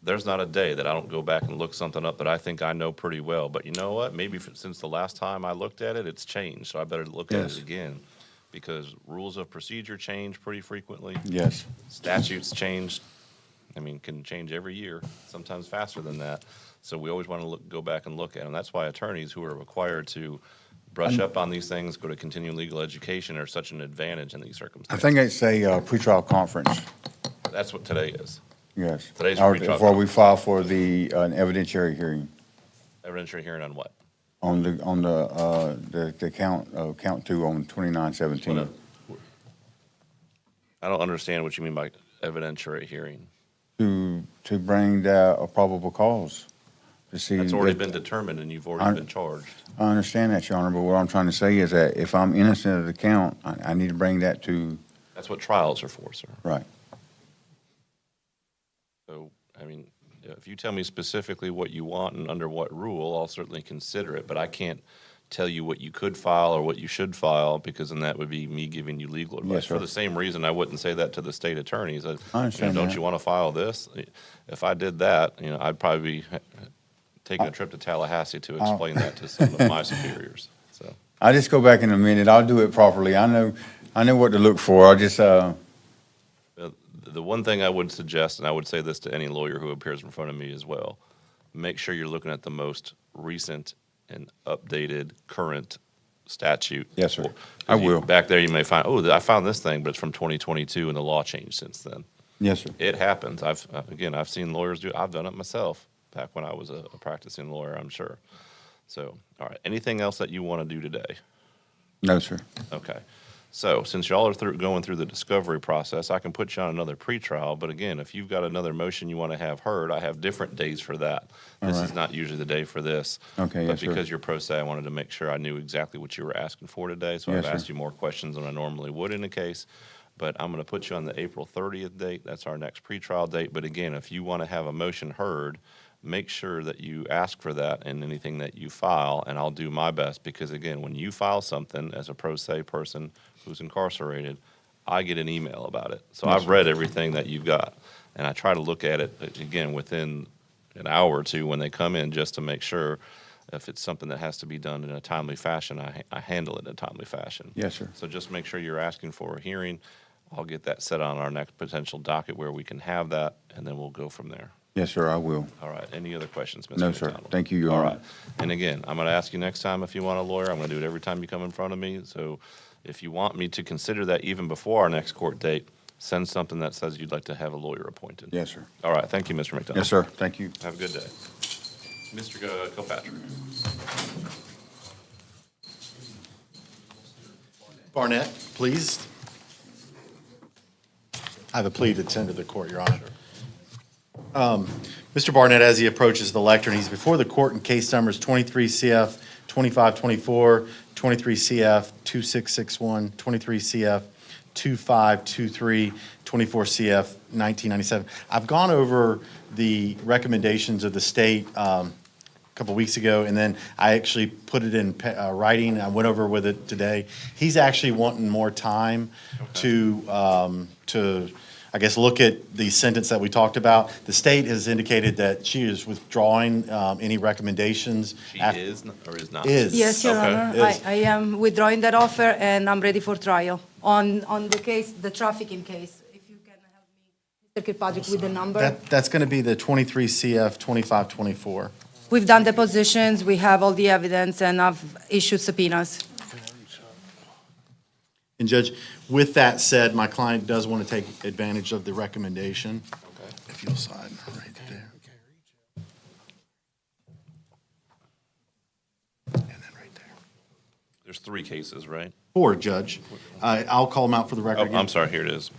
There's not a day that I don't go back and look something up that I think I know pretty well. But you know what? Maybe since the last time I looked at it, it's changed. So I better look at Yes. it again, because rules of procedure change pretty frequently. Yes. Statutes change, can change every year, sometimes faster than that. So we always want to go back and look at them. That's why attorneys who are required to brush up on these things, go to continuing legal education, are such an advantage in these I circumstances. think it's a pretrial conference. That's what today is. Yes. Today's Or pretrial where we file for an evidentiary hearing Evidentiary hearing on what? on the count two on 2917. I don't understand what you mean by evidentiary hearing. To bring a probable cause. To see That's already if- been determined and you've already been charged. I understand that, Your Honor, but what I'm trying to say is that if I'm innocent of the count, I need to bring that to. That's what trials are for, sir. Right. So, if you tell me specifically what you want and under what rule, I'll certainly consider it, but I can't tell you what you could file or what you should file, because then that would be me giving you legal advice. Yes, sir. For the same reason, I wouldn't say that to the state attorneys. I understand Don't that. you want to file this? If I did that, I'd probably be taking a trip to Tallahassee to explain that to some of my superiors, so. I just go back in a minute. I'll do it properly. I know what to look for. I just, The one thing I would suggest, and I would say this to any lawyer who appears in front of me as well, make sure you're looking at the most recent and updated current statute. Yes, sir. I will. Back there, you may find, I found this thing, but it's from 2022, and the law changed since then. yes, sir. It happens. I've seen lawyers do it. I've done it myself back when I was a practicing lawyer, I'm sure. So, all right. Anything else that you want to do today? No, sir. Okay. So, since y'all are going through the discovery process, I can put you on another pretrial. But again, if you've got another motion you want to have heard, I have different days for that. This is not usually the day for this. Okay, But yes, sir. because you're pro se, I wanted to make sure I knew exactly what you were asking for today. So Yes, I've sir. asked you more questions than I normally would in a case. But I'm going to put you on the April 30th date. That's our next pretrial date. But again, if you want to have a motion heard, make sure that you ask for that in anything that you file, and I'll do my best, because again, when you file something as a pro se person who's incarcerated, I get an email about it. So I've read everything that you've got, and I try to look at it, again, within an hour or two when they come in, just to make sure if it's something that has to be done in a timely fashion, I handle it in a timely fashion. Yes, sir. So just make sure you're asking for a hearing. I'll get that set on our next potential docket where we can have that, and then we'll go from there. Yes, sir, I will. All right, any other questions, Mr. No, sir. McDonald? Thank you, Your All Honor. right, and again, I'm going to ask you next time if you want a lawyer. I'm going to do it every time you come in front of me. So if you want me to consider that even before our next court date, send something that says you'd like to have a lawyer appointed. Yes, sir. All right, thank you, Mr. McDonald. Yes, sir. Thank you. Have a good day. Mr. Kilpatrick. Barnett, please. I have a plea to send to the court, Your Honor. Mr. Barnett, as he approaches the lectern, he's before the court in case numbers 23 CF 2524, 23 CF 2661, 23 CF 2523, 24 CF 1997. I've gone over the recommendations of the state a couple weeks ago, and then I actually put it in writing. I went over with it today. He's actually wanting more time to, I guess, look at the sentence that we talked about. The state has indicated that she is withdrawing any recommendations. She is or is not? Is. Yes, Your Honor. I am withdrawing that offer, and I'm ready for trial on the case, the trafficking case. If you can help me, Mr. Kirkpatrick, with the number. That's going to be the 23 CF 2524. We've done depositions, we have all the evidence, and I've issued subpoenas. And Judge, with that said, my client does want to take advantage of the recommendation. Okay. If you'll sign right there. And then right there. There's 3 cases, right? 4, Judge. I'll call them out for the record again. I'm sorry, here it is.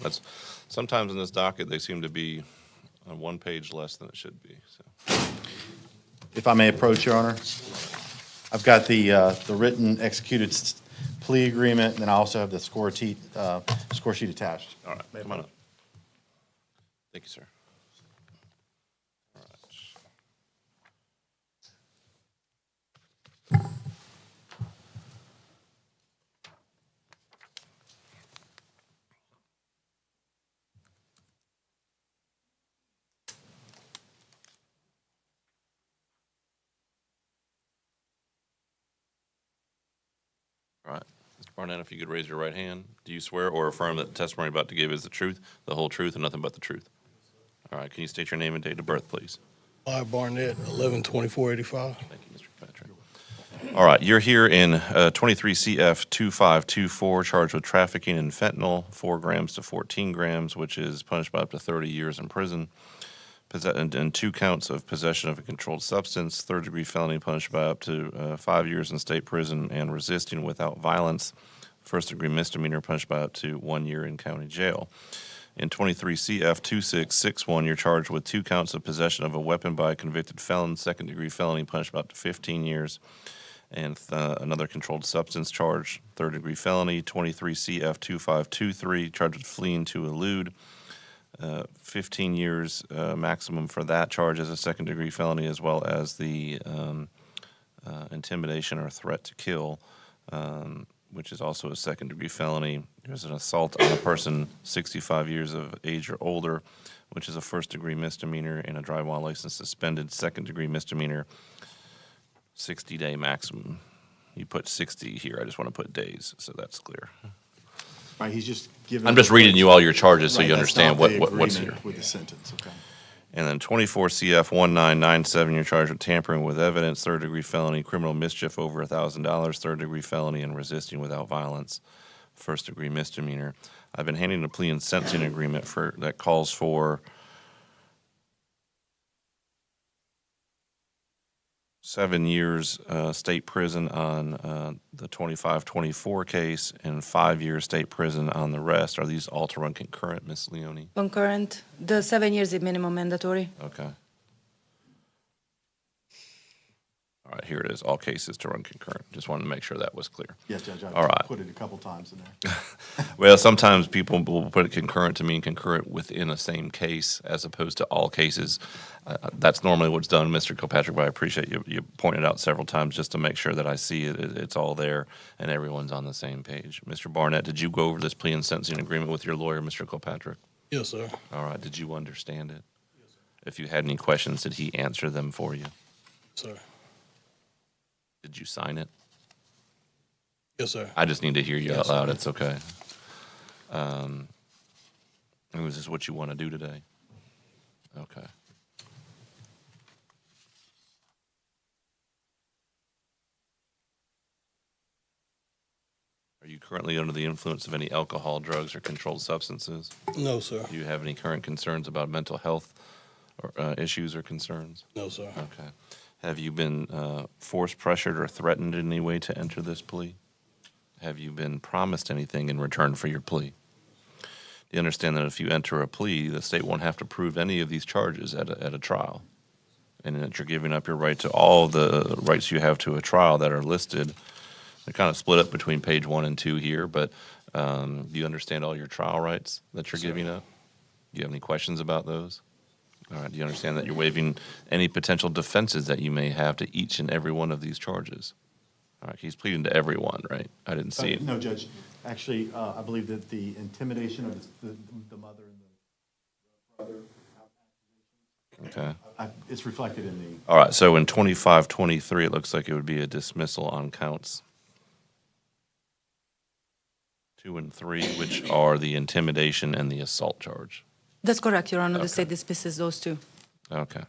Sometimes in this docket, they seem to be on 1 page less than it should be, so. If I may approach, Your Honor. I've got the written executed plea agreement, and then I also have the score sheet attached. All right, come on up. Thank you, sir. All right. All right. Mr. Barnett, if you could raise your right hand. Do you swear or affirm that the testimony you're about to give is the truth, the whole truth, and nothing but the truth? All right. Can you state your name and date of birth, please? Barnett, 11/24/85. Thank you, Mr. Patrick. All right. You're here in 23 CF 2524, charged with trafficking in fentanyl, 4 grams to 14 grams, which is punished by up to 30 years in prison. And 2 counts of possession of a controlled substance, 3rd-degree felony punished by up to 5 years in state prison, and resisting without violence, 1st-degree misdemeanor punished by up to 1 year in county jail. In 23 CF 2661, you're charged with 2 counts of possession of a weapon by a convicted felon, 2nd-degree felony punished by up to 15 years, and another controlled substance charge, 3rd-degree felony. 23 CF 2523, charged with fleeing to elude. 15 years maximum for that charge as a 2nd-degree felony, as well as the intimidation or threat to kill, which is also a 2nd-degree felony. There's an assault on a person 65 years of age or older, which is a 1st-degree misdemeanor, and a driving license suspended, 2nd-degree misdemeanor, 60-day maximum. You put 60 here. I just want to put days, so that's clear. Right, he's just giving. I'm just reading you all your charges so Right, you that's understand not the what's agreement here. with the sentence, okay. And then 24 CF 1997, you're charged with tampering with evidence, 3rd-degree felony, criminal mischief over $1,000, 3rd-degree felony, and resisting without violence, 1st-degree misdemeanor. I've been handing a plea and sentencing agreement that calls for 7 years state prison on the 2524 case and 5 years state prison on the rest. Are these all to run concurrent, Ms. Leone? Concurrent, the 7 years is minimum mandatory. Okay. All right, here it is, all cases to run concurrent. Just wanted to make sure that was clear. Yes, Judge, All I right. put it a couple times in there. Well, sometimes people will put it concurrent to mean concurrent within a same case as opposed to all cases. That's normally what's done, Mr. Kilpatrick, but I appreciate you pointed out several times just to make sure that I see it's all there and everyone's on the same page. Mr. Barnett, did you go over this plea and sentencing agreement with your lawyer, Mr. Kilpatrick? Yes, sir. All right, did you understand it? Yes, sir. If you had any questions, did he answer them for you? Sir. Did you sign it? Yes, sir. I just need to hear you Yes, out loud. sir. It's okay. Is this what you want to do today? Okay. Are you currently under the influence of any alcohol, drugs, or controlled substances? No, sir. Do you have any current concerns about mental health or issues or concerns? No, sir. Okay. Have you been forced, pressured, or threatened in any way to enter this plea? Have you been promised anything in return for your plea? Do you understand that if you enter a plea, the state won't have to prove any of these charges at a trial? And that you're giving up your right to all the rights you have to a trial that are listed. They're kind of split up between page 1 and 2 here, but do you understand all your trial rights that you're giving up? Do you have any questions about those? All right, do you understand that you're waiving any potential defenses that you may have to each and every one of these charges? All right, he's pleading to everyone, right? I didn't see it. No, Judge. Actually, I believe that the intimidation of the mother and the brother. Okay. It's reflected in the. All right, so in 2523, it looks like it would be a dismissal on counts 2 and 3, which are the intimidation and the assault charge. That's correct, Your Honor. The state dismisses those two. Okay.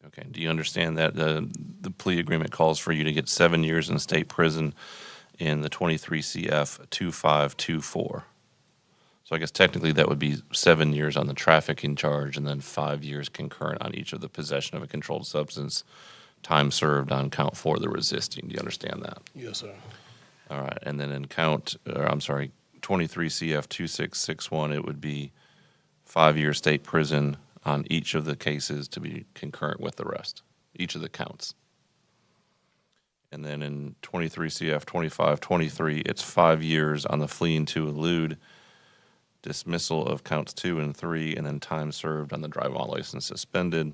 Okay, do you understand that the plea agreement calls for you to get 7 years in state prison in the 23 CF 2524? So I guess technically that would be 7 years on the trafficking charge and then 5 years concurrent on each of the possession of a controlled substance, time served on count 4, the resisting. Do you understand that? Yes, sir. All right, and then in 23 CF 2661, it would be 5 year state prison on each of the cases to be concurrent with the rest, each of the counts. And then in 23 CF 2523, it's 5 years on the fleeing to elude, dismissal of counts 2 and 3, and then time served on the drive-on license suspended.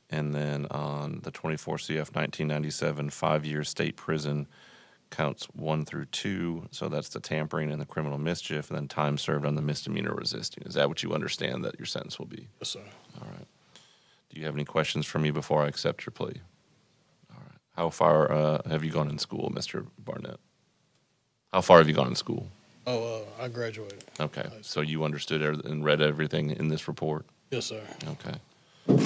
And then on the 24 CF 1997, 5 years state prison, counts 1 through 2. So that's the tampering and the criminal mischief, and then time served on the misdemeanor resisting. Is that what you understand that your sentence will be? Yes, sir. All right. Do you have any questions for me before I accept your plea? All right. How far have you gone in school, Mr. Barnett? How far have you gone in school? Oh, I graduated. Okay, so you understood and read everything in this report? Yes, sir. Okay. All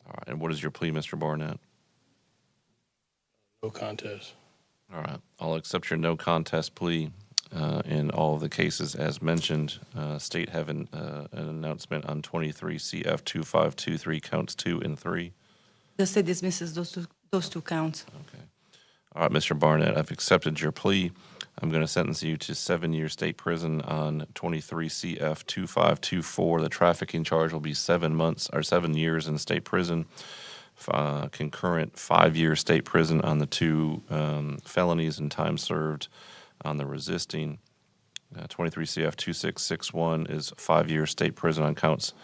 right, and what is your plea, Mr. Barnett? No contest. All right, I'll accept your no contest plea in all of the cases as mentioned. State have an announcement on 23 CF 2523 counts 2 and 3. The state dismisses those two counts. Okay. All right, Mr. Barnett, I've accepted your plea. I'm going to sentence you to 7 year state prison on 23 CF 2524. The trafficking charge will be 7 months or 7 years in state prison. Concurrent 5 year state prison on the 2 felonies and time served on the resisting. 23 CF 2661 is 5 year state prison on counts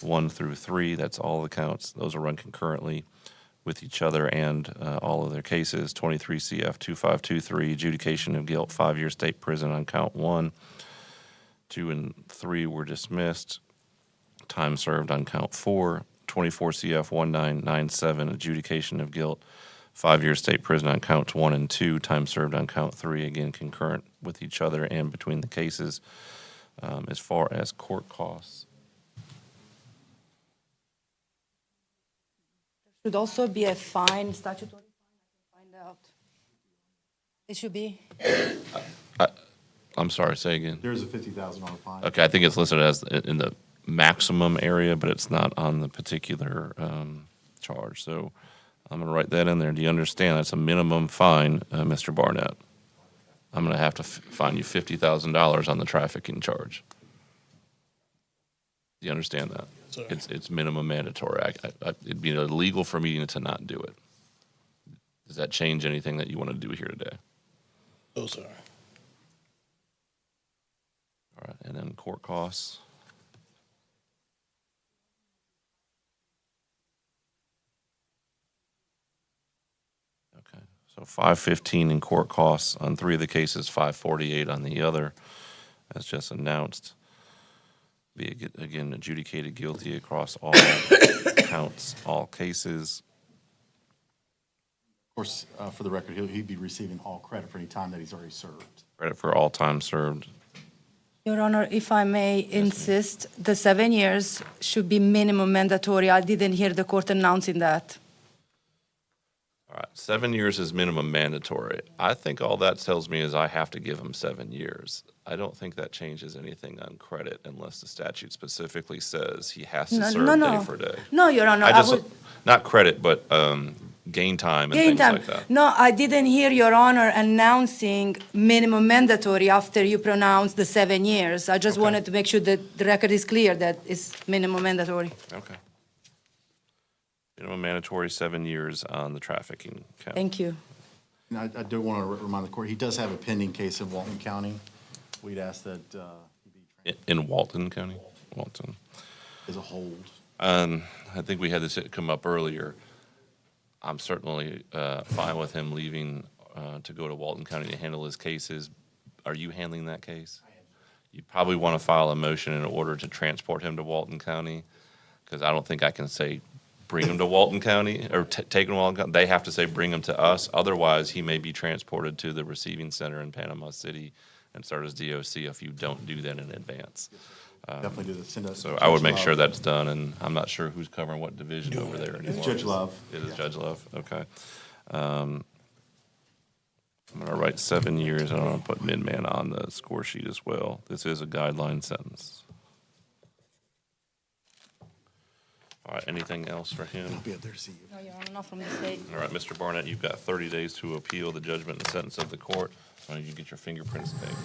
1 through 3. That's all the counts. Those are run concurrently with each other and all of their cases. 23 CF 2523, adjudication of guilt, 5 year state prison on count 1. 2 and 3 were dismissed. Time served on count 4. 24 CF 1997, adjudication of guilt, 5 year state prison on counts 1 and 2. Time served on count 3, again concurrent with each other and between the cases. As far as court costs, Should also be a fine, statutory fine, I can find out. It should be. I'm sorry, say again. There's a $50,000 fine. Okay, I think it's listed as in the maximum area, but it's not on the particular charge. So I'm going to write that in there. Do you understand that's a minimum fine, Mr. Barnett? I'm going to have to fine you $50,000 on the trafficking charge. Do you understand that? Sir. It's minimum mandatory. It'd be illegal for me to not do it. Does that change anything that you want to do here today? No, sir. All right, and then court costs. Okay, so $515 in court costs on 3 of the cases, $548 on the other, as just announced. Be again adjudicated guilty across all counts, all cases. Of course, for the record, he'd be receiving all credit for any time that he's already served. Credit for all time served. Your Honor, if I may insist, the 7 years should be minimum mandatory. I didn't hear the court announcing that. All right, 7 years is minimum mandatory. I think all that tells me is I have to give him 7 years. I don't think that changes anything on credit unless the statute specifically says he has to serve day for day. No, Your Honor, Not credit, but gain time and Gain things time. like that. No, I didn't hear Your Honor announcing minimum mandatory after you pronounced the 7 years. I just wanted to make sure that the record is clear that it's minimum mandatory. Okay. Minimum mandatory 7 years on the trafficking count. Thank you. And I do want to remind the court, he does have a pending case in Walton County. We'd ask that he be In Walton County? Walton. as a hold. I think we had this come up earlier. I'm certainly fine with him leaving to go to Walton County to handle his cases. Are you handling that case? You probably want to file a motion in order to transport him to Walton County, because I don't think I can say bring him to Walton County or take him to Walton County. They have to say bring him to us. Otherwise, he may be transported to the receiving center in Panama City and start his DOC if you don't do that in advance. Definitely do that. Send us So Judge I would make Love. sure that's done, and I'm not sure who's covering what division over there anymore. Judge Love. It is Judge Love, okay. I'm gonna write 7 years, and I'm gonna put Midman on the score sheet as well. This is a guideline sentence. All right, anything else for him? I'll be up there to see you. No, Your Honor, not from the state. All right, Mr. Barnett, you've got 30 days to appeal the judgment and sentence of the court. Why don't you get your fingerprints taken?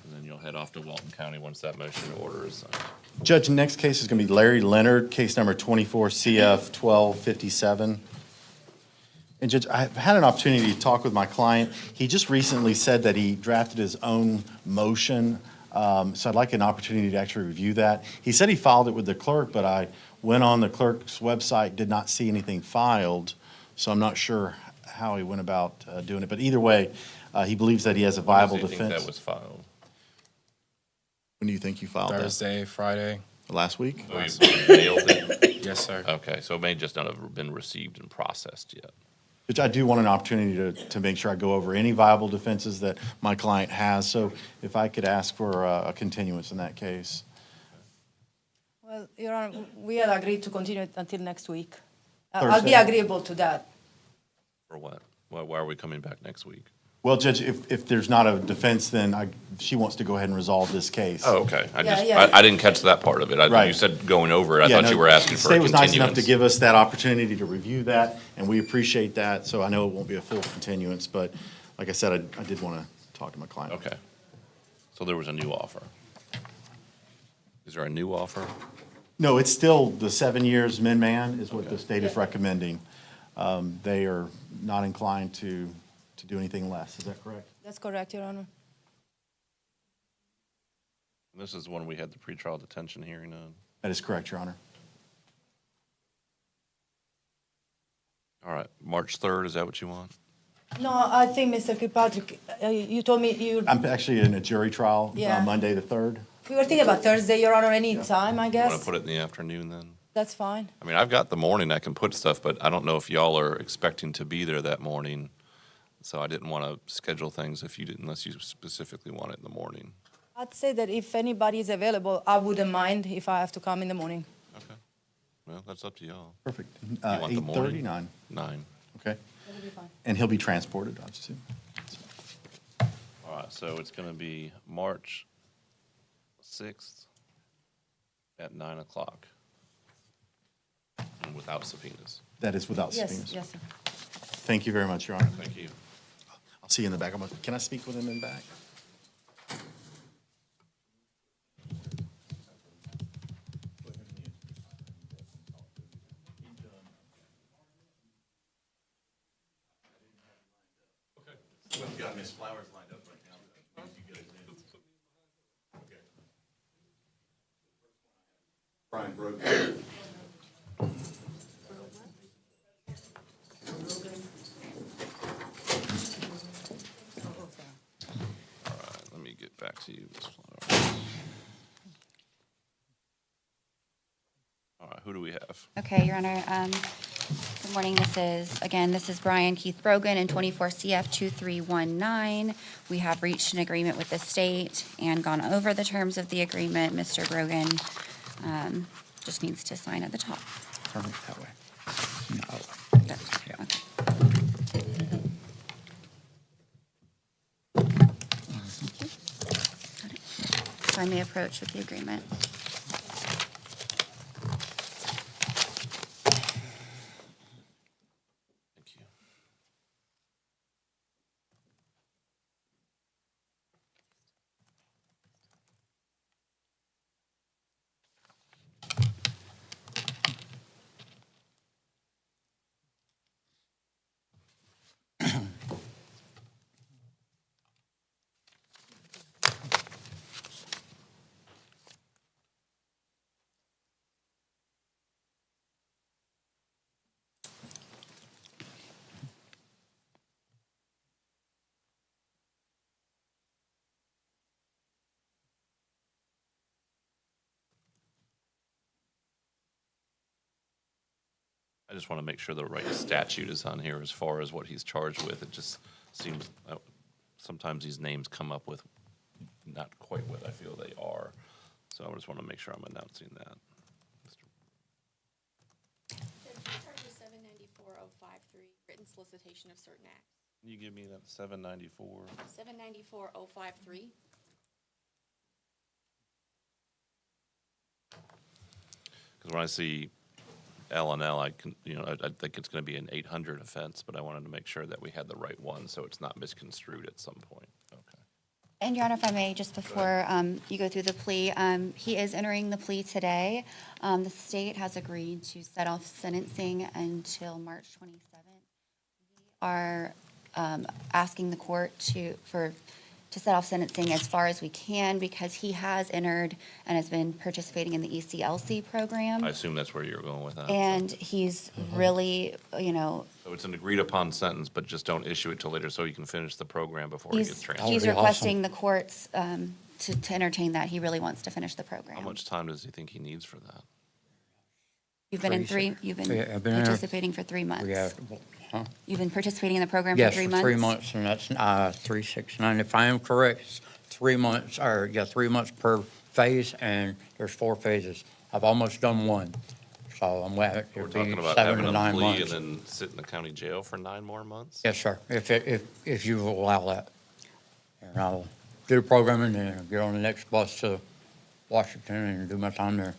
And then you'll head off to Walton County once that motion to order is signed. Judge, next case is going to be Larry Leonard, case number 24 CF 1257. And Judge, I've had an opportunity to talk with my client. He just recently said that he drafted his own motion. So I'd like an opportunity to actually review that. He said he filed it with the clerk, but I went on the clerk's website, did not see anything filed. So I'm not sure how he went about doing it. But either way, he believes that he has a viable When does he think defense. that was filed? When do you think you filed that? Thursday, Friday. Last week? Oh, you mailed it? Yes, sir. Okay, so it may just not have been received and processed yet. Which I do want an opportunity to make sure I go over any viable defenses that my client has. So if I could ask for a continuance in that case. Well, Your Honor, we had agreed to continue it until next week. I'll be Thursday. agreeable to that. For what? Why are we coming back next week? Well, Judge, if there's not a defense, then she wants to go ahead and resolve this case. Oh, okay. Yeah. I didn't catch that part of it. Right. You said going over it. I Yeah, thought no, you were asking the for a state was nice enough continuance. to give us that opportunity to review that, and we appreciate that. So I know it won't be a full continuance, but like I said, I did want to talk to my client. Okay. So there was a new offer. Is there a new offer? No, it's still the 7 years min-man is what the state is recommending. They are not inclined to do anything less. Is that correct? That's correct, Your Honor. This is the one we had the pretrial detention hearing on. That is correct, Your Honor. All right, March 3rd, is that what you want? No, I think, Mr. Kirkpatrick, you told me you, I'm actually in a jury trial Yeah. Monday the 3rd. we were thinking about Thursday, Your Honor, any time, I You want guess. to put it in the afternoon then? That's fine. I mean, I've got the morning, I can put stuff, but I don't know if y'all are expecting to be there that morning. So I didn't want to schedule things unless you specifically want it in the morning. I'd say that if anybody is available, I wouldn't mind if I have to come in the morning. Okay. Well, that's up to y'all. Perfect. You want the 8:30, morning? 9. 9. Okay. That'll be fine. And he'll be transported, I assume. All right, so it's going to be March 6th at 9 o'clock. And without subpoenas. That is without Yes, subpoenas. yes, sir. Thank you very much, Your Honor. Thank you. I'll see you in the back. Can I speak with him in back? We've got Miss Flowers lined up right now. Brian Brogan. All right, let me get back to you, Miss Flowers. All right, who do we have? Okay, Your Honor. Good morning. This is Brian Keith Brogan in 24 CF 2319. We have reached an agreement with the state and gone over the terms of the agreement. Mr. Brogan just needs to sign at the top. Turn it that way. No. Yeah. So I may approach with the agreement. I just want to make sure the right statute is on here as far as what he's charged with. It just seems, sometimes these names come up with not quite what I feel they are. So I just want to make sure I'm announcing that. Charges 794,053, written solicitation of certain acts. Can you give me that 794? 794,053. Because when I see L&L, I think it's going to be an 800 offense, but I wanted to make sure that we had the right one so it's not misconstrued at some point. Okay. And Your Honor, if I may, just before you go through the plea, he is entering the plea today. The state has agreed to set off sentencing until March 27th. We are asking the court to set off sentencing as far as we can because he has entered and has been participating in the ECLC program. I assume that's where you're going with that. And he's really, So it's an agreed upon sentence, but just don't issue it till later so you can finish the program before he gets transferred. he's requesting the courts to entertain that. He really wants to finish the program. How much time does he think he needs for that? You've been participating for 3 months. You've been participating in the program for 3 months? Yes, for 3 months, and that's 369. If I am correct, it's 3 months, 3 months per phase, and there's 4 phases. I've almost done one, so I'm at it. We're talking about 7 having to him 9 plea months. and then sit in the county jail for 9 more months? Yes, sir, if you will allow that. And I'll do the program and then get on the next bus to Washington and do my time there.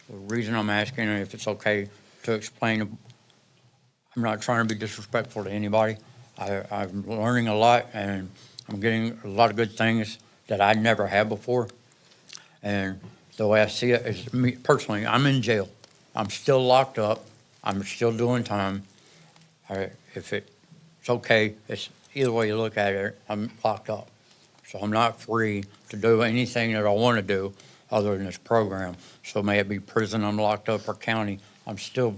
The reason I'm asking if it's okay to explain, I'm not trying to be disrespectful to anybody. I'm learning a lot and I'm getting a lot of good things that I never had before. And the way I see it is, me personally, I'm in jail. I'm still locked up. I'm still doing time. If it's okay, it's either way you look at it, I'm locked up. So I'm not free to do anything that I want to do other than this program. So may it be prison I'm locked up or county, I'm still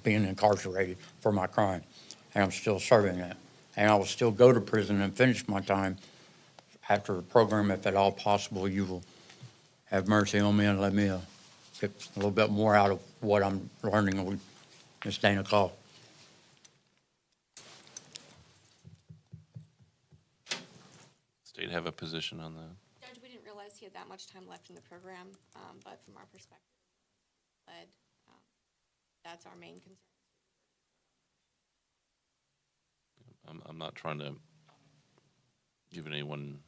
being incarcerated for my crime. And I'm still serving that. And I will still go to prison and finish my time after the program, if at all possible, you will have mercy on me and let me get a little bit more out of what I'm learning with Ms. Dana Call. State have a position on that? Judge, we didn't realize he had that much time left in the program, but from our perspective, that's our main concern. I'm not trying to give anyone,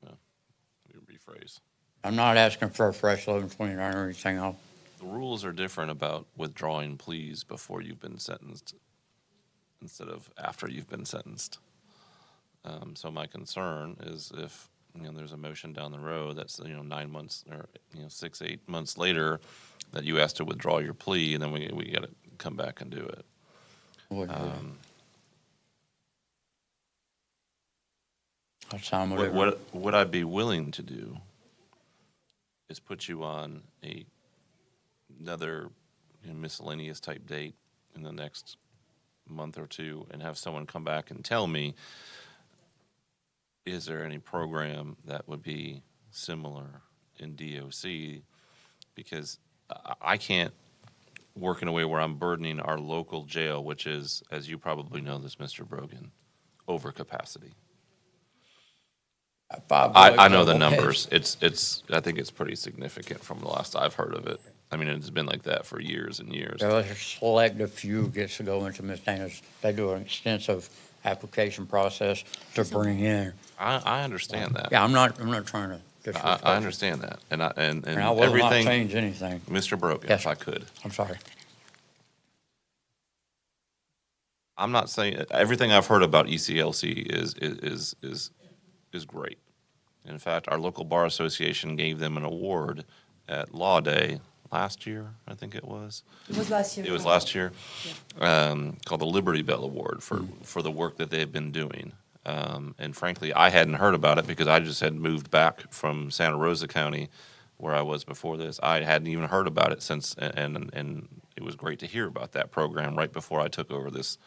let me rephrase. I'm not asking for a fresh 1129 or anything. I'll The rules are different about withdrawing pleas before you've been sentenced instead of after you've been sentenced. So my concern is if, there's a motion down the road that's, 9 months or, 6, 8 months later that you ask to withdraw your plea, and then we got to come back and do it. What I'd be willing to do is put you on another miscellaneous type date in the next month or two and have someone come back and tell me, is there any program that would be similar in DOC? Because I can't work in a way where I'm burdening our local jail, which is, as you probably know this, Mr. Brogan, over capacity. I know the numbers. I think it's pretty significant from the last I've heard of it. I mean, it's been like that for years and years. There was a selective few gets to go into Ms. Dana's. They do an extensive application process to bring in. I understand that. Yeah, I'm not trying to disrespect. I understand that, and I will not change anything. Mr. Brogan, Yes, if I could. I'm sorry. I'm not saying everything I've heard about ECLC is great. In fact, our local bar association gave them an award at Law Day last year, I think it was. It was last year. It was last year, called the Liberty Bell Award for the work that they've been doing. And frankly, I hadn't heard about it because I just had moved back from Santa Rosa County, where I was before this. I hadn't even heard about it since, and it was great to hear about that program right before I took over this.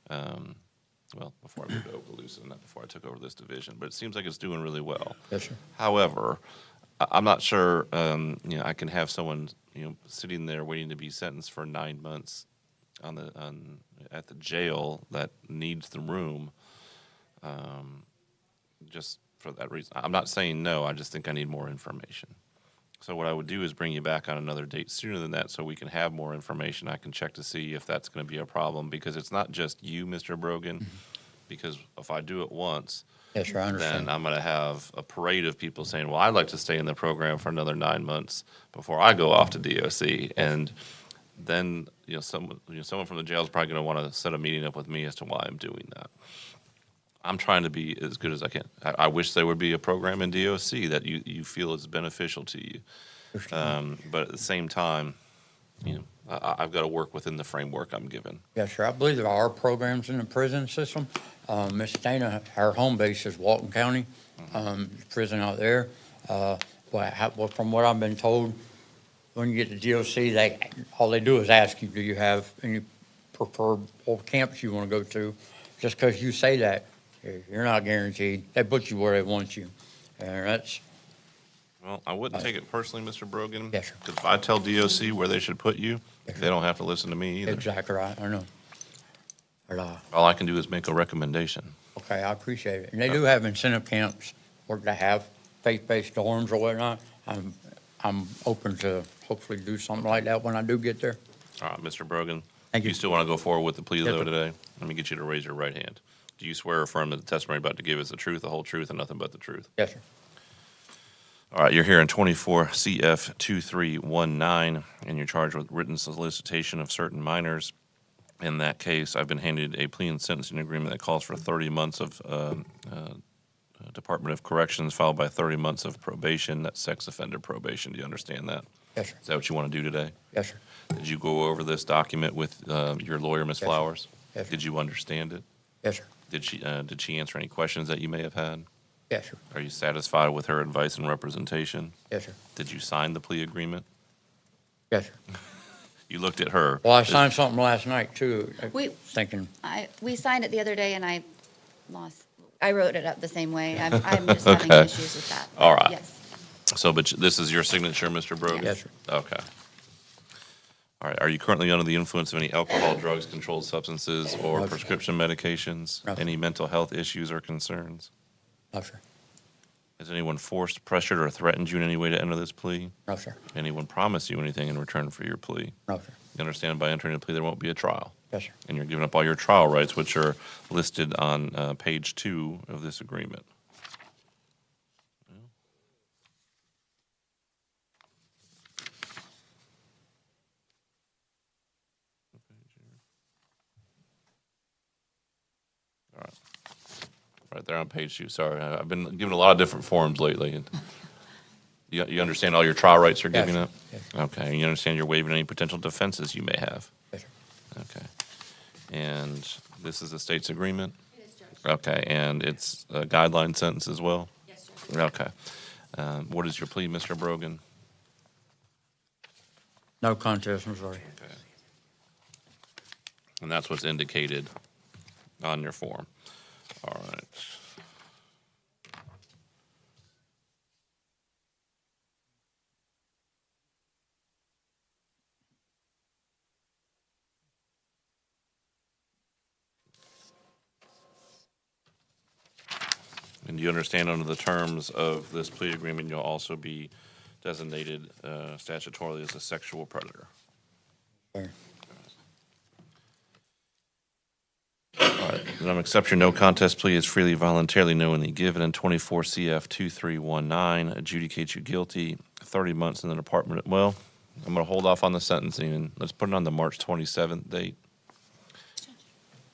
Before I moved to Okaloosa, not before I took over this division. But it seems like it's doing really well. Yes, sir. However, I'm not sure, I can have someone, sitting there waiting to be sentenced for 9 months at the jail that needs the room, just for that reason. I'm not saying no, I just think I need more information. So what I would do is bring you back on another date sooner than that so we can have more information. I can check to see if that's going to be a problem, because it's not just you, Mr. Brogan, because if I do it once, yes, sir, I understand. then I'm going to have a parade of people saying, well, I'd like to stay in the program for another 9 months before I go off to DOC. And then, someone from the jail is probably going to want to set a meeting up with me as to why I'm doing that. I'm trying to be as good as I can. I wish there would be a program in DOC that you feel is beneficial to you. But at the same time, I've got to work within the framework I'm given. Yes, sir. I believe there are programs in the prison system. Miss Dana, her home base is Walton County, prison out there. From what I've been told, when you get to DOC, all they do is ask you, do you have any preferred camps you want to go to? Just because you say that, you're not guaranteed. They put you where they want you. And that's... Well, I wouldn't take it personally, Mr. Brogan. Yes, sir. Because if I tell DOC where they should put you, they don't have to listen to me either. Exactly right. I know. But, all I can do is make a recommendation. okay, I appreciate it. And they do have incentive camps where they have faith-based dorms or whatnot. I'm open to hopefully do something like that when I do get there. All right, Mr. Brogan. Thank you. You still want to go forward with the plea, Yes, though, sir. today? Let me get you to raise your right hand. Do you swear or affirm that the testimony you're about to give is the truth, the whole truth, and nothing but the truth? Yes, sir. All right, you're here in 24 CF 2319, and you're charged with written solicitation of certain minors. In that case, I've been handed a plea and sentencing agreement that calls for 30 months of Department of Corrections, followed by 30 months of probation. That's sex offender probation. Do you understand that? Yes, sir. Is that what you want to do today? Yes, sir. Did you go over this document with your lawyer, Ms. Yes, sir. Flowers? Yes, sir. Did you understand it? Yes, sir. Did she answer any questions that you may have had? Yes, sir. Are you satisfied with her advice and representation? Yes, sir. Did you sign the plea agreement? Yes, sir. You looked at her. Well, I signed something last night, too, We signed it the other day, and I wrote it up the same way. I'm just having Okay. issues with that. All right. Yes. So, but this is your signature, Mr. Brogan? Yes, sir. Okay. All right. Are you currently under the influence of any alcohol, drugs, controlled substances, or No, sir. prescription medications? No, sir. Any mental health issues or concerns? No, sir. Has anyone forced, pressured, or threatened you in any way to enter this plea? No, sir. Anyone promised you anything in return for your plea? No, sir. You understand by entering a plea there won't be a trial? Yes, sir. And you're giving up all your trial rights, which are listed on page 2 of this agreement. They're on page 2, sorry. I've been given a lot of different forms lately. You understand all your trial rights are giving up? Yes. Okay, and you understand you're waiving any potential defenses you may have? Yes, sir. Okay. And this is the state's agreement? It is, Judge. Okay, and it's a guideline sentence as well? Yes, sir. Okay. What is your plea, Mr. Brogan? No contest, I'm sorry. Okay. And that's what's indicated on your form. All right. And do you understand under the terms of this plea agreement, you'll also be designated statutorily as a sexual predator? Sir. All right, then I'm accept your no contest plea is freely, voluntarily, knowingly given, and 24 CF 2319 adjudicates you guilty, 30 months in the department. Well, I'm going to hold off on the sentencing, and let's put it on the March 27th date.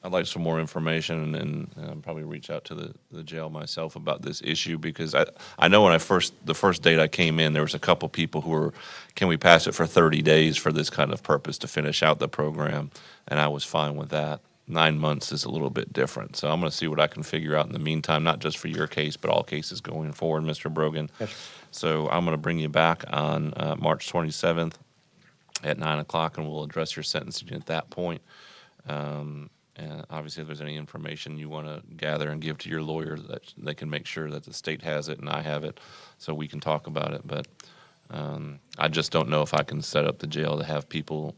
I'd like some more information, and probably reach out to the jail myself about this issue, because I know when the first date I came in, there was a couple people who were, can we pass it for 30 days for this kind of purpose to finish out the program, and I was fine with that. 9 months is a little bit different, so I'm going to see what I can figure out in the meantime, not just for your case, but all cases going forward, Mr. Brogan. Yes. So I'm going to bring you back on March 27th at 9 o'clock, and we'll address your sentencing at that point. And obviously, if there's any information you want to gather and give to your lawyer, that they can make sure that the state has it and I have it, so we can talk about it. But I just don't know if I can set up the jail to have people,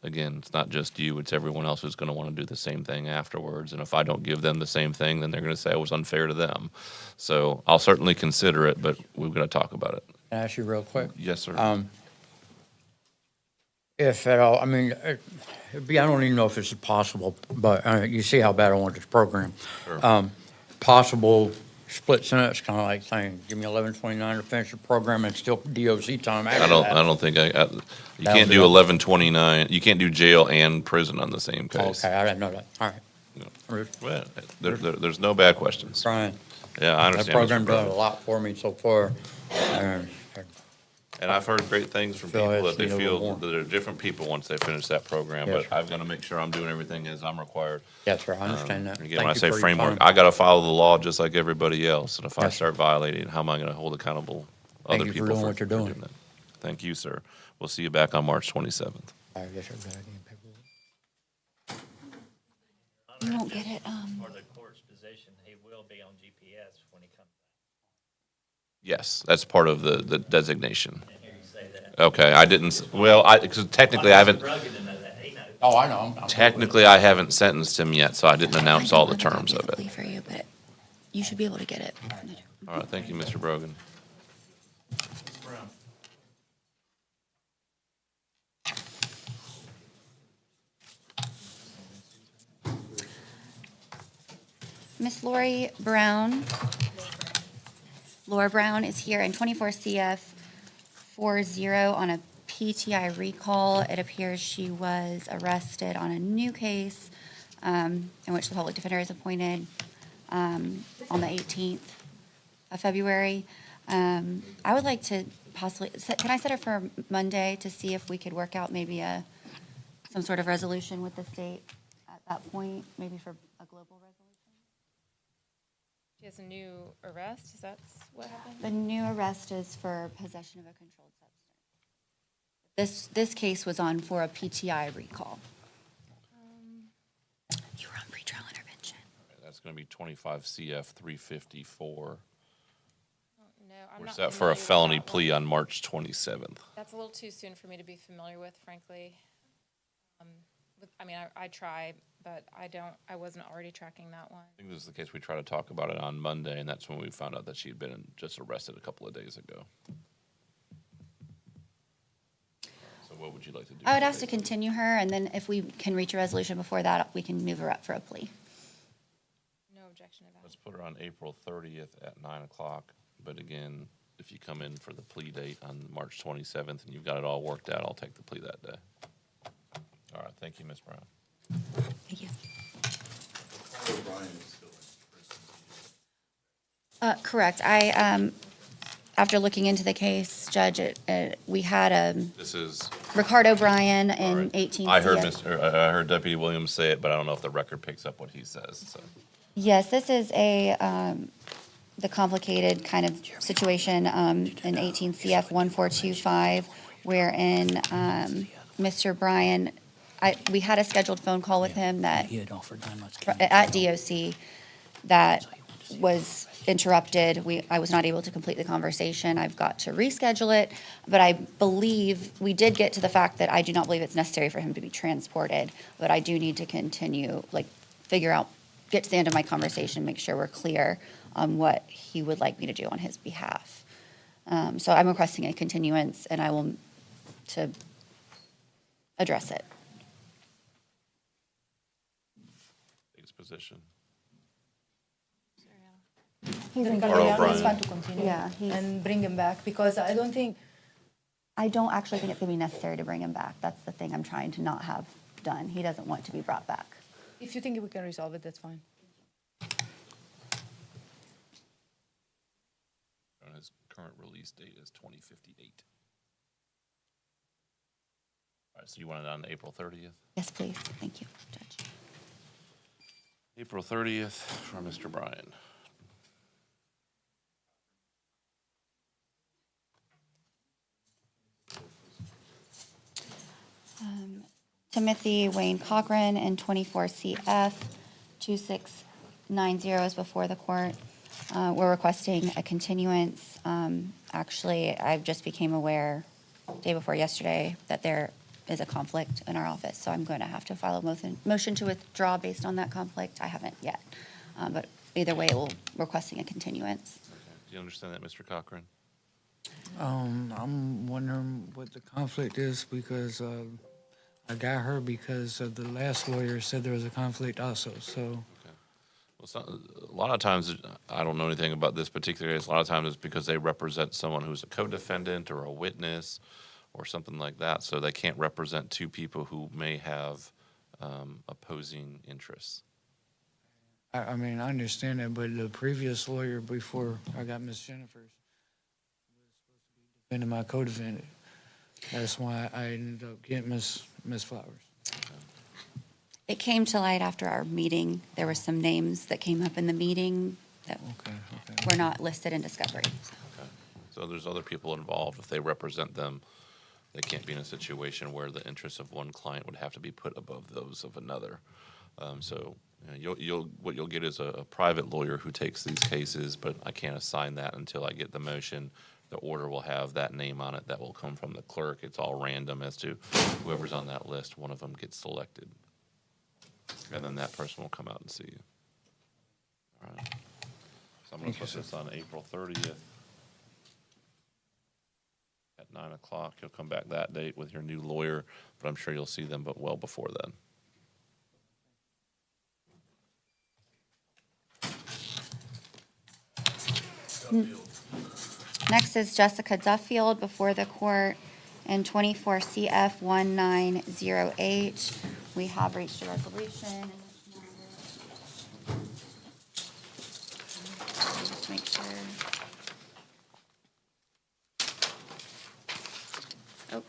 again, it's not just you, it's everyone else who's going to want to do the same thing afterwards. And if I don't give them the same thing, then they're going to say it was unfair to them. So I'll certainly consider it, but we've got to talk about it. Can I ask you real quick? Yes, sir. If at all, I mean, I don't even know if it's possible, but you see how bad I want this program. Sure. Possible split sentence, kind of like saying, give me 1129 to finish the program and still DOC time after that. I don't think you can't do 1129. You can't do jail and prison on the same case. Okay, I didn't know that. All right. No. Well, there's no bad questions. Trying. Yeah, I understand. That program Mr. done Brogan. a lot for me so far. And I've heard great things from Feel people it's that they need a little feel more. that they're different people once they finish that program, Yes, but I've got to make sure I'm doing everything as I'm required. Yes, sir, I understand that. And again, Thank when I you say for your framework, time. I got to follow the law just like everybody else. And if I Yes, sir. start violating it, how am I going to hold accountable Thank other you for people doing what you're doing. that? Thank you, sir. We'll see you back on March 27th. All right, yes, sir. Good idea. Paperwork. You won't get it. For the court's position, he will be on GPS when he comes back. Yes, that's part of the designation. I hear you say that. Okay, I didn't, well, because technically I haven't, Oh, I know. technically I haven't sentenced him yet, so I didn't announce all the terms of it. For you, but you should be able to get it. All right, thank you, Mr. Brogan. Miss Lori Brown. Laura Brown is here in 24 CF 40 on a PTI recall. It appears she was arrested on a new case in which the public defender is appointed on the 18th of February. I would like to possibly, can I set it for Monday to see if we could work out maybe some sort of resolution with the state at that point, maybe for a global resolution? She has a new arrest, is that what happened? The new arrest is for possession of a controlled substance. This case was on for a PTI recall. You were on pretrial intervention. That's going to be 25 CF 354. No, I'm We're not set for a familiar with felony that plea one. on March 27th. That's a little too soon for me to be familiar with, frankly. I mean, I try, but I wasn't already tracking that one. I think this is the case we tried to talk about it on Monday, and that's when we found out that she'd been just arrested a couple of days ago. So what would you like to do? I would ask to continue her, and then if we can reach a resolution before that, we can move her up for a plea. No objection to that. Let's put her on April 30th at 9 o'clock. But again, if you come in for the plea date on March 27th and you've got it all worked out, I'll take the plea that day. All right, thank you, Ms. Brown. Thank you. Correct. After looking into the case, Judge, we had This is, Ricardo Bryan in 18 I heard CF. I heard Deputy Williams say it, but I don't know if the record picks up what he says, so. Yes, this is the complicated kind of situation in 18 CF 1425, wherein Mr. Bryan, we had a scheduled phone call with him that, He had offered 9 months. at DOC, that was interrupted. I was not able to complete the conversation. I've got to reschedule it, but I believe we did get to the fact that I do not believe it's necessary for him to be transported, but I do need to continue, figure out, get to the end of my conversation, make sure we're clear on what he would like me to do on his behalf. So I'm requesting a continuance, and I will to address it. Take his position. He's in Or O'Brien. It's fine to continue. Yeah, And bring him back, because I don't actually think it's going to be necessary to bring him back. That's the thing I'm trying to not have done. He doesn't want to be brought back. if you think we can resolve it, that's fine. His current release date is 2058. All right, so you want it on April 30th? Yes, please. Thank you, Judge. April 30th for Mr. Bryan. Timothy Wayne Cochran in 24 CF 2690 is before the court. We're requesting a continuance. Actually, I just became aware day before yesterday that there is a conflict in our office, so I'm going to have to file a motion to withdraw based on that conflict. I haven't yet, but either way, we're requesting a continuance. Do you understand that, Mr. Cochran? I'm wondering what the conflict is, because I got her because the last lawyer said there was a conflict also, so. Well, a lot of times, I don't know anything about this particular case. A lot of times it's because they represent someone who's a co-defendant or a witness or something like that, so they can't represent two people who may have opposing interests. I mean, I understand that, but the previous lawyer before I got Miss Jennifer's was supposed to be defending my co-defendant. That's why I ended up getting Miss Flowers. It came to light after our meeting. There were some names that came up in the meeting that were not listed in discovery. Okay. So there's other people involved. If they represent them, they can't be in a situation where the interests of one client would have to be put above those of another. So what you'll get is a private lawyer who takes these cases, but I can't assign that until I get the motion. The order will have that name on it. That will come from the clerk. It's all random as to whoever's on that list. One of them gets selected. And then that person will come out and see you. All right. So I'm going to put this on April 30th at 9 o'clock. You'll come back that date with your new lawyer, but I'm sure you'll see them but well before then. Next is Jessica Duffield before the court in 24 CF 1908. We have reached a resolution. Just make sure. Oh.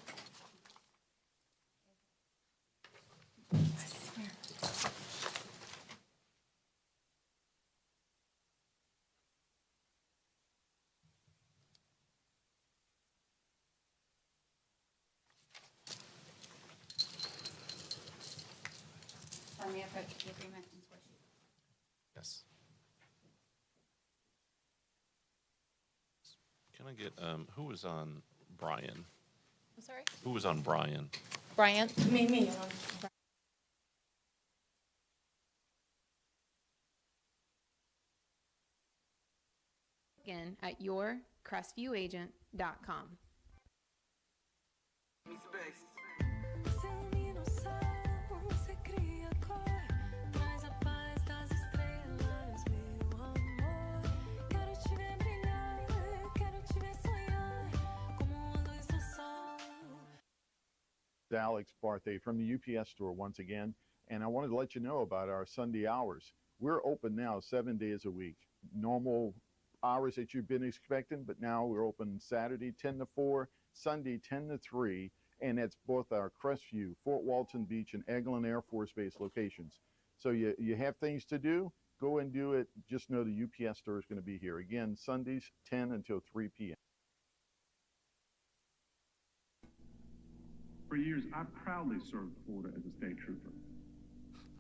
On the approach to the agreement and score sheet. Yes. Can I get, who was on Brian? I'm sorry? Who was on Brian? Bryant? Me. Again, at yourcrestviewagent.com. Alex Barthay from the UPS store once again, and I wanted to let you know about our Sunday hours. We're open now 7 days a week. Normal hours that you've been expecting, but now we're open Saturday 10 to 4, Sunday 10 to 3, and that's both our Crestview, Fort Walton Beach, and Eglin Air Force Base locations. So you have things to do, go and do it. Just know the UPS store is going to be here. Again, Sundays 10 until 3 p.m. For years, I proudly served Florida as a state trooper.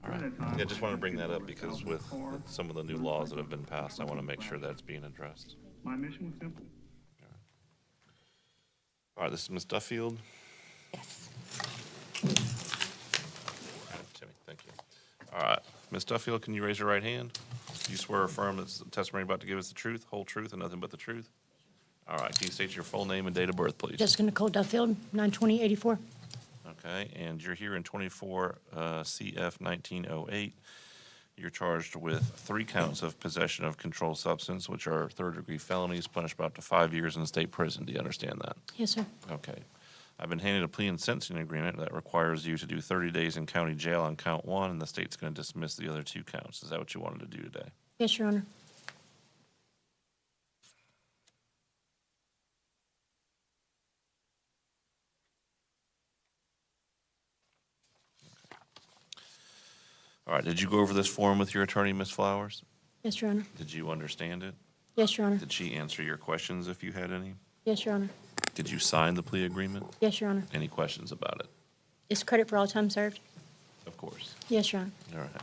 All right. Yeah, just want to bring that up because with some of the new laws that have been passed, I want to make sure that's being addressed. My mission was simple. All right, this is Ms. Duffield. Yes. Timmy, thank you. All right, Ms. Duffield, can you raise your right hand? Do you swear or affirm that the testimony you're about to give is the truth, whole truth, and nothing but the truth? All right, can you state your full name and date of birth, please? Jessica Nicole Duffield, 9/20/84. Okay, and you're here in 24 CF 1908. You're charged with 3 counts of possession of controlled substance, which are third-degree felonies, punishable up to 5 years in the state prison. Do you understand that? Yes, sir. Okay. I've been handed a plea and sentencing agreement that requires you to do 30 days in county jail on count 1, and the state's going to dismiss the other 2 counts. Is that what you wanted to do today? Yes, Your Honor. All right, did you go over this form with your attorney, Ms. Flowers? Yes, Your Honor. Did you understand it? Yes, Your Honor. Did she answer your questions if you had any? Yes, Your Honor. Did you sign the plea agreement? Yes, Your Honor. Any questions about it? Is credit for all time served? Of course. Yes, Your Honor. All right.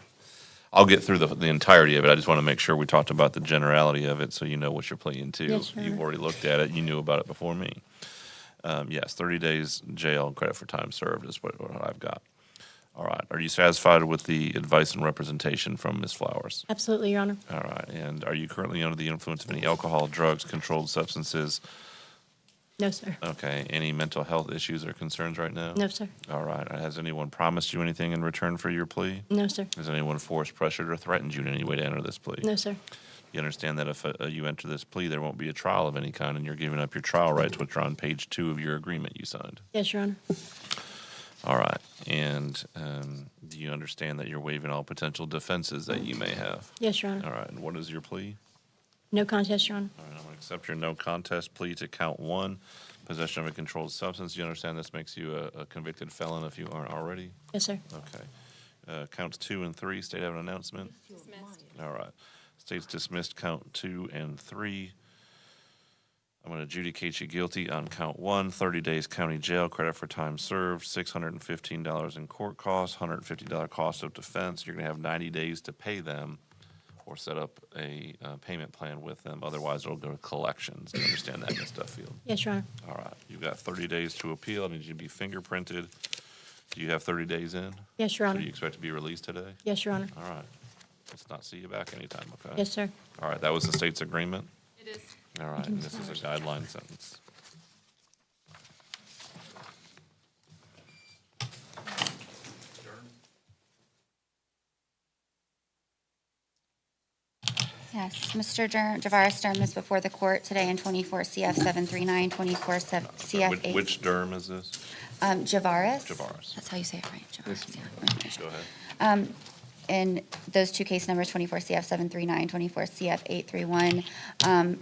I'll get through the entirety of it. I just want to make sure we talked about the generality of it so you know what you're pleading to. Yes, Your You've Honor. already looked at it. You knew about it before me. Yes, 30 days jail, credit for time served is what I've got. All right. Are you satisfied with the advice and representation from Ms. Flowers? Absolutely, Your Honor. All right. And are you currently under the influence of any alcohol, drugs, controlled substances? No, sir. Okay. Any mental health issues or concerns right now? No, sir. All right. Has anyone promised you anything in return for your plea? No, sir. Has anyone forced, pressured, or threatened you in any way to enter this plea? No, sir. You understand that if you enter this plea, there won't be a trial of any kind, and you're giving up your trial rights, which are on page 2 of your agreement you signed. Yes, Your Honor. All right. And do you understand that you're waiving all potential defenses that you may have? Yes, Your Honor. All right. And what is your plea? No contest, Your Honor. All right. I'm going to accept your no contest plea to count 1, possession of a controlled substance. You understand this makes you a convicted felon if you aren't already? Yes, sir. Okay. Counts 2 and 3, state have an announcement? Dismissed. All right. State's dismissed count 2 and 3. I'm going to adjudicate you guilty on count 1, 30 days county jail, credit for time served, $615 in court costs, $150 cost of defense. You're going to have 90 days to pay them or set up a payment plan with them. Otherwise, it'll go to collections. Do you understand that, Ms. Duffield? Yes, Your Honor. All right. You've got 30 days to appeal. I need you to be fingerprinted. Do you have 30 days in? Yes, Your So Honor. do you expect to be released today? Yes, Your Honor. All right. Let's not see you back anytime, okay? Yes, sir. All right, that was the state's agreement? It is. All right, and this is a guideline sentence. Yes, Mr. Javaris Durham is before the court today in 24 CF 739, 24 CF 8. Which Durham is this? Javaris? Javaris. That's how you say it, right? Javaris, yeah. Go ahead. In those 2 case numbers, 24 CF 739, 24 CF 831.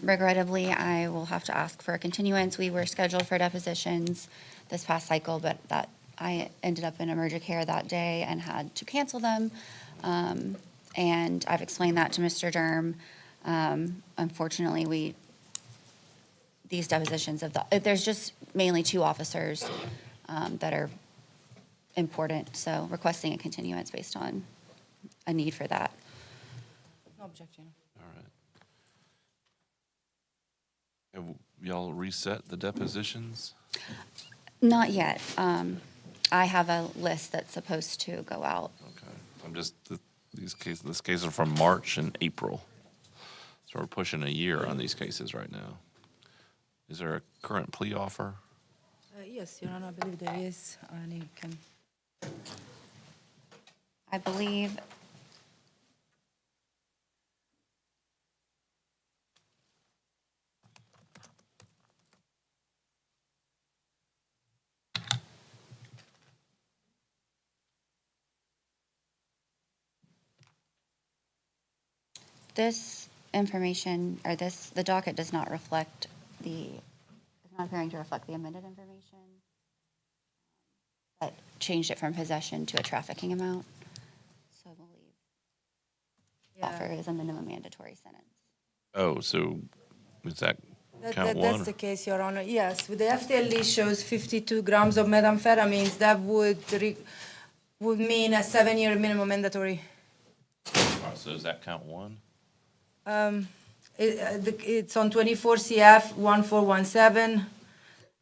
Regrettably, I will have to ask for a continuance. We were scheduled for depositions this past cycle, but that I ended up in emergent care that day and had to cancel them. And I've explained that to Mr. Durham. Unfortunately, these depositions there's just mainly 2 officers that are important, so requesting a continuance based on a need for that. No objection. All right. Have y'all reset the depositions? Not yet. I have a list that's supposed to go out. Okay. I'm just, this case is from March and April. So we're pushing a year on these cases right now. Is there a current plea offer? Yes, Your Honor, I believe there is, and you can. I believe this information, or the docket does not reflect it's not appearing to reflect the amended information, but changed it from possession to a trafficking amount. So I believe offer is a minimum mandatory sentence. Oh, so is that count one? That's the case, Your Honor. Yes, with the FTLE shows 52 grams of methamphetamines, that would mean a 7-year minimum mandatory. All right, so does that count one? It's on 24 CF 1417,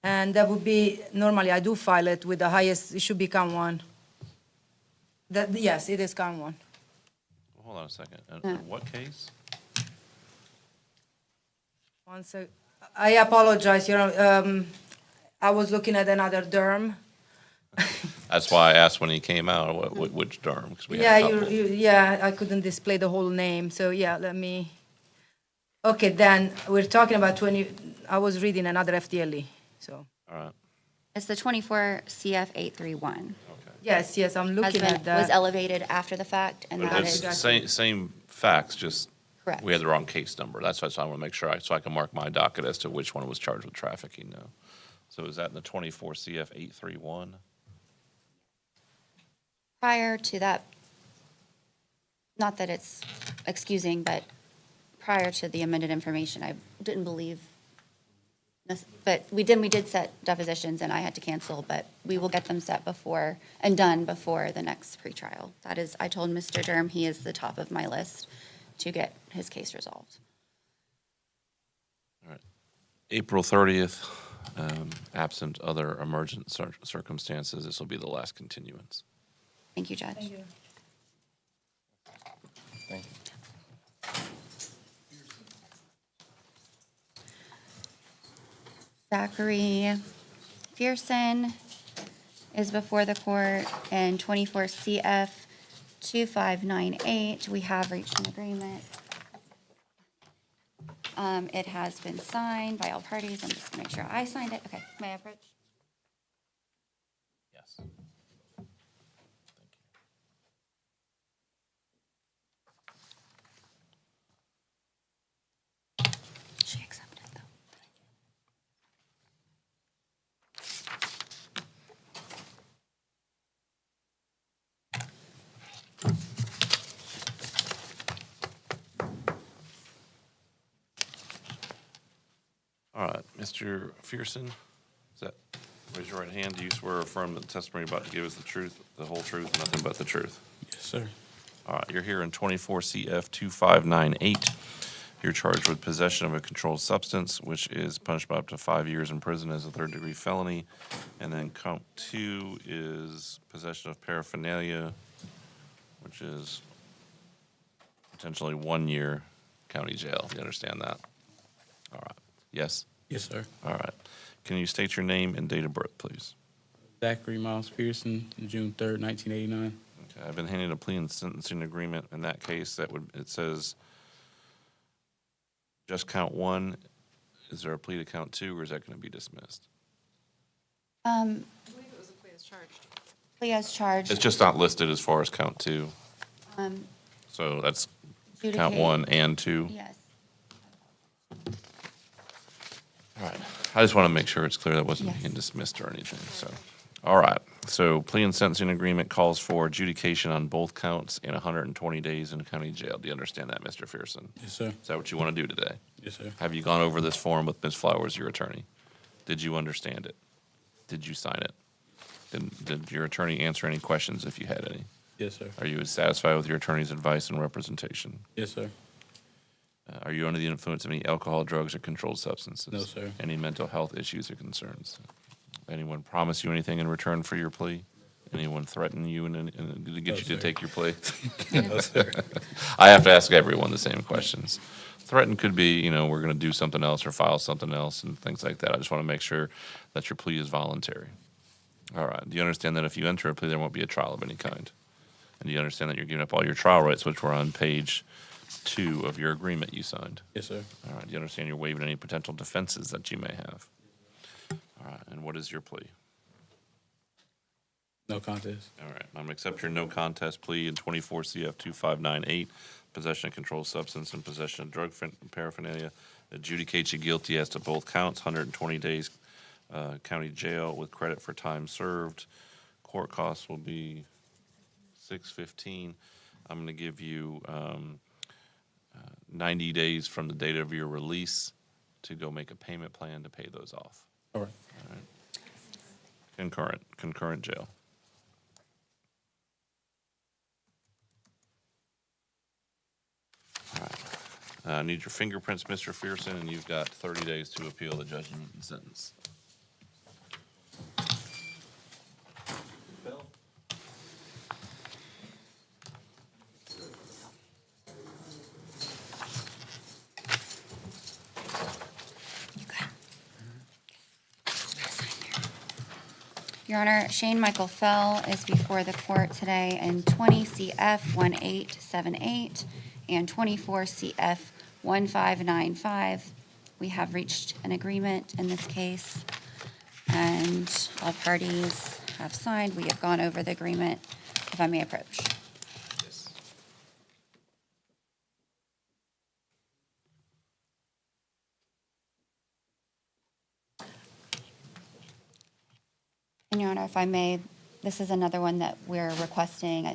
and that would be, normally I do file it with the highest, it should be count one. Yes, it is count one. Hold on a second. In what case? One sec. I apologize, Your Honor. I was looking at another derm. That's why I asked when he came out, which term, 'cause we Yeah, had a couple. I couldn't display the whole name, so yeah, let me. Okay, then, we're talking about 20, I was reading another FTLE, so. All right. It's the 24 CF 831. Yes, I'm looking at that. Was elevated after the fact, and that It's is. same facts, just Correct. we had the wrong case number. That's why I want to make sure, so I can mark my docket as to which one was charged with trafficking now. So is that in the 24 CF 831? Prior to that, not that it's excusing, but prior to the amended information, I didn't believe, but we did set depositions, and I had to cancel, but we will get them set before and done before the next pretrial. That is, I told Mr. Durham he is the top of my list to get his case resolved. All right. April 30th, absent other emergent circumstances, this will be the last continuance. Thank you, Judge. Thank you. Thank you. Zachary Fearson is before the court in 24 CF 2598. We have reached an agreement. It has been signed by all parties. I'm just gonna make sure I signed it. Okay, may I approach? Yes. She accepted though. All right, Mr. Fearson, raise your right hand. Do you swear or affirm that the testimony you're about to give is the truth, the whole truth, and nothing but the truth? Yes, sir. All right, you're here in 24 CF 2598. You're charged with possession of a controlled substance, which is punished by up to 5 years in prison as a third-degree felony. And then count 2 is possession of paraphernalia, which is potentially 1 year county jail. You understand that? All right. Yes? Yes, sir. All right. Can you state your name and date of birth, please? Zachary Miles Pearson, June 3rd, 1989. Okay, I've been handing a plea and sentencing agreement. In that case, it says just count 1. Is there a plea to count 2, or is that going to be dismissed? I believe it was a plea as charged. Plea as charged. It's just not listed as far as count 2. So that's count 1 and 2. Yes. All right. I just want to make sure it's clear that wasn't Yes. being dismissed or anything, so. All right. So plea and sentencing agreement calls for adjudication on both counts in 120 days in county jail. Do you understand that, Mr. Fearson? Yes, sir. Is that what you want to do today? Yes, sir. Have you gone over this form with Ms. Flowers, your attorney? Did you understand it? Did you sign it? Did your attorney answer any questions if you had any? Yes, sir. Are you satisfied with your attorney's advice and representation? Yes, sir. Are you under the influence of any alcohol, drugs, or controlled substances? No, sir. Any mental health issues or concerns? Anyone promise you anything in return for your plea? Anyone threaten you and to get No, you sir. to take your plea? No, sir. I have to ask everyone the same questions. Threaten could be, we're going to do something else or file something else and things like that. I just want to make sure that your plea is voluntary. All right. Do you understand that if you enter a plea, there won't be a trial of any kind? And do you understand that you're giving up all your trial rights, which were on page 2 of your agreement you signed? Yes, sir. All right. Do you understand you're waiving any potential defenses that you may have? All right. And what is your plea? No contest. All right. I'm going to accept your no contest plea in 24 CF 2598. possession of controlled substance, and possession of drug paraphernalia, adjudicates you guilty as to both counts, 120 days county jail with credit for time served. Court costs will be $615. I'm going to give you 90 days from the date of your release to go make a payment plan to pay those off. All right. All right. Concurrent jail. All right. I need your fingerprints, Mr. Fearson, and you've got 30 days to appeal the judgment and sentence. Your Honor, Shane Michael Fell is before the court today in 20 CF 1878 and 24 CF 1595. We have reached an agreement in this case, and all parties have signed. We have gone over the agreement. If I may approach. And Your Honor, if I may, this is another one that we're requesting,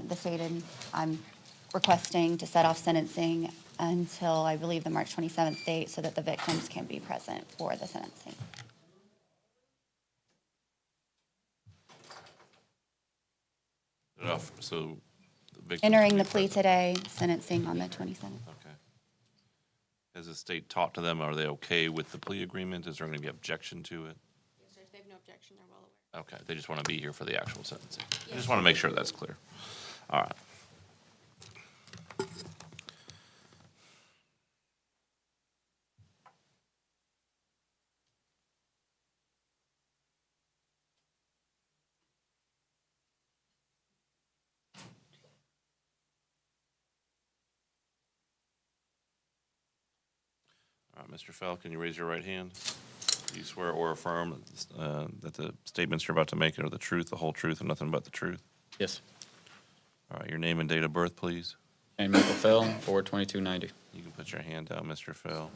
I'm requesting to set off sentencing until, I believe, the March 27th date so that the victims can be present for the sentencing. So the victims Entering will the be plea present. today, sentencing on the 27th. Okay. Has the state talked to them? Are they okay with the plea agreement? Is there going to be objection to it? Yes, sir, if they have no objection, they're well aware. Okay, they just want to be here for the actual sentencing. I Yes. just want to make sure that's clear. All right. All right, Mr. Fell, can you raise your right hand? Do you swear or affirm that the statements you're about to make are the truth, the whole truth, and nothing but the truth? Yes. All right, your name and date of birth, please. And Michael Fell, 4/22/90. You can put your hand down, Mr. Fell.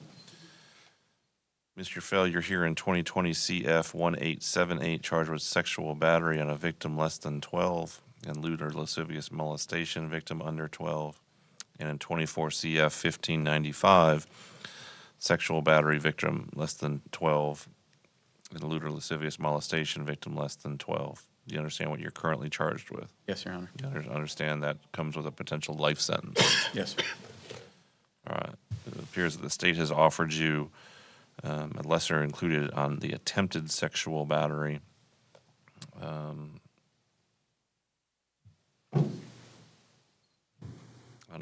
Mr. Fell, you're here in 2020 CF 1878, charged with sexual battery on a victim less than 12 and lewd or lascivious molestation, victim under 12. And in 24 CF 1595, sexual battery, victim less than 12, and lewd or lascivious molestation, victim less than 12. Do you understand what you're currently charged with? Yes, Your Honor. You understand that comes with a potential life sentence? Yes. All right. It appears that the state has offered you a lesser included on the attempted sexual battery. On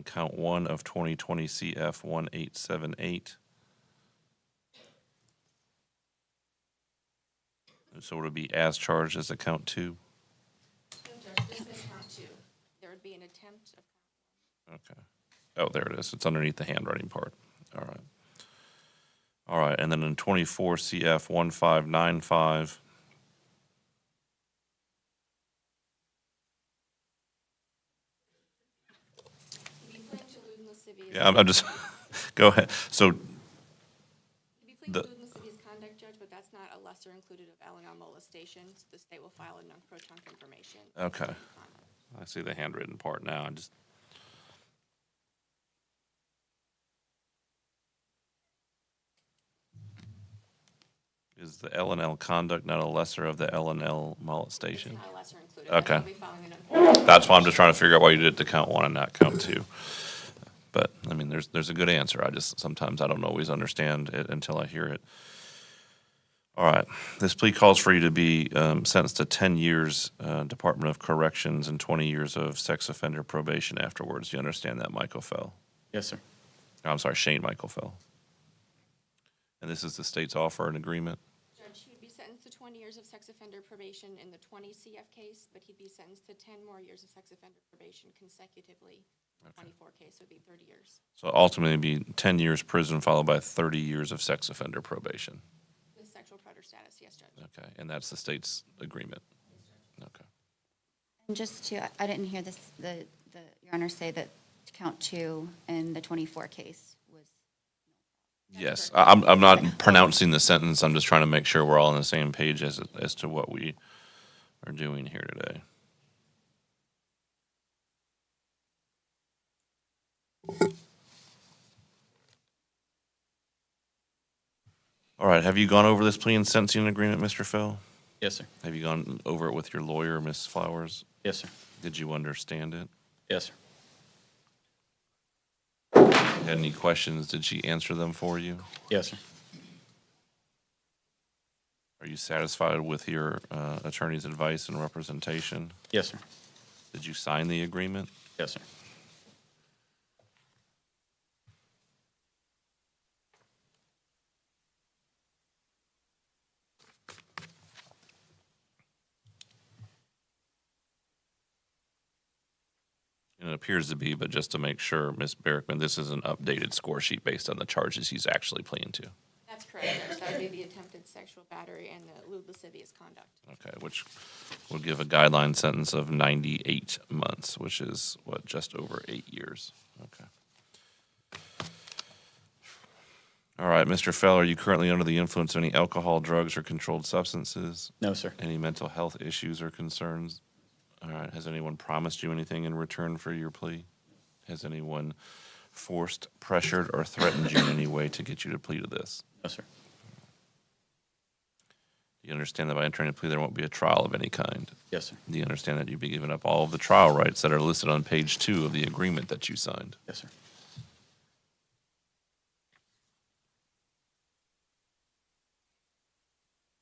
count 1 of 2020 CF 1878. So would it be as charged as a count 2? No, Judge, this is count 2. There would be an attempt of Okay. Oh, there it is. It's underneath the handwriting part. All right. All right, and then in 24 CF 1595. Be pleading to lewd and lascivious. Yeah, I'm just, go ahead. So, Be pleading to lewd and lascivious conduct, Judge, but that's not a lesser included of Eleanor molestation, so the state will file a non-proton information. okay. I see the handwritten part now. I just. Is the L&L conduct not a lesser of the L&L molestation? It's not a lesser included. Okay. They'll be filing a non-proton. That's why I'm just trying to figure out why you did it to count 1 and not count 2. But, I mean, there's a good answer. Sometimes I don't always understand it until I hear it. All right. This plea calls for you to be sentenced to 10 years Department of Corrections and 20 years of sex offender probation afterwards. Do you understand that, Michael Fell? Yes, sir. I'm sorry, Shane Michael Fell. And this is the state's offer and agreement? Judge, he would be sentenced to 20 years of sex offender probation in the 20 CF case, but he'd be sentenced to 10 more years of sex offender probation consecutively. The 24 case would be 30 years. So ultimately it'd be 10 years prison followed by 30 years of sex offender probation. With sexual predator status, yes, Judge. Okay, and that's the state's agreement? Okay. And just to, I didn't hear this, Your Honor say that count 2 in the 24 case was. Yes, I'm not pronouncing the sentence. I'm just trying to make sure we're all on the same page as to what we are doing here today. All right, have you gone over this plea and sentencing agreement, Mr. Fell? Yes, sir. Have you gone over it with your lawyer, Ms. Flowers? Yes, sir. Did you understand it? Yes, You sir. had any questions? Did she answer them for you? Yes, sir. Are you satisfied with your attorney's advice and representation? Yes, sir. Did you sign the agreement? Yes, sir. And it appears to be, but just to make sure, Ms. Barrickman, this is an updated score sheet based on the charges he's actually pleading to. That's correct, Judge. That would be the attempted sexual battery and the lewd lascivious conduct. Okay, which would give a guideline sentence of 98 months, which is, what, just over 8 years. Okay. All right, Mr. Fell, are you currently under the influence of any alcohol, drugs, or controlled substances? No, sir. Any mental health issues or concerns? All right, has anyone promised you anything in return for your plea? Has anyone forced, pressured, or threatened you in any way to get you to plead to this? No, sir. Do you understand that by entering a plea, there won't be a trial of any kind? Yes, sir. Do you understand that you'd be giving up all of the trial rights that are listed on page 2 of the agreement that you signed? Yes, sir.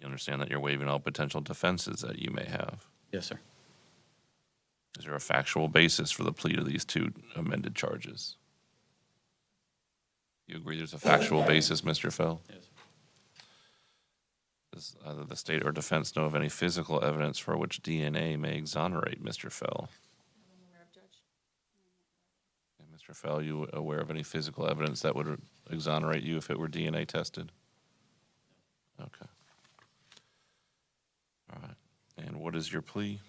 You understand that you're waiving all potential defenses that you may have? Yes, sir. Is there a factual basis for the plea to these 2 amended charges? You agree there's a factual basis, Mr. Fell? Yes, sir. Does either the state or defense know of any physical evidence for which DNA may exonerate Mr. Fell? I'm aware of, Judge. And Mr. Fell, you aware of any physical evidence that would exonerate you if it were DNA tested? Okay. All right. And what is your plea?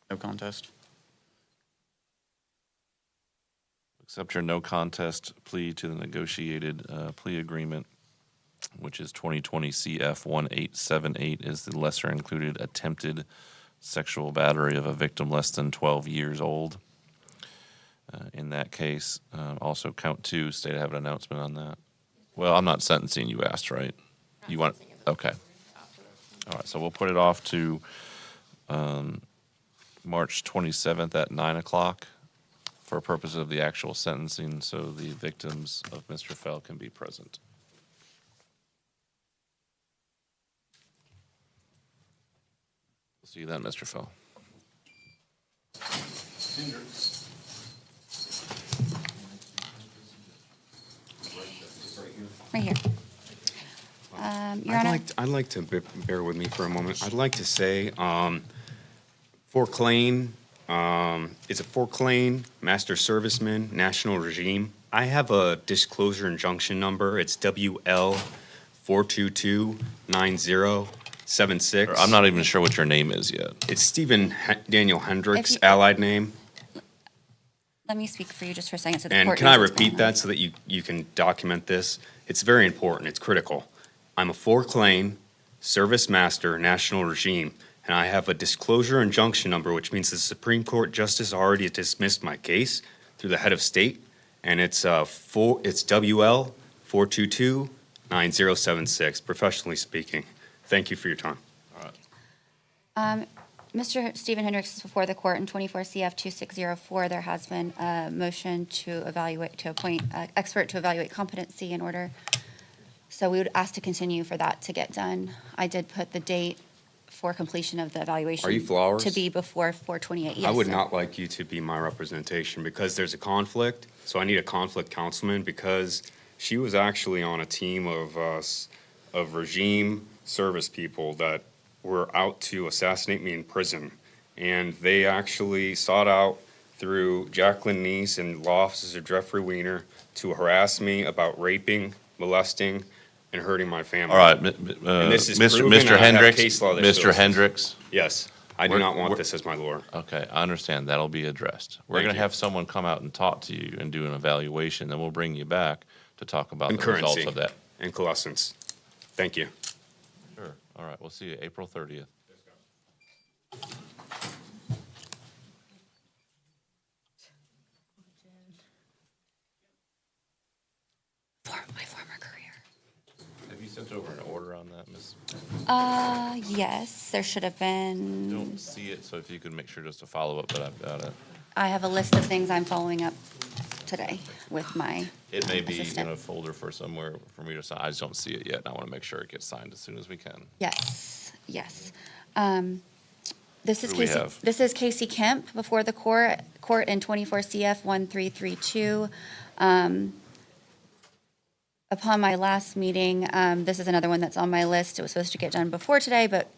No contest. Accept your no contest plea to the negotiated plea agreement, which is 2020 CF 1878, is the lesser included attempted sexual battery of a victim less than 12 years old. In that case, also count 2, state I have an announcement on that. Well, I'm not sentencing, you asked, right? You want, okay. All right, so we'll put it off to March 27th at 9 o'clock for purposes of the actual sentencing, so the victims of Mr. Fell can be present. We'll see you then, Mr. Fell. Right here. Your Honor. I'd like to bear with me for a moment. I'd like to say, Fort Lane, it's a Fort Lane Master Serviceman National Regime. I have a disclosure injunction number. It's WL 4229076. I'm not even sure what your name is yet. It's Stephen Daniel Hendricks, If you- allied name. Let me speak for you just for a second so the And court can I knows what's repeat going that on. so that you can document this? It's very important. It's critical. I'm a Fort Lane Service Master National Regime, and I have a disclosure injunction number, which means the Supreme Court Justice already dismissed my case through the head of state, and it's WL 4229076, professionally speaking. Thank you for your time. Mr. Stephen Hendricks is before the court in 24 CF 2604. There has been a motion to appoint an expert to evaluate competency in order. So we would ask to continue for that to get done. I did put the date for completion of the evaluation. Are you Flowers? To be before 4/28. Yes, I would sir. not like you to be my representation because there's a conflict. So I need a conflict councilman because she was actually on a team of regime service people that were out to assassinate me in prison. And they actually sought out through Jacqueline Neese and Law Officer Jeffrey Weiner to harass me about raping, molesting, and hurting my family. All right, And this is Mr. proven, and I have Hendricks, case law that Mr. shows this. Hendricks, Yes. I do We're- not want we're- this as my lawyer. Okay, I understand. That'll be addressed. We're Thank going to you. have someone come out and talk to you and do an evaluation, then we'll bring you back to talk about the results Concurrency of that. and coalescence. Thank you. Sure. All right, we'll see you April 30th. My former career. Have you sent over an order on that, Ms.? Yes, there should have been. Don't see it, so if you could make sure just to follow up, but I've got it. I have a list of things I'm following up today with my It may be in assistant. a folder for somewhere for me to sign. I just don't see it yet, and I want to make sure it gets signed as soon as we can. Yes, yes. This is Who do we Casey, have? this is Casey Kemp before the court in 24 CF 1332. Upon my last meeting, this is another one that's on my list. It was supposed to get done before today, but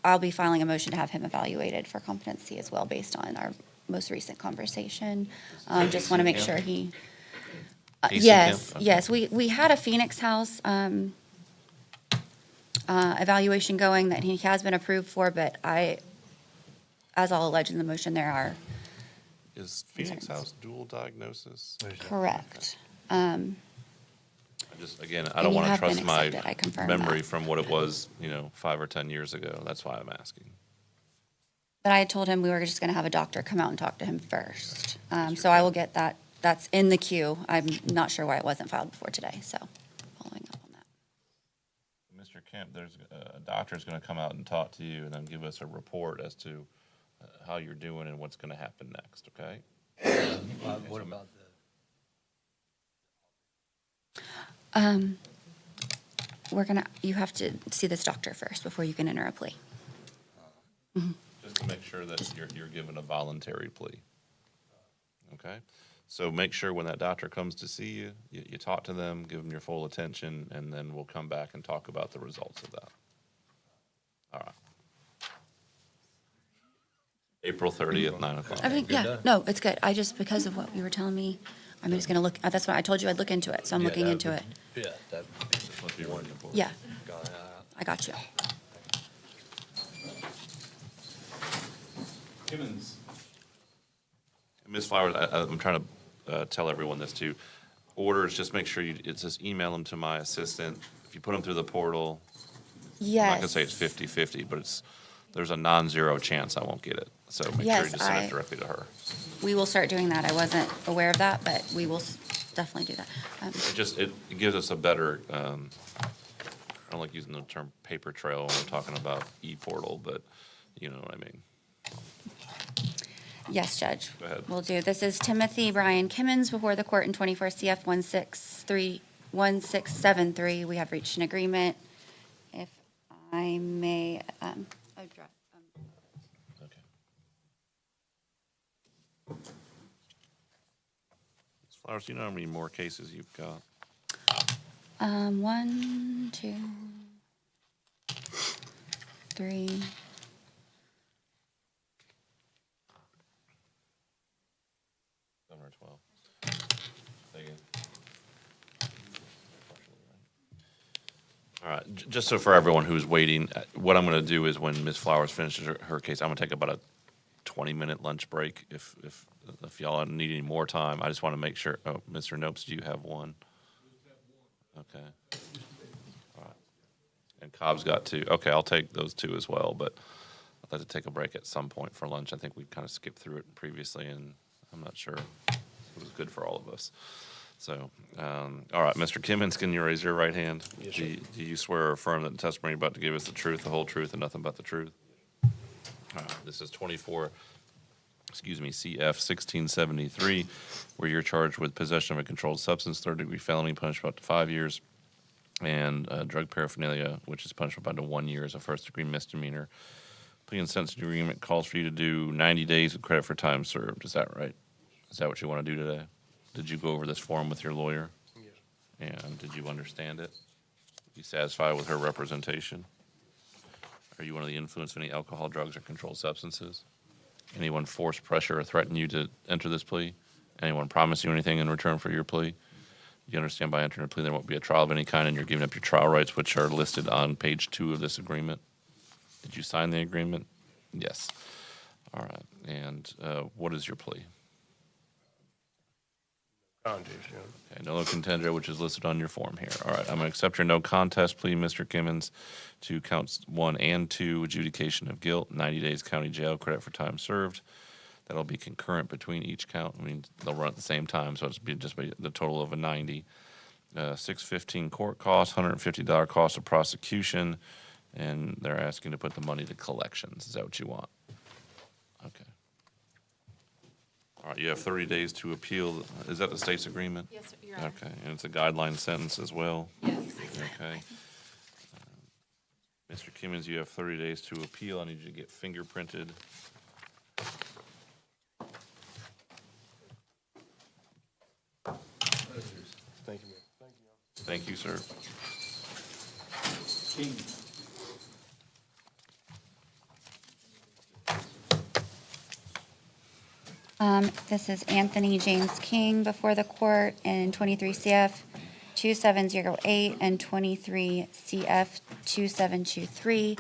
I'll be filing a motion to have him evaluated for competency as well, based on our most recent conversation. Just want to make sure he. Casey Yes, Kemp? Okay. yes, we had a Phoenix House evaluation going that he has been approved for, but as I'll allege in the motion, there are Is Phoenix House dual diagnosis? correct. I just, again, I And don't you want to have been trust my accepted, I confirm memory that. from what it was, 5 or 10 years ago. That's why I'm asking. But I told him we were just going to have a doctor come out and talk to him first. So I will get that. That's in the queue. I'm not sure why it wasn't filed before today, so following up on that. Mr. Kemp, there's a doctor's going to come out and talk to you and then give us a report as to how you're doing and what's going to happen next, okay? What about the? You have to see this doctor first before you can enter a plea. Just to make sure that you're given a voluntary plea. Okay? So make sure when that doctor comes to see you, you talk to them, give them your full attention, and then we'll come back and talk about the results of that. All right. April 30th, 9 o'clock. I mean, yeah, no, it's good. because of what you were telling me, I'm just going to look, that's what I told you I'd look into it, so I'm looking into it. Yeah, that Must be wonderful. Yeah, I got you. Ms. Flowers, I'm trying to tell everyone this too. Orders, just make sure it says email them to my assistant. If you put them through the portal, I'm not gonna Yes. say it's 50-50, but there's a non-zero chance I won't get it. So make sure Yes, you just send I- it directly to her. We will start doing that. I wasn't aware of that, but we will definitely do that. It gives us a better, I don't like using the term paper trail when we're talking about e-portal, but you know what I mean. Yes, Judge. Go ahead. Will do. This is Timothy Brian Kimmons before the court in 24 CF 1673. We have reached an agreement. If I may address. Ms. Flowers, do you know how many more cases you've got? 1, 2, 3. Seven or 12. Say again. All right, just so for everyone who's waiting, what I'm going to do is when Ms. Flowers finishes her case, I'm going to take about a 20-minute lunch break. If y'all need any more time, I just want to make sure. Oh, Mr. Nopes, do you have one? Okay. All right. And Cobb's got 2. Okay, I'll take those 2 as well, but I'd like to take a break at some point for lunch. I think we kind of skipped through it previously, and I'm not sure it was good for all of us. So, all right, Mr. Kimmons, can you raise your right hand? Yes, Do you swear or affirm that the testimony you're about to give is the truth, the whole truth, and nothing but the truth? This is 24, CF 1673, where you're charged with possession of a controlled substance, third-degree felony, punishable up to 5 years, and drug paraphernalia, which is punishable up to 1 year as a first-degree misdemeanor. Plea and sentencing agreement calls for you to do 90 days with credit for time served. Is that right? Is that what you want to do today? Did you go over this form with your lawyer? Yes. And did you understand it? Are you satisfied with her representation? Are you under the influence of any alcohol, drugs, or controlled substances? Anyone force, pressure, or threaten you to enter this plea? Anyone promise you anything in return for your plea? You understand by entering a plea there won't be a trial of any kind, and you're giving up your trial rights, which are listed on page 2 of this agreement. Did you sign the agreement? Yes. All right. And what is your plea? Contest, yeah. Okay, no contender, which is listed on your form here. All right, I'm going to accept your no contest plea, Mr. Kimmons, to counts 1 and 2, adjudication of guilt, 90 days county jail, credit for time served. That'll be concurrent between each count. I mean, they'll run at the same time, so it's just be the total of a 90. $615 court costs, $150 cost of prosecution, and they're asking to put the money to collections. Is that what you want? Okay. All right, you have 30 days to appeal. Is that the state's agreement? Yes, sir, Your Honor. Okay, and it's a guideline sentence as well? Yes. Okay. Mr. Kimmons, you have 30 days to appeal. I need you to get fingerprinted. Thank you, ma'am. Thank you. Thank you, sir. This is Anthony James King before the court in 23 CF 2708 and 23 CF 2723.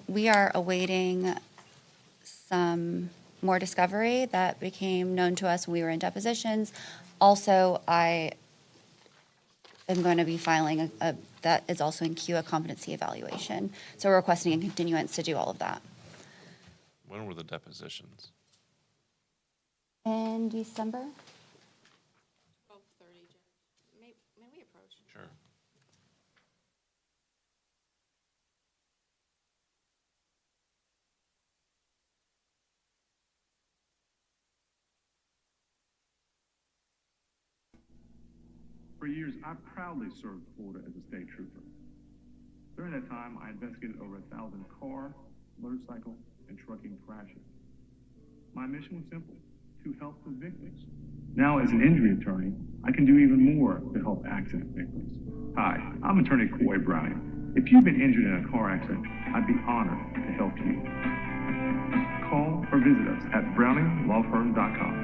We are awaiting some more discovery that became known to us when we were in depositions. Also, I am going to be filing that is also in queue, a competency evaluation. So we're requesting a continuance to do all of that. When were the depositions? In December? 12:30, Judge. May we approach? Sure. For years, I proudly served Florida as a state trooper. During that time, I investigated over 1,000 car, motorcycle, and trucking crashes. My mission was simple: to help the victims. Now, as an injury attorney, I can do even more to help accident victims. Hi, I'm attorney Coy Browning. If you've been injured in a car accident, I'd be honored to help you. Call or visit us at browninglawfirm.com.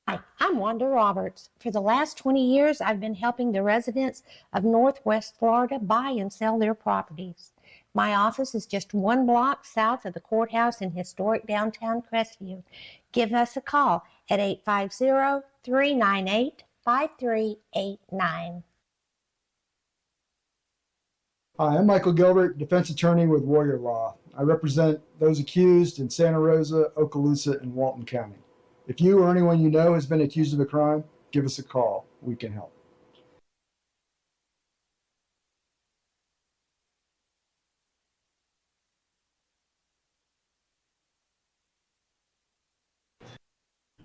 Hi, I'm Wanda Roberts. For the last 20 years, I've been helping the residents of Northwest Florida buy and sell their properties. My office is just 1 block south of the courthouse in historic downtown Crestview. Give us a call at 850-398-5389. Hi, I'm Michael Gilbert, defense attorney with Warrior Law. I represent those accused in Santa Rosa, Okaloosa, and Walton County. If you or anyone you know has been accused of a crime, give us a call. We can help.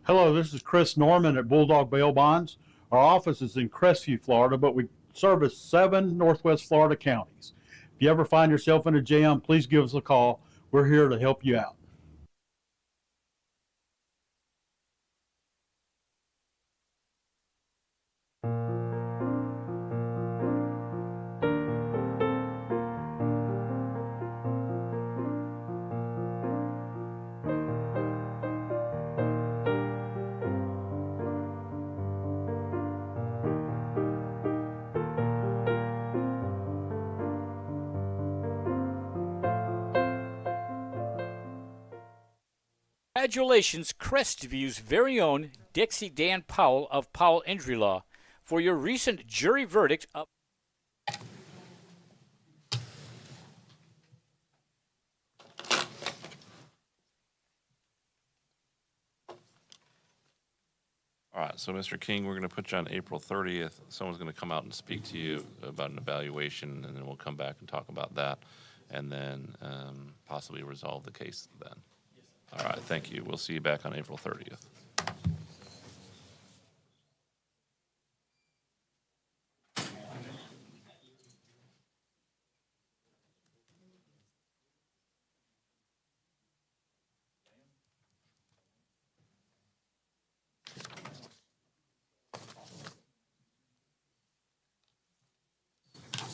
Hello, this is Chris Norman at Bulldog Bail Bonds. Our office is in Crestview, Florida, but we service 7 Northwest Florida counties. If you ever find yourself in a jam, please give us a call. We're here to help you out. Congratulations, Crestviews' very own Dixie Dan Powell of Powell Injury Law, for your recent jury verdict of All right, so Mr. King, we're going to put you on April 30th. Someone's going to come out and speak to you about an evaluation, and then we'll come back and talk about that, and then possibly resolve the case then. All right, thank you. We'll see you back on April 30th.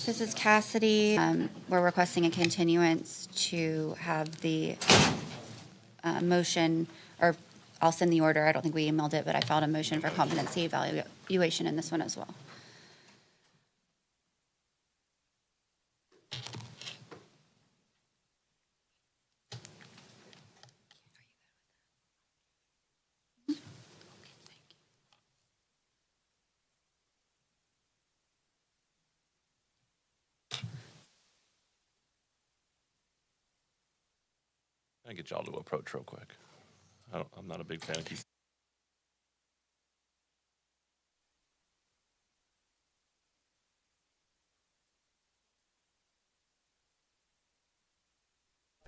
This is Cassidy. We're requesting a continuance to have the motion, or I'll send the order. I don't think we emailed it, but I filed a motion for competency evaluation in this one as well. I get y'all to approach real quick. I'm not a big fan of keeping.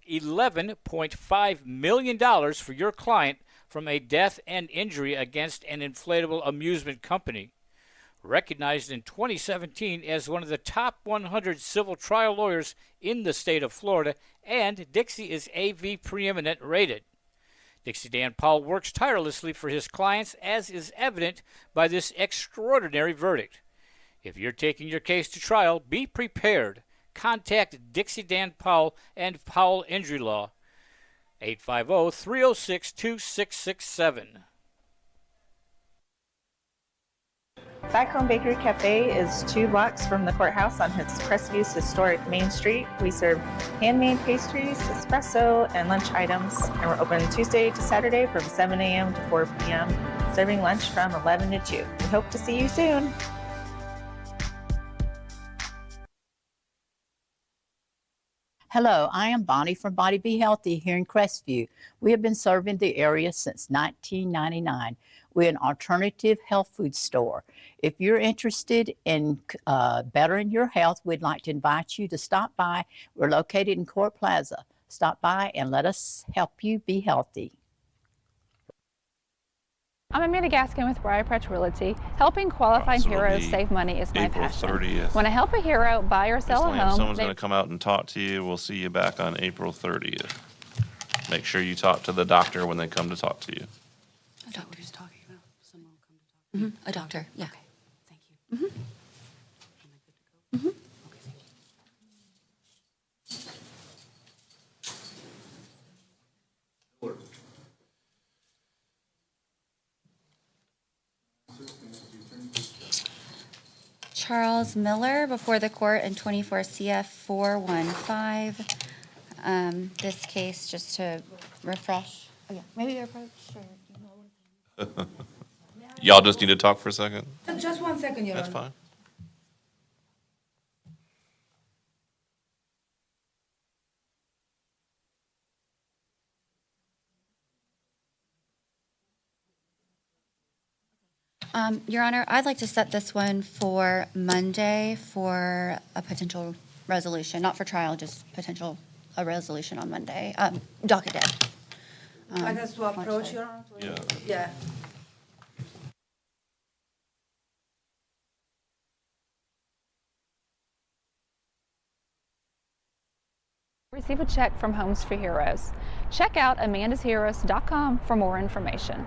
$11.5 million for your client from a death and injury against an inflatable amusement company. Recognized in 2017 as one of the top 100 civil trial lawyers in the state of Florida, and Dixie is AV preeminent rated. Dixie Dan Powell works tirelessly for his clients, as is evident by this extraordinary verdict. If you're taking your case to trial, be prepared. Contact Dixie Dan Powell and Powell Injury Law, 850-306-2667. Back Home Bakery Cafe is 2 blocks from the courthouse on Crestview's historic Main Street. We serve handmade pastries, espresso, and lunch items, and we're open Tuesday to Saturday from 7 a.m. to 4 p.m., serving lunch from 11 to 2. We hope to see you soon. Hello, I am Bonnie from Body Be Healthy here in Crestview. We have been serving the area since 1999. We're an alternative health food store. If you're interested in bettering your health, we'd like to invite you to stop by. We're located in Court Plaza. Stop by and let us help you be healthy. I'm Amanda Gaskin with Briarpatch Realty. Helping qualifying heroes save money is my April passion. 30th. When I help a hero buy or sell a home, Someone's going to come out and talk to you. We'll see you back on April 30th. Make sure you talk to the doctor when they come to talk to you. A doctor is talking about. Someone will come to talk to you. A doctor, yeah. Okay, thank you. Charles Miller before the court in 24 CF 415. This case, just to refresh. Oh yeah, maybe approach. Or, Y'all just need to talk for a second? Just 1 second, Your That's Honor. fine. Your Honor, I'd like to set this one for Monday for a potential resolution, not for trial, just potential a resolution on Monday. Docket day. Like us to approach, Your Honor? Yeah. Yeah. receive a check from Homes for Heroes. Check out amandasheroes.com for more information.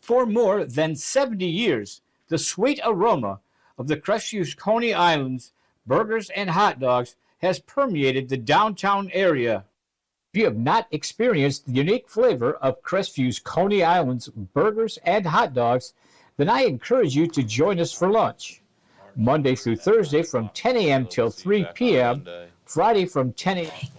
For more than 70 years, the sweet aroma of the Crestview Coney Islands burgers and hot dogs has permeated the downtown area. If you have not experienced the unique flavor of Crestview's Coney Islands burgers and hot dogs, then I encourage you to join us for lunch. Monday through Thursday from 10 a.m. till 3 p.m., Friday from 10 a.m. Resolution.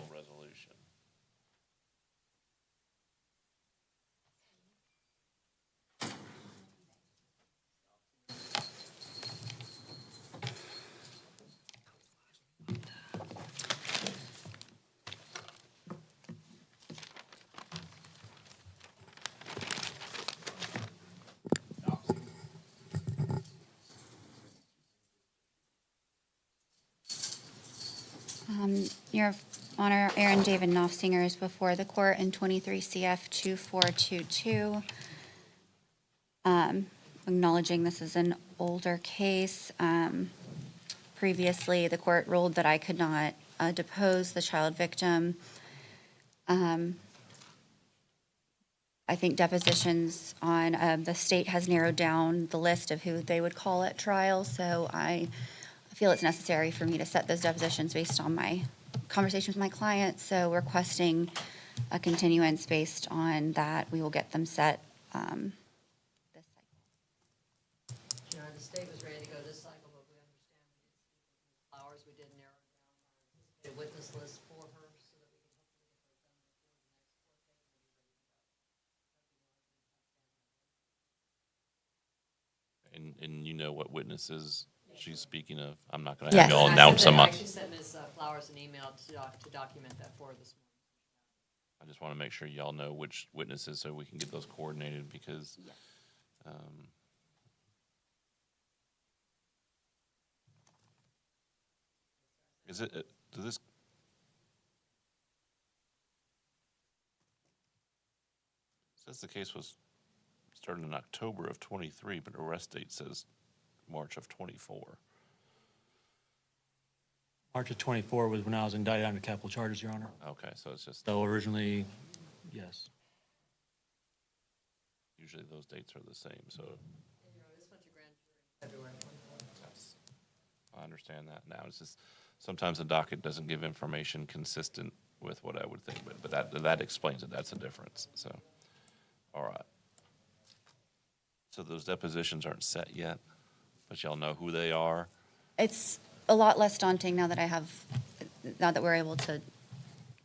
Your Honor, Aaron David Knopfsinger is before the court in 23 CF 2422. Acknowledging this is an older case. Previously, the court ruled that I could not depose the child victim. I think depositions on, the state has narrowed down the list of who they would call at trial, so I feel it's necessary for me to set those depositions based on my conversation with my client, so requesting a continuance based on that. We will get them set this cycle. Your Honor, the state was ready to go this cycle, but we understand it's Flowers. We did narrow down our witness list for her so that we can hopefully get those done before the next court date. And you know what witnesses she's speaking of? I'm not going to have you all announce them. I actually sent Ms. Flowers an email to document that for this morning. I just want to make sure y'all know which witnesses so we can get those coordinated because is it, does this, says the case was started in October of 23, but arrest date says March of 24. March of 24 was when I was indicted under capital charges, Your Honor. Okay, so it's just. So originally, yes. Usually those dates are the same, so. This went to grand jury February 24th. Yes. I understand that now. It's just, sometimes the docket doesn't give information consistent with what I would think, but that explains it. That's a difference, so. All right. So those depositions aren't set yet, but y'all know who they are? It's a lot less daunting now that now that we're able to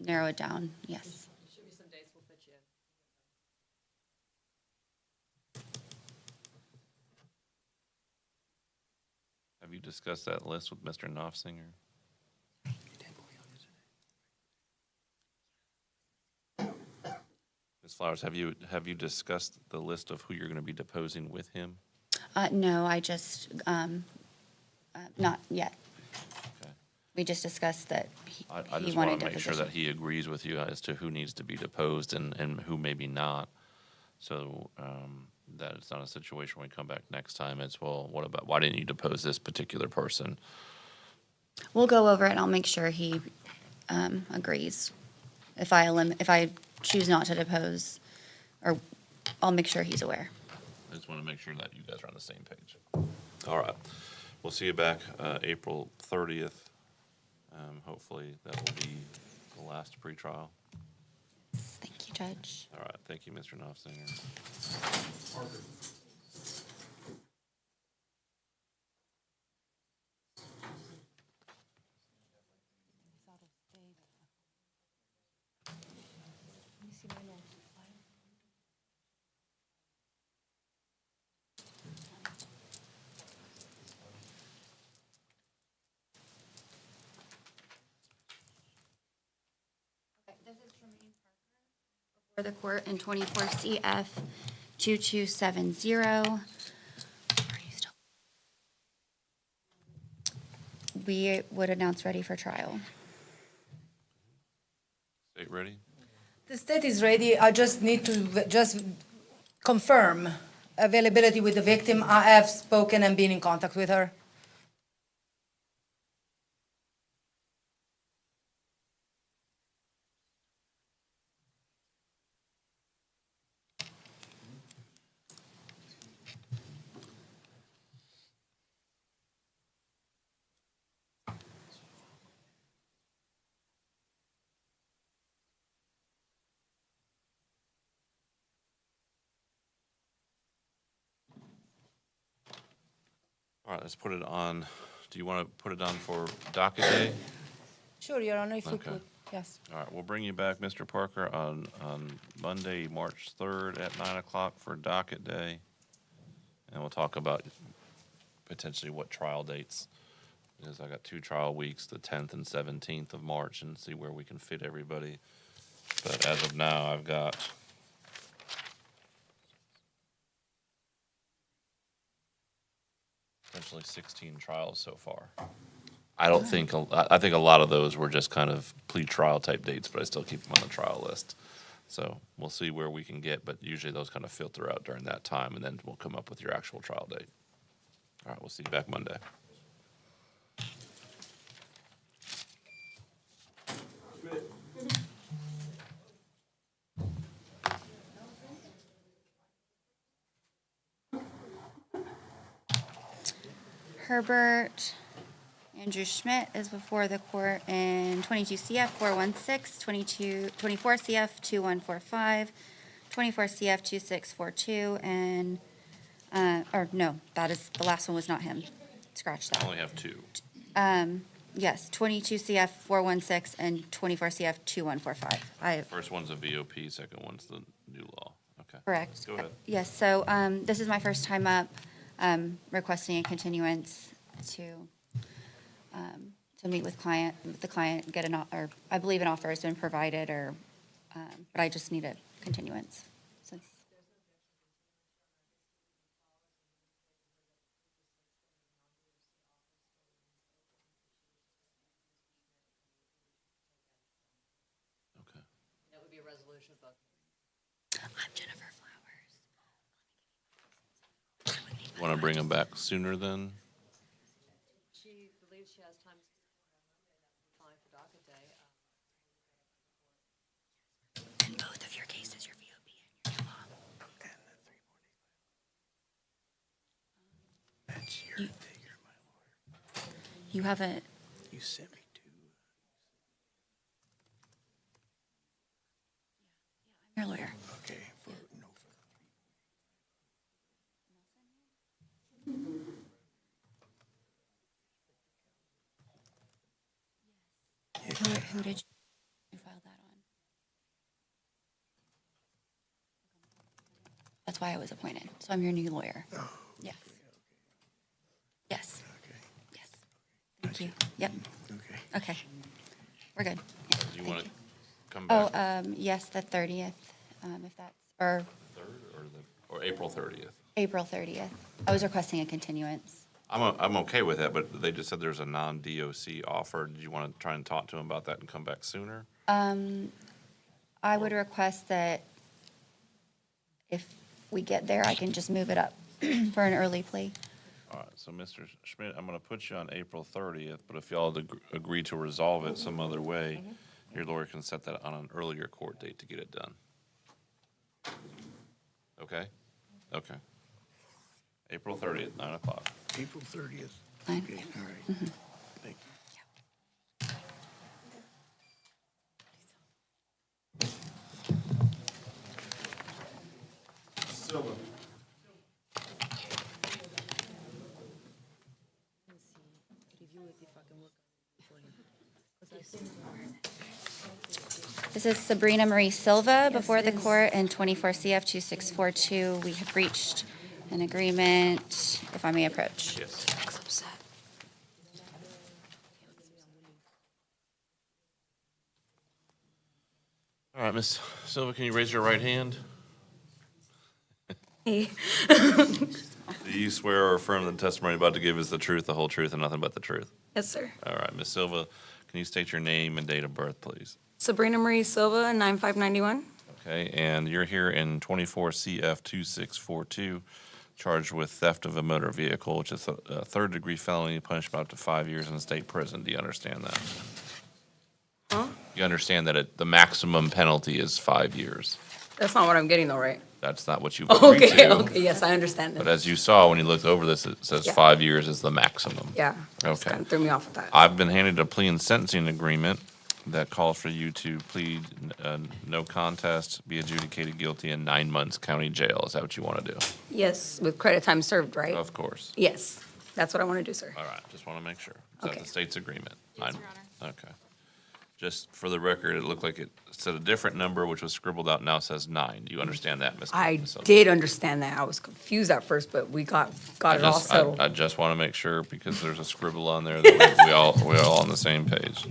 narrow it down, yes. There should be some dates we'll fit you in. Have you discussed that list with Mr. Knopfsinger? Ms. Flowers, have you discussed the list of who you're going to be deposing with him? No, I just, not yet. Okay. We just discussed that I he just wanted want to make sure deposition. that he agrees with you as to who needs to be deposed and who maybe not. So that it's not a situation when we come back next time. It's, well, what about, why didn't you depose this particular person? We'll go over it and I'll make sure he agrees. If I choose not to depose, or I'll make sure he's aware. I just want to make sure that you guys are on the same page. All right. We'll see you back April 30th. Hopefully that will be the last pretrial. Thank you, Judge. All right. Thank you, Mr. Knopfsinger. For the court in 24 CF 2270. We would announce ready for trial. State ready? The state is ready. I just need to just confirm availability with the victim. I have spoken and been in contact with her. All right, let's put it on. Do you want to put it on for docket day? Sure, Your Honor, if we Okay. could, yes. All right, we'll bring you back, Mr. Parker, on Monday, March 3rd at 9 o'clock for docket day. And we'll talk about potentially what trial dates. Because I got 2 trial weeks, the 10th and 17th of March, and see where we can fit everybody. But as of now, I've got potentially 16 trials so far. I don't think, I think a lot of those were just kind of plea trial type dates, but I still keep them on the trial list. So we'll see where we can get, but usually those kind of filter out during that time, and then we'll come up with your actual trial date. All right, we'll see you back Monday. Herbert Andrew Schmidt is before the court in 22 CF 416, 24 CF 2145, 24 CF 2642, and, or no, that is, the last one was not him. Scratch I that. only have 2. Yes, 22 CF 416 and 24 CF 2145. First one's a VOP, second one's the new law. Okay. Correct. Go ahead. Yes, so this is my first time up requesting a continuance to meet with the client, get or I believe an offer has been provided, or but I just need a continuance. Since That would be a resolution of I'm Jennifer Flowers. Want to bring them back sooner then? She believes she has time fine for docket day. In both of your cases, your VOP and your law. That's your figure, my lawyer. You haven't. You sent me 2. I'm your lawyer. Okay, for no. Who did you file that on? That's why I was appointed. So I'm your new lawyer. Oh, Yes. Yes. okay. Yes. Thank you. Yep. Okay. Okay. We're good. Yeah, Do you thank want to you. come Oh, back yes, the 30th, if that's, or 3rd or April 30th? April 30th. I was requesting a continuance. I'm okay with that, but they just said there's a non-DOC offer. Do you want to try and talk to them about that and come back sooner? I would request that if we get there, I can just move it up for an early plea. All right, so Mr. Schmidt, I'm going to put you on April 30th, but if y'all agree to resolve it some other way, your lawyer can set that on an earlier court date to get it done. Okay? Okay. April 30th, 9 o'clock. April 30th. Fine. Okay, all right. Thank you. Silva. This is Sabrina Marie Silva before the court in 24 CF 2642. We have reached an agreement, if I may approach. Yes. All right, Ms. Silva, can you raise your right hand? Hey. Do you swear or affirm that the testimony you're about to give is the truth, the whole truth, and nothing but the truth? Yes, sir. All right, Ms. Silva, can you state your name and date of birth, please? Sabrina Marie Silva, 9591. Okay, and you're here in 24 CF 2642, charged with theft of a motor vehicle, which is a third-degree felony punished by up to 5 years in state prison. Do you understand that? Huh? You understand that the maximum penalty is 5 years? That's not what I'm getting though, right? That's not what you've agreed Okay, to. okay, yes, I understand But that. as you saw, when you looked over this, it says Yeah. 5 years is the maximum. Yeah, just Okay. kind of threw me off with that. I've been handed a plea and sentencing agreement that calls for you to plead no contest, be adjudicated guilty, in 9 months county jail. Is that what you want to do? Yes, with credit time served, right? Of course. Yes, that's what I want to do, sir. All right, just want to make sure. Is that Okay. the state's agreement? Yes, Your Honor. Okay. Just for the record, it looked like it said a different number, which was scribbled out, now says 9. Do you understand that, Ms. I Ms. Silva? did understand that. I was confused at first, but we got it all settled. I just want to make sure, because there's a scribble on there, that we're all on the same page.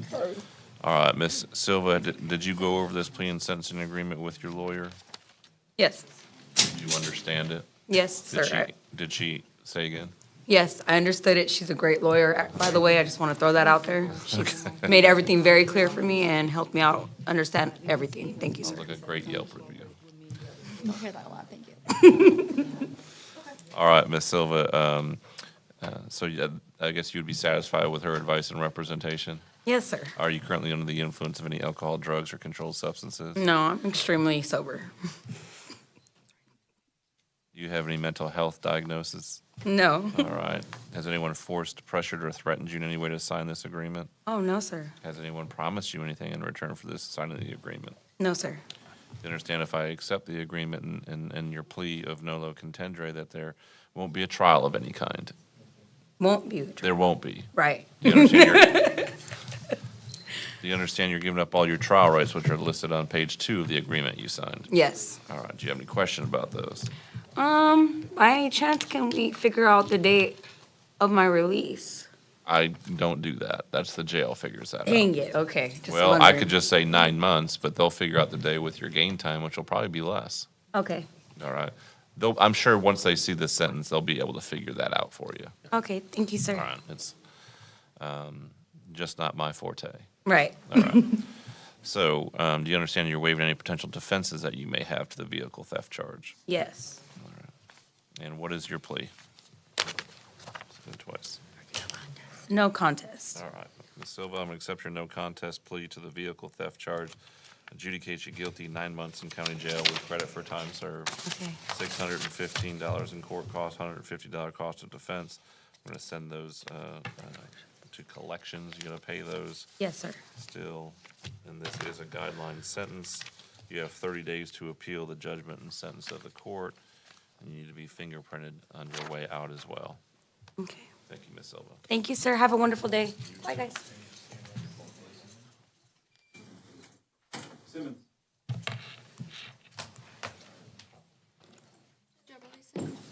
All right, Ms. Silva, did you go over this plea and sentencing agreement with your lawyer? Yes. Did you understand it? Yes, sir. Did she say again? Yes, I understood it. She's a great lawyer. By the way, I just want to throw that out there. She's made everything very clear for me and helped me out understand everything. Thank you, sir. Sounds like a great Yelp review. I hear that a lot, thank you. All right, Ms. Silva, so I guess you'd be satisfied with her advice and representation? Yes, sir. Are you currently under the influence of any alcohol, drugs, or controlled substances? No, I'm extremely sober. Do you have any mental health diagnosis? No. All right. Has anyone forced, pressured, or threatened you in any way to sign this agreement? Oh, no, sir. Has anyone promised you anything in return for this signing the agreement? No, sir. Do you understand if I accept the agreement and your plea of nolo contendere that there won't be a trial of any kind? Won't be. There won't be. Right. Do you understand do you understand you're giving up all your trial rights, which are listed on page 2 of the agreement you signed? Yes. All right. Do you have any question about those? By any chance, can we figure out the date of my release? I don't do that. That's the jail figures that out. Dang it, okay. Just Well, I wondering. could just say 9 months, but they'll figure out the day with your gain time, which will probably be less. Okay, All right. I'm sure once they see this sentence, they'll be able to figure that out for you. okay, thank you, sir. All right. It's just not my forte. Right. All right. So, do you understand you're waiving any potential defenses that you may have to the vehicle theft charge? Yes. And what is your plea? It's been twice. No contest. All right. Ms. Silva, I'm going to accept your no contest plea to the vehicle theft charge. Adjudicate you guilty, 9 months in county jail with credit for time served. Okay. $615 in court costs, $150 cost of defense. I'm going to send those to collections. You going to pay those? Yes, sir. Still, and this is a guideline sentence. You have 30 days to appeal the judgment and sentence of the court. And you need to be fingerprinted on your way out as well. Okay. Thank you, Ms. Silva. Thank you, sir. Have a wonderful day. Bye, guys. Simmons.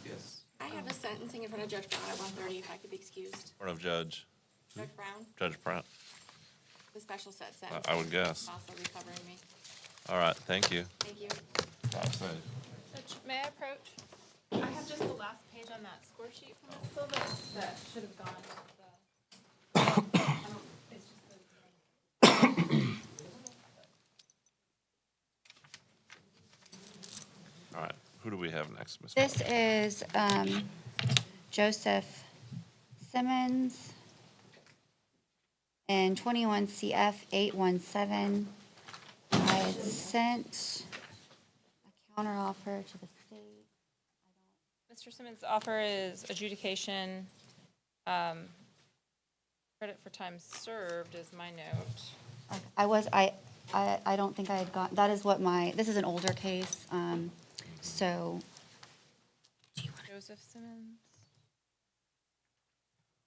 Yes. I have a sentencing in front of Judge Brown at 1:30, if I could be excused. In front of Judge Brown, Pratt. the special set sentence. I would guess. Also recovering me. All right, thank you. Thank you. Drive safe. Judge, may I approach? I have just the last page on that score sheet from Ms. Silva that should have gone with the. It's just the. All right, who do we have next, Ms. This is Joseph Simmons in 21 CF 817. I had sent a counteroffer to the state. Mr. Simmons' offer is adjudication, credit for time served is my note. I don't think I had got, that is what this is an older case, so. Joseph Simmons?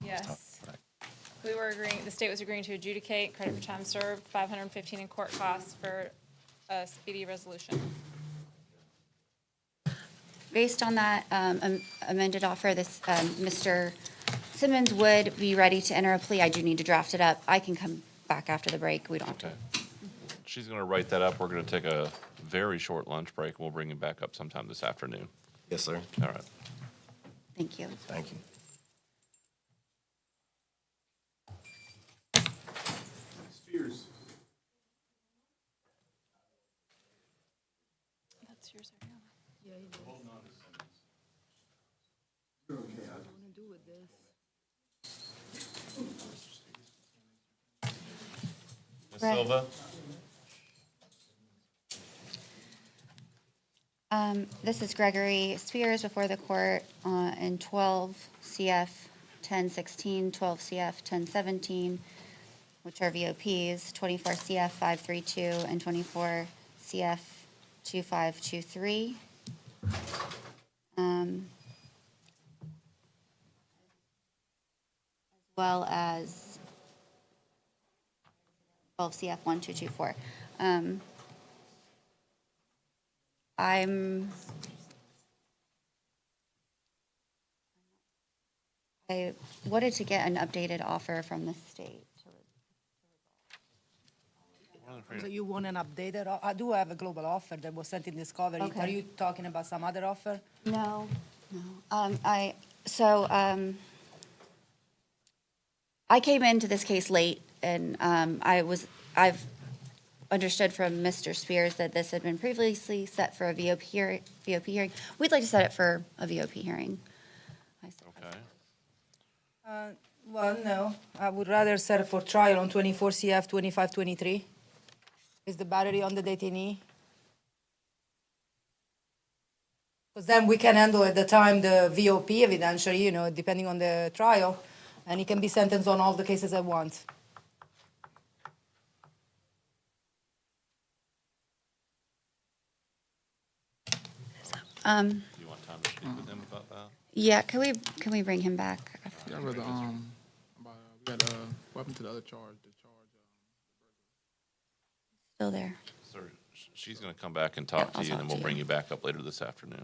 Yes. We were agreeing, the state was agreeing to adjudicate credit for time served, $515 in court costs for a speedy resolution. Based on that amended offer, Mr. Simmons would be ready to enter a plea. I do need to draft it up. I can come back after the break. We don't have to. She's going to write that up. We're going to take a very short lunch break. We'll bring him back up sometime this afternoon. Yes, sir. All right. Thank you. Thank you. Spears. That's yours, Ariana. Yeah, you do. You're okay. I want to do with this. Ms. Silva? This is Gregory Spears before the court in 12 CF 1016, 12 CF 1017, which are VOPs, 24 CF 532, and 24 CF 2523. As well as 12 CF 1224. I wanted to get an updated offer from the state. So you want an updated, I do have a global offer that was sent in discovery. Okay. Are you talking about some other offer? No. I came into this case late, and I've understood from Mr. Spears that this had been previously set for a VOP hearing. We'd like to set it for a VOP hearing. Okay. Well, no, I would rather set it for trial on 24 CF 2523. Is the battery on the detainee? Because then we can handle at the time the VOP evidentiary, you know, depending on the trial, and he can be sentenced on all the cases at once. You want time to speak with him about that? Yeah, can we bring him back? Yeah, brother, we got weapon to the other charge. Still there. Sir, she's going to come back and talk to you, and then we'll bring you back up later this afternoon.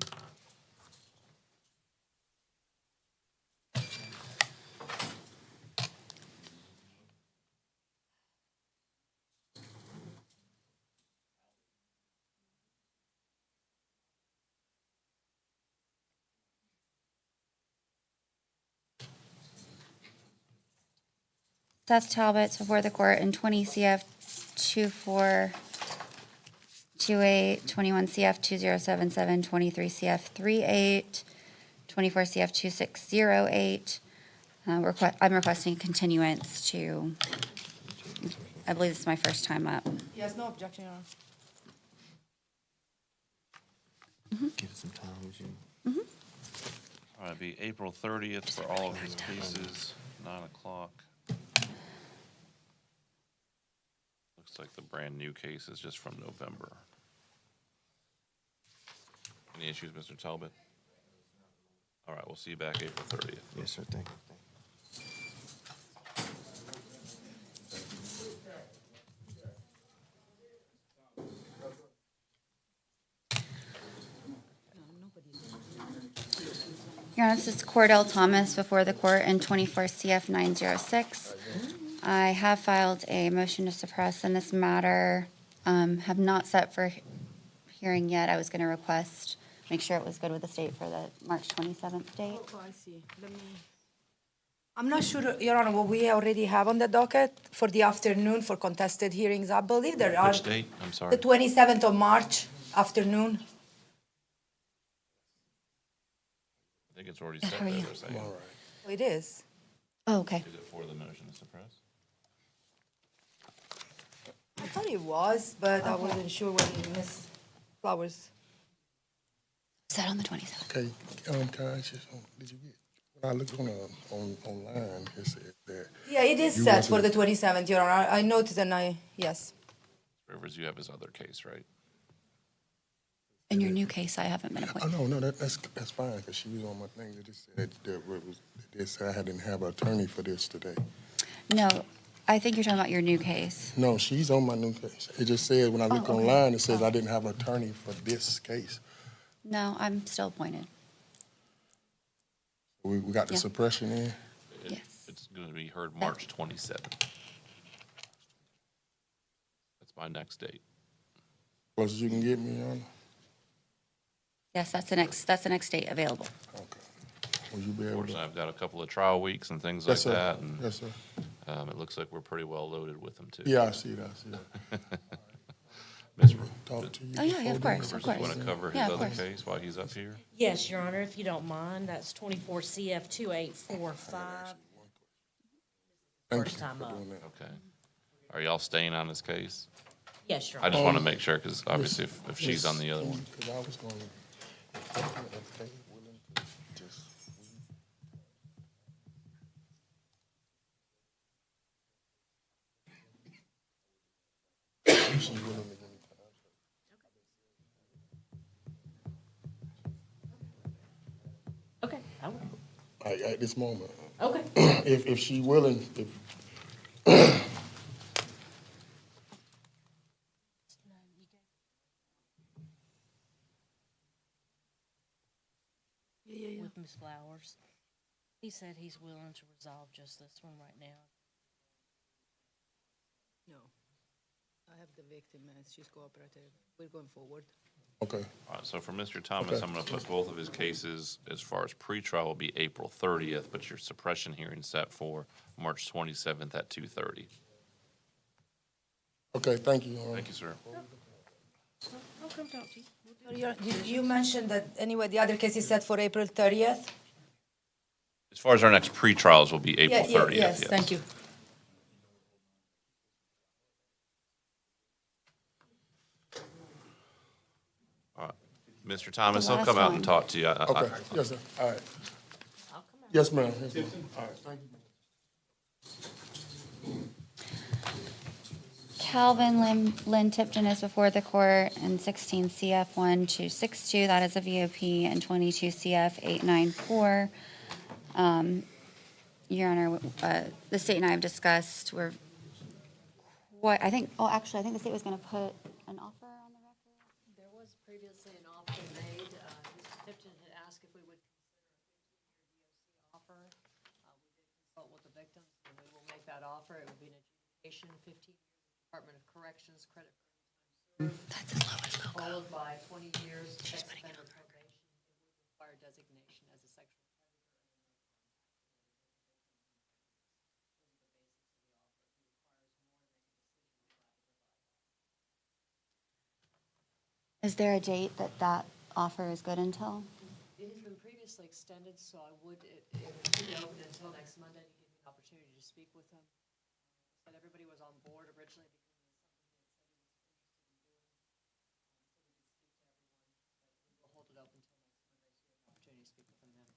Seth Talbot's before the court in 20 CF 2428, 21 CF 2077, 23 CF 38, 24 CF 2608. I'm requesting continuance to, I believe this is my first time up. Yes, no objection, Your Honor. Give it some time, would you? All right, it'd be April 30th for all of his cases, 9 o'clock. Looks like the brand-new case is just from November. Any issues, Mr. Talbot? All right, we'll see you back April 30th. Yes, sir, thank you. Your Honor, this is Cordell Thomas before the court in 24 CF 906. I have filed a motion to suppress in this matter. Have not set for hearing yet. I was going to request, make sure it was good with the state for the March 27th date. Oh, I see. I'm not sure, Your Honor, what we already have on the docket for the afternoon for contested hearings. I believe there are. Which date? I'm sorry. The 27th of March afternoon. I think it's already set there, they're saying. Oh, it is. Oh, okay. Is it for the motion to suppress? I thought it was, but I wasn't sure when Ms. Flowers. Set on the 27th. Okay, can I ask you something? Did you get, when I looked online, it said that. Yeah, it is you set for the wasn't- 27th, Your Honor. I noticed and yes. Rivers, you have his other case, right? In your new case, I haven't been appointed. Oh, no, that's fine, because she was on my thing. They just said they said I didn't have an attorney for this today. No, I think you're talking about your new case. No, she's on my new case. It just said, when I look online, it says I didn't have an attorney for this case. No, I'm still appointed. We got the Yeah. suppression in? Yes. It's going to be heard March 27th. That's my next date. Close as you can get me, Your Honor? Yes, that's the next date available. Will you be able to? Unfortunately, I've got a couple of trial weeks and things Yes, like sir. that. And, Yes, sir. it looks like we're pretty well loaded with them, too. Yeah, I see that, Ms. Talk to you. Oh, yeah, of course, of course. You want to cover his Yeah, of other course. case while he's up here? Yes, Your Honor, if you don't mind, that's 24 CF 2845. First time up. Okay. Are y'all staying on this case? Yes, Your I just Honor. want to make sure, because obviously if she's on the other one. Because I was going to. Okay, I will. At this moment. Okay. If she willing, Ms. Flowers. He said he's willing to resolve just this one right now. No. I have the victim and she's cooperative. We're going forward. Okay. All right, so for Mr. Thomas, Okay. I'm going to put both of his cases, as far as pretrial, will be April 30th, but your suppression hearing set for March 27th at 2:30. Okay, thank you. Thank you, sir. I'll come talk to you. You mentioned that, anyway, the other case is set for April 30th? As far as our next pretrials will be April 30th. Yes, thank you. All right. Mr. Thomas, The I'll come last out and one. talk to you. Okay, yes, sir. All right. Yes, ma'am. Yes, ma'am. All right, thank you. Calvin Lynn Tipton is before the court in 16 CF 1262, that is a VOP, and 22 CF 894. Your Honor, the state and I have discussed, I think the state was going to put an offer on the record. There was previously an offer made. Mr. Tipton had asked if we would consider a 15-year DOC offer. We did consult with the victims, and we will make that offer. It would be an adjudication, 15 years Department of Corrections, credit for time served. That's as low as they'll go. Followed by 20 years sex offender probation. It would require designation as a sexual Is there a date that offer is good until? It has been previously extended, so I would, it would be open until next Monday to give you an opportunity to speak with him. But everybody was on board originally because it was something that said he was interested in doing. So we could speak to everyone, but we will hold it open until next Monday so you have an opportunity to speak with him then.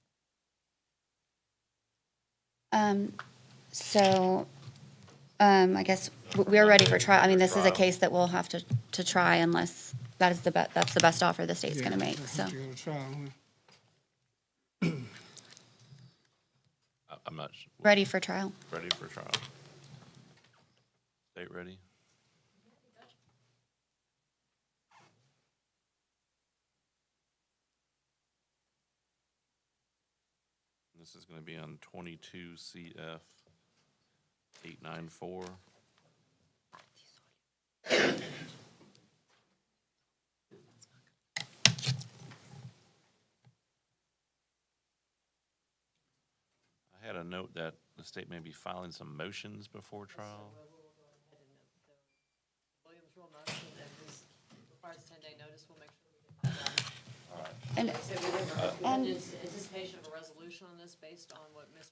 I guess we're ready for trial. I mean, this is a case that we'll have to try unless that's the best offer the state's gonna make, so. I'm not sure. Ready for trial. Ready for trial. State ready? This is going to be on 22 CF 894. I had a note that the state may be filing some motions before trial. Williams rule motion, and this requires 10-day notice, we'll make sure we get that done. All right. And- Like I said, we were and- in anticipation of a resolution on this based on what Mr.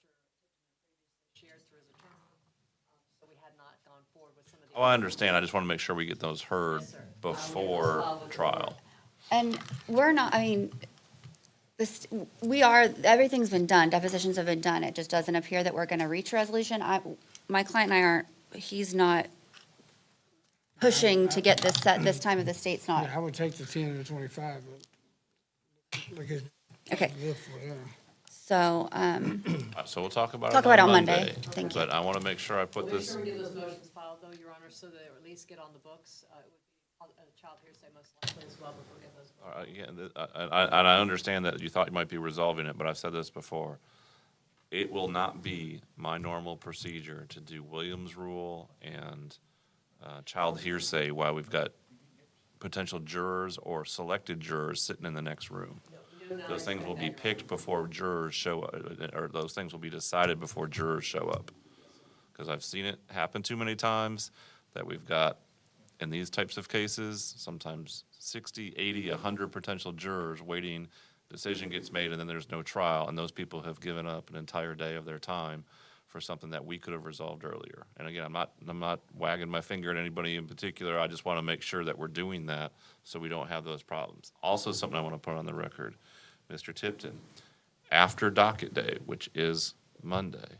shared through his attorney. So we had not gone forward with some of the. Oh, I understand. I just want to make sure we get those heard Yes, sir. before trial. And we're not, I mean, everything's been done, depositions have been done. It just doesn't appear that we're gonna reach a resolution. My client and I he's not pushing to get this set this time if the state's not. I would take the 10 and the 25, but because Okay. live for them. So, All right, so we'll talk about Talk it about on it on Monday. Monday. Thank you. But I want to make sure I put We'll make this. sure we get those motions filed though, Your Honor, so that they at least get on the books. It would be a child hearsay most likely as well, but we'll get those. All right, and I understand that you thought you might be resolving it, but I've said this before. It will not be my normal procedure to do Williams rule and child hearsay while we've got potential jurors or selected jurors sitting in the next room. Those things will be picked before jurors show up, or those things will be decided before jurors show up. Because I've seen it happen too many times that we've got, in these types of cases, sometimes 60, 80, 100 potential jurors waiting, decision gets made, and then there's no trial, and those people have given up an entire day of their time for something that we could have resolved earlier. And again, I'm not wagging my finger at anybody in particular. I just want to make sure that we're doing that so we don't have those problems. Also, something I want to put on the record, Mr. Tipton, after docket day, which is Monday,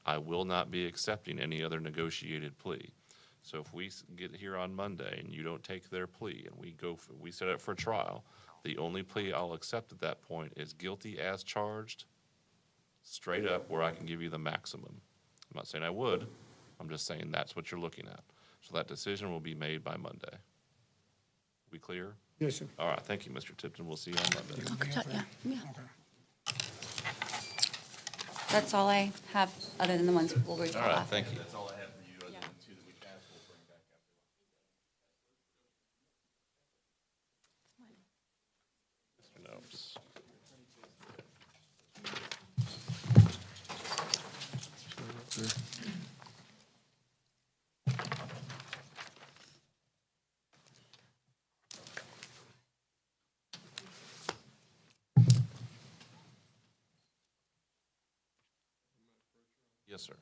I will not be accepting any other negotiated plea. So if we get here on Monday and you don't take their plea and we set up for trial, the only plea I'll accept at that point is guilty as charged, straight up, where I can give you the maximum. I'm not saying I would, I'm just saying that's what you're looking at. So that decision will be made by Monday. We clear? Yes, sir. All right, thank you, Mr. Tipton. We'll see you on Monday. yeah. That's all I have, other than the ones we'll read All right, off. thank you. That's all I have for you, other than two that we passed, we'll bring back after. Mr. Nopes. Yes, sir.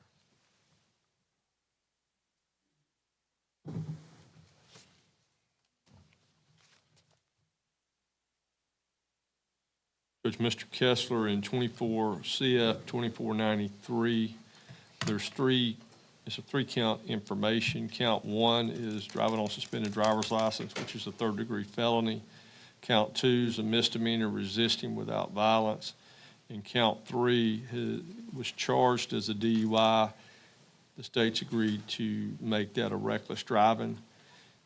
Judge, Mr. Kessler, in 24 CF 2493, it's a three-count information. Count 1 is driving on suspended driver's license, which is a third-degree felony. Count 2 is a misdemeanor resisting without violence. And count 3 was charged as a DUI. The state's agreed to make that a reckless driving.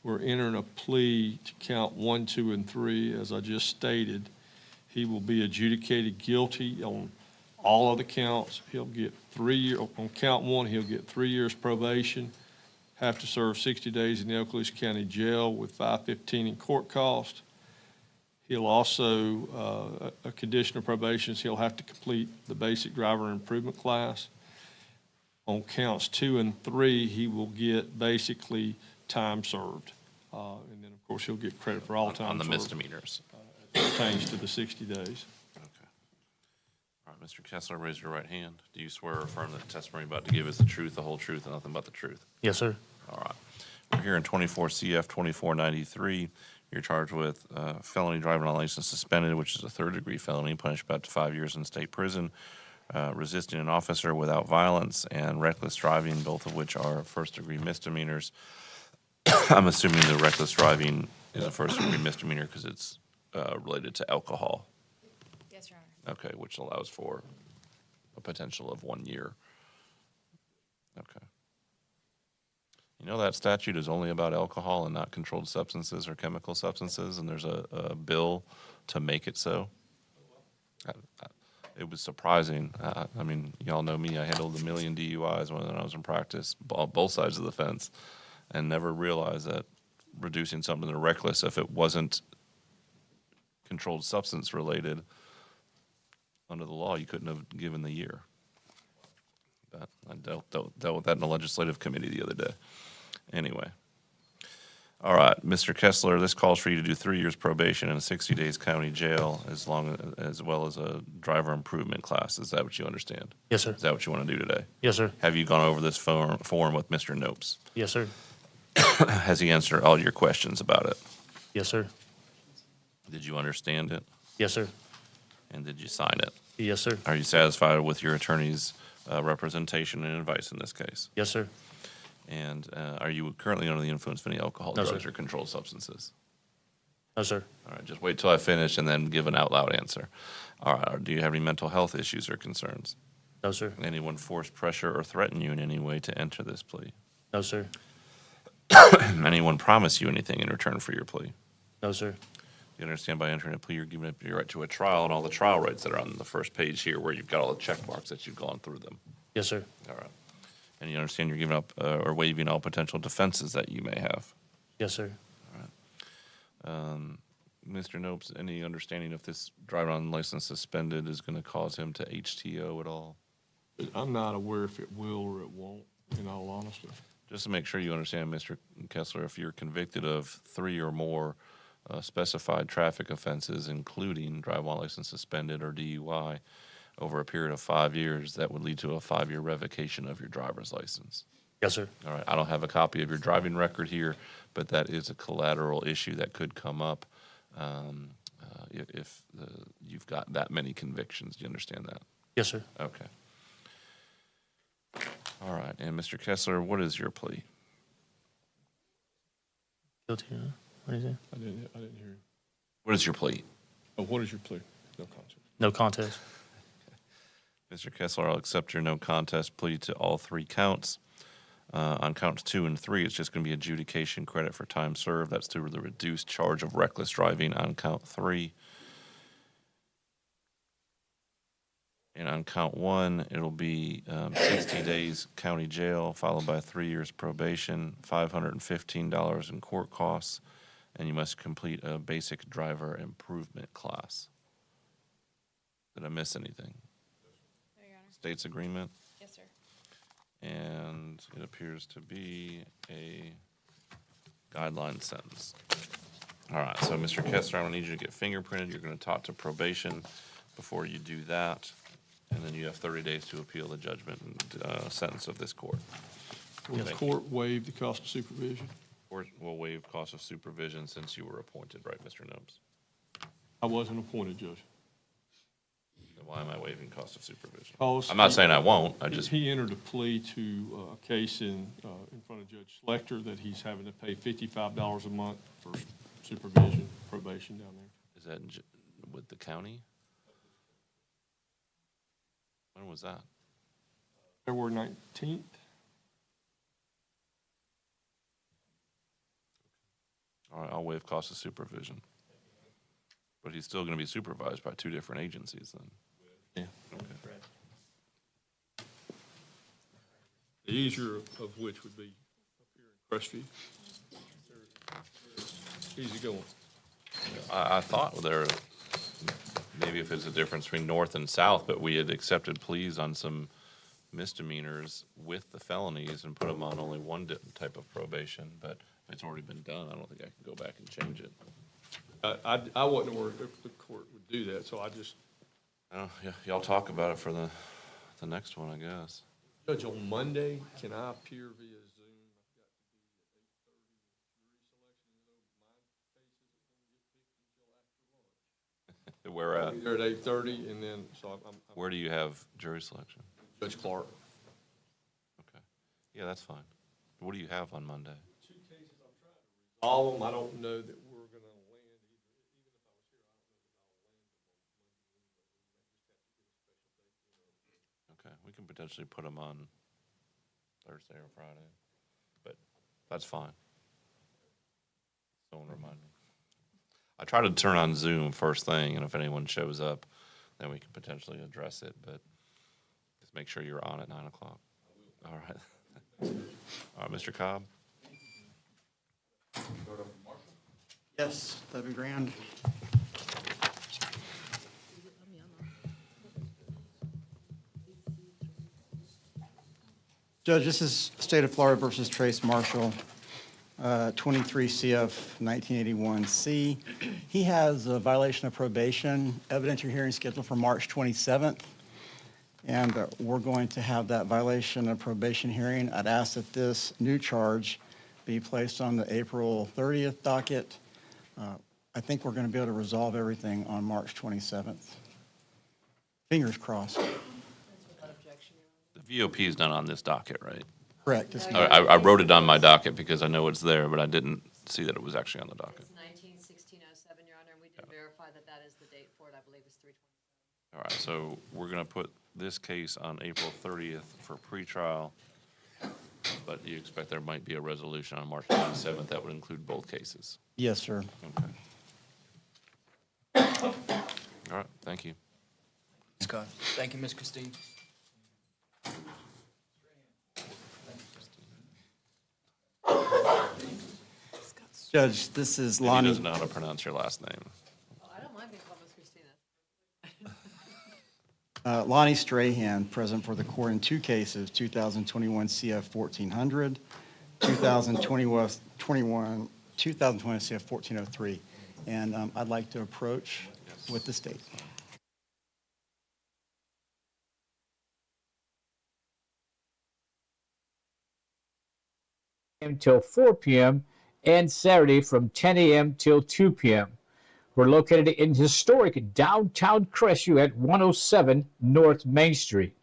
We're entering a plea to count 1, 2, and 3, as I just stated. He will be adjudicated guilty on all of the counts. He'll get 3 years, on count 1, he'll get 3 years probation, have to serve 60 days in the Okaloosa County Jail with $515 in court cost. He'll also, a condition of probation is he'll have to complete the basic driver improvement class. On counts 2 and 3, he will get basically time served. And then, of course, he'll get credit for all time on the served. misdemeanors. Pertains to the 60 days. Okay. All right, Mr. Kessler, raise your right hand. Do you swear or affirm that the testimony you're about to give is the truth, the whole truth, and nothing but the truth? Yes, sir. All right. We're here in 24 CF 2493. You're charged with felony driving on license suspended, which is a third-degree felony, punished up to 5 years in state prison, resisting an officer without violence, and reckless driving, both of which are first-degree misdemeanors. I'm assuming the reckless driving is a first-degree misdemeanor because it's related to alcohol. Yes, Your Honor. Okay, which allows for a potential of 1 year. Okay. You know that statute is only about alcohol and not controlled substances or chemical substances, and there's a bill to make it so. It was surprising. I mean, y'all know me. I handled a million DUIs when I was in practice, both sides of the fence, and never realized that reducing something to reckless, if it wasn't controlled substance related, under the law, you couldn't have given the year. But I dealt with that in the legislative committee the other day. Anyway. All right, Mr. Kessler, this calls for you to do 3 years probation and 60 days county jail, as well as a driver improvement class. Is that what you understand? Yes, sir. Is that what you want to do today? Yes, sir. Have you gone over this form with Mr. Nopes? Yes, sir. Has he answered all your questions about it? Yes, sir. Did you understand it? Yes, sir. And did you sign it? Yes, sir. Are you satisfied with your attorney's representation and advice in this case? Yes, sir. And are you currently under the influence of any alcohol, No, drugs, sir. or controlled substances? No, sir. All right, just wait till I finish and then give an out loud answer. All right, do you have any mental health issues or concerns? No, sir. Anyone force, pressure, or threaten you in any way to enter this plea? No, sir. Anyone promise you anything in return for your plea? No, sir. You understand by entering a plea, you're giving up your right to a trial and all the trial rights that are on the first page here where you've got all the check marks that you've gone through them. Yes, sir. All right. And you understand you're giving up or waiving all potential defenses that you may have. Yes, sir. Mr. Nopes, any understanding if this driving on license suspended is going to cause him to HTO at all? I'm not aware if it will or it won't, in all honesty. Just to make sure you understand, Mr. Kessler, if you're convicted of 3 or more specified traffic offenses, including driving while license suspended or DUI, over a period of 5 years, that would lead to a 5-year revocation of your driver's license. Yes, sir. All right. I don't have a copy of your driving record here, but that is a collateral issue that could come up if you've got that many convictions. Do you understand that? Yes, sir. Okay. All right. And Mr. Kessler, what is your plea? Guilty, huh? What is it? I didn't hear you. What is your plea? Oh, what is your plea? No contest. No contest. Mr. Kessler, I'll accept your no contest plea to all 3 counts. On counts 2 and 3, it's just going to be adjudication credit for time served. That's through the reduced charge of reckless driving on count 3. And on count one, it'll be 60 days county jail, followed by 3 years probation, $515 in court costs, and you must complete a basic driver improvement class. Did I miss anything? No, Your Honor. State's agreement? Yes, sir. And it appears to be a guideline sentence. All right, so Mr. Kessler, I'm gonna need you to get fingerprinted. You're gonna talk to probation before you do that. And then you have 30 days to appeal the judgment and sentence of this court. Will the court waive the cost of supervision? Court will waive cost of supervision since you were appointed, right, Mr. Nobes? I wasn't appointed, Judge. Then why am I waiving cost of supervision? Because I'm not saying I won't, I he- just, He entered a plea to a case in front of Judge Schlechter that he's having to pay $55 a month for supervision, probation down there. is that with the county? When was that? February 19th. All right, I'll waive cost of supervision. But he's still gonna be supervised by two different agencies then? Yeah. Okay. The easier of which would be up here in Crestview. Easy going. I thought there, maybe if it's a difference between north and south, but we had accepted pleas on some misdemeanors with the felonies and put them on only one type of probation, but if it's already been done, I don't think I can go back and change it. I wasn't aware if the court would do that, so I just. Oh, yeah, y'all talk about it for the next one, I guess. Judge, on Monday, can I appear via Zoom? Where at? I'll be there at 8:30, and then, so I'm Where do you have jury selection? Judge Clark. Okay. Yeah, that's fine. What do you have on Monday? Two cases I'm trying to resolve them. I don't know that we're gonna land either. Even if I was here, I don't know that I'll land them on Monday. We may just have to get a special date. Okay, we can potentially put them on Thursday or Friday, but that's fine. Someone remind me. I try to turn on Zoom first thing, and if anyone shows up, then we can potentially address it, but just make sure you're on at 9 o'clock. All right. All right, Mr. Cobb? Yes, that'd be grand. Judge, this is State of Florida versus Trace Marshall, 23 CF 1981C. He has a violation of probation, evidentiary hearing scheduled for March 27th. And we're going to have that violation of probation hearing. I'd ask that this new charge be placed on the April 30th docket. I think we're going to be able to resolve everything on March 27th. Fingers crossed. The VOP is not on this docket, right? Correct. I wrote it on my docket because I know it's there, but I didn't see that it was actually on the docket. It's 19/16/07, Your Honor, and we did verify that that is the date for it. I believe it's 3/27. All right, so we're going to put this case on April 30th for pretrial, but you expect there might be a resolution on March 27th that would include both cases? Yes, sir. Okay. All right, thank you. Scott. Thank you, Ms. Christine. Judge, this is Maybe Lonnie. he doesn't know how to pronounce your last name. Oh, I don't mind being called Miss Christina. Lonnie Strahan, present for the court in two cases, 2021 CF 1400, 2020 CF 1403. And I'd like to approach with the state. Until 4 p.m. and Saturday from 10 a.m. till 2 p.m. We're located in historic downtown Crestview at 107 North Main Street.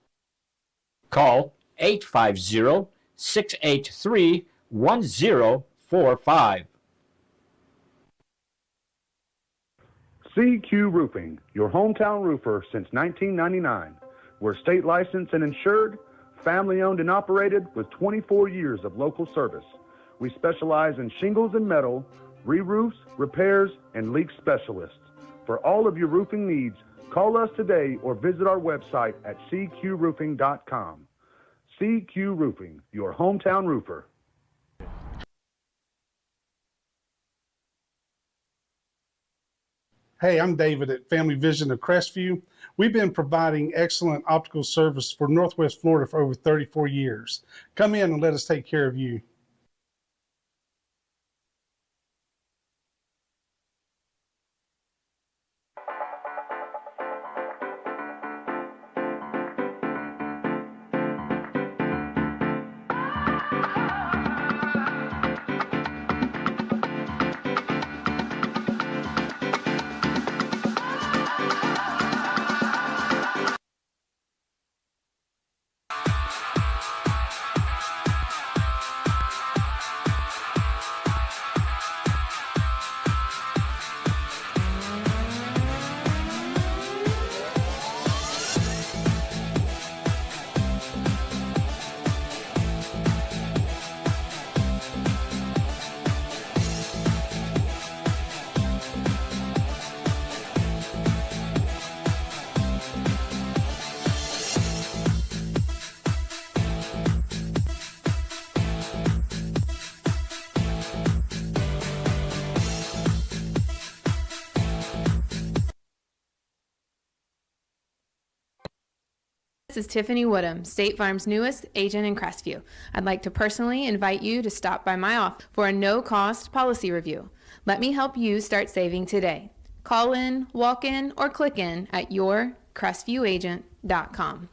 Call 850-683-1045. CQ Roofing, your hometown roofer since 1999. We're state licensed and insured, family owned and operated with 24 years of local service. We specialize in shingles and metal, re-roofs, repairs, and leak specialists. For all of your roofing needs, Call us today or visit our website at cqroofing.com. CQ Roofing, your hometown roofer. Hey, I'm David at Family Vision of Crestview. We've been providing excellent optical service for Northwest Florida for over 34 years. Come in and let us take care of you. This is Tiffany Woodham, State Farm's newest agent in Crestview. I'd like to personally invite you to stop by my office for a no-cost policy review. Let me help you start saving today. Call in, walk in, or click in at yourcrestviewagent.com.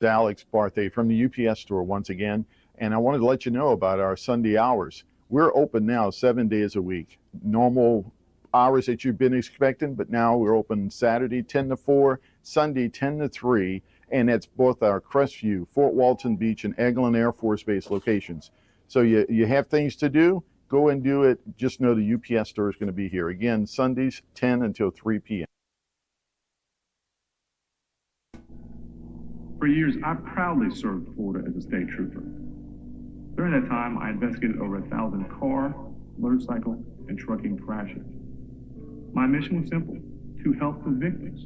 Alex Barthay from the UPS store once again, and I wanted to let you know about our Sunday hours. We're open now 7 days a week. Normal hours that you've been expecting, but now we're open Saturday 10 to 4, Sunday 10 to 3, and it's both our Crestview, Fort Walton Beach, and Eglin Air Force Base locations. So you have things to do, go and do it. Just know the UPS store is going to be here. Again, Sundays 10 until 3 p.m. For years, I proudly served Florida as a state trooper. During that time, I investigated over 1,000 car, motorcycle, and trucking crashes. My mission was simple, to help the victims.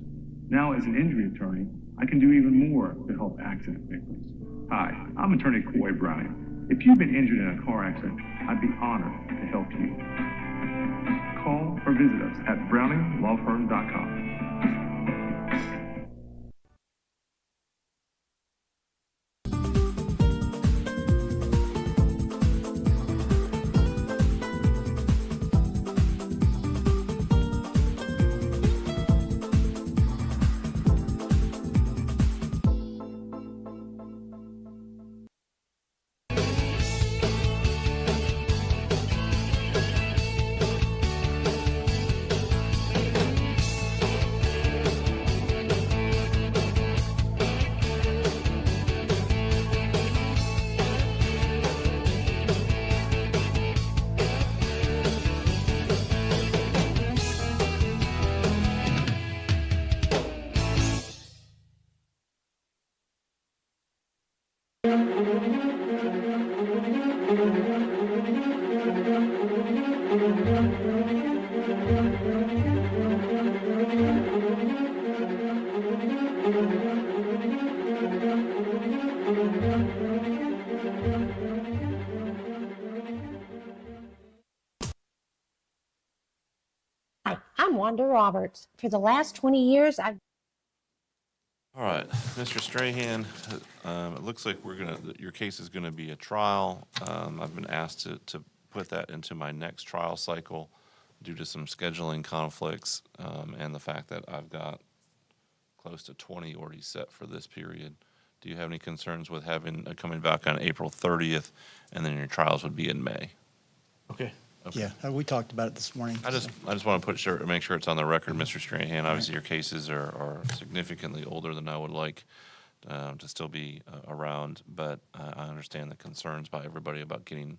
Now, as an injury attorney, I can do even more to help accident victims. Hi, I'm attorney Coy Browning. If you've been injured in a car accident, I'd be honored to help you. Call or visit us at browninglawfirm.com. Hi, I'm Wanda Roberts. For the last 20 years, I've All right, Mr. Strahan, it looks like your case is gonna be a trial. I've been asked to put that into my next trial cycle due to some scheduling conflicts, and the fact that I've got close to 20 already set for this period. Do you have any concerns with having, coming back on April 30th, and then your trials would be in May? Okay. Yeah, we talked about it this morning. I just want to make sure it's on the record, Mr. Strahan. Obviously, your cases are significantly older than I would like to still be around, but I understand the concerns by everybody about getting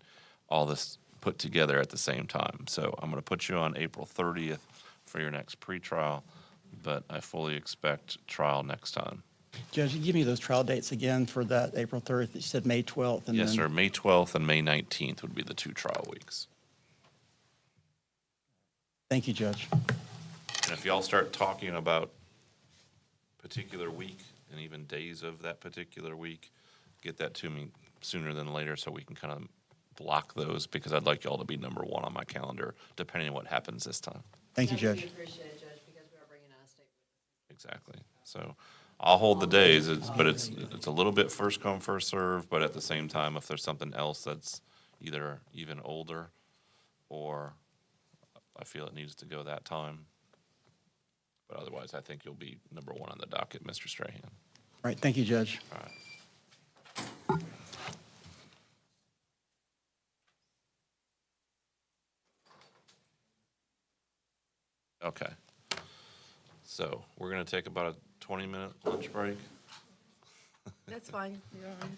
all this put together at the same time. So I'm going to put you on April 30th for your next pretrial, but I fully expect trial next time. Judge, you give me those trial dates again for that April 3rd. You said May 12th. And Yes, then, sir. May 12th and May 19th would be the 2 trial weeks. Thank you, Judge. And if y'all start talking about particular week and even days of that particular week, get that to me sooner than later so we can kind of block those, because I'd like y'all to be number 1 on my calendar, depending on what happens this time. Thank you, Judge. We appreciate it, Judge, because we are bringing out a state witness. Exactly. So I'll hold the days, but it's a little bit first come, first serve, but at the same time, if there's something else that's either even older or I feel it needs to go that time. But otherwise, I think you'll be number 1 on the docket, Mr. Strahan. All right, thank you, Judge. All right. Okay. So we're going to take about a 20-minute lunch break. That's fine. You're on.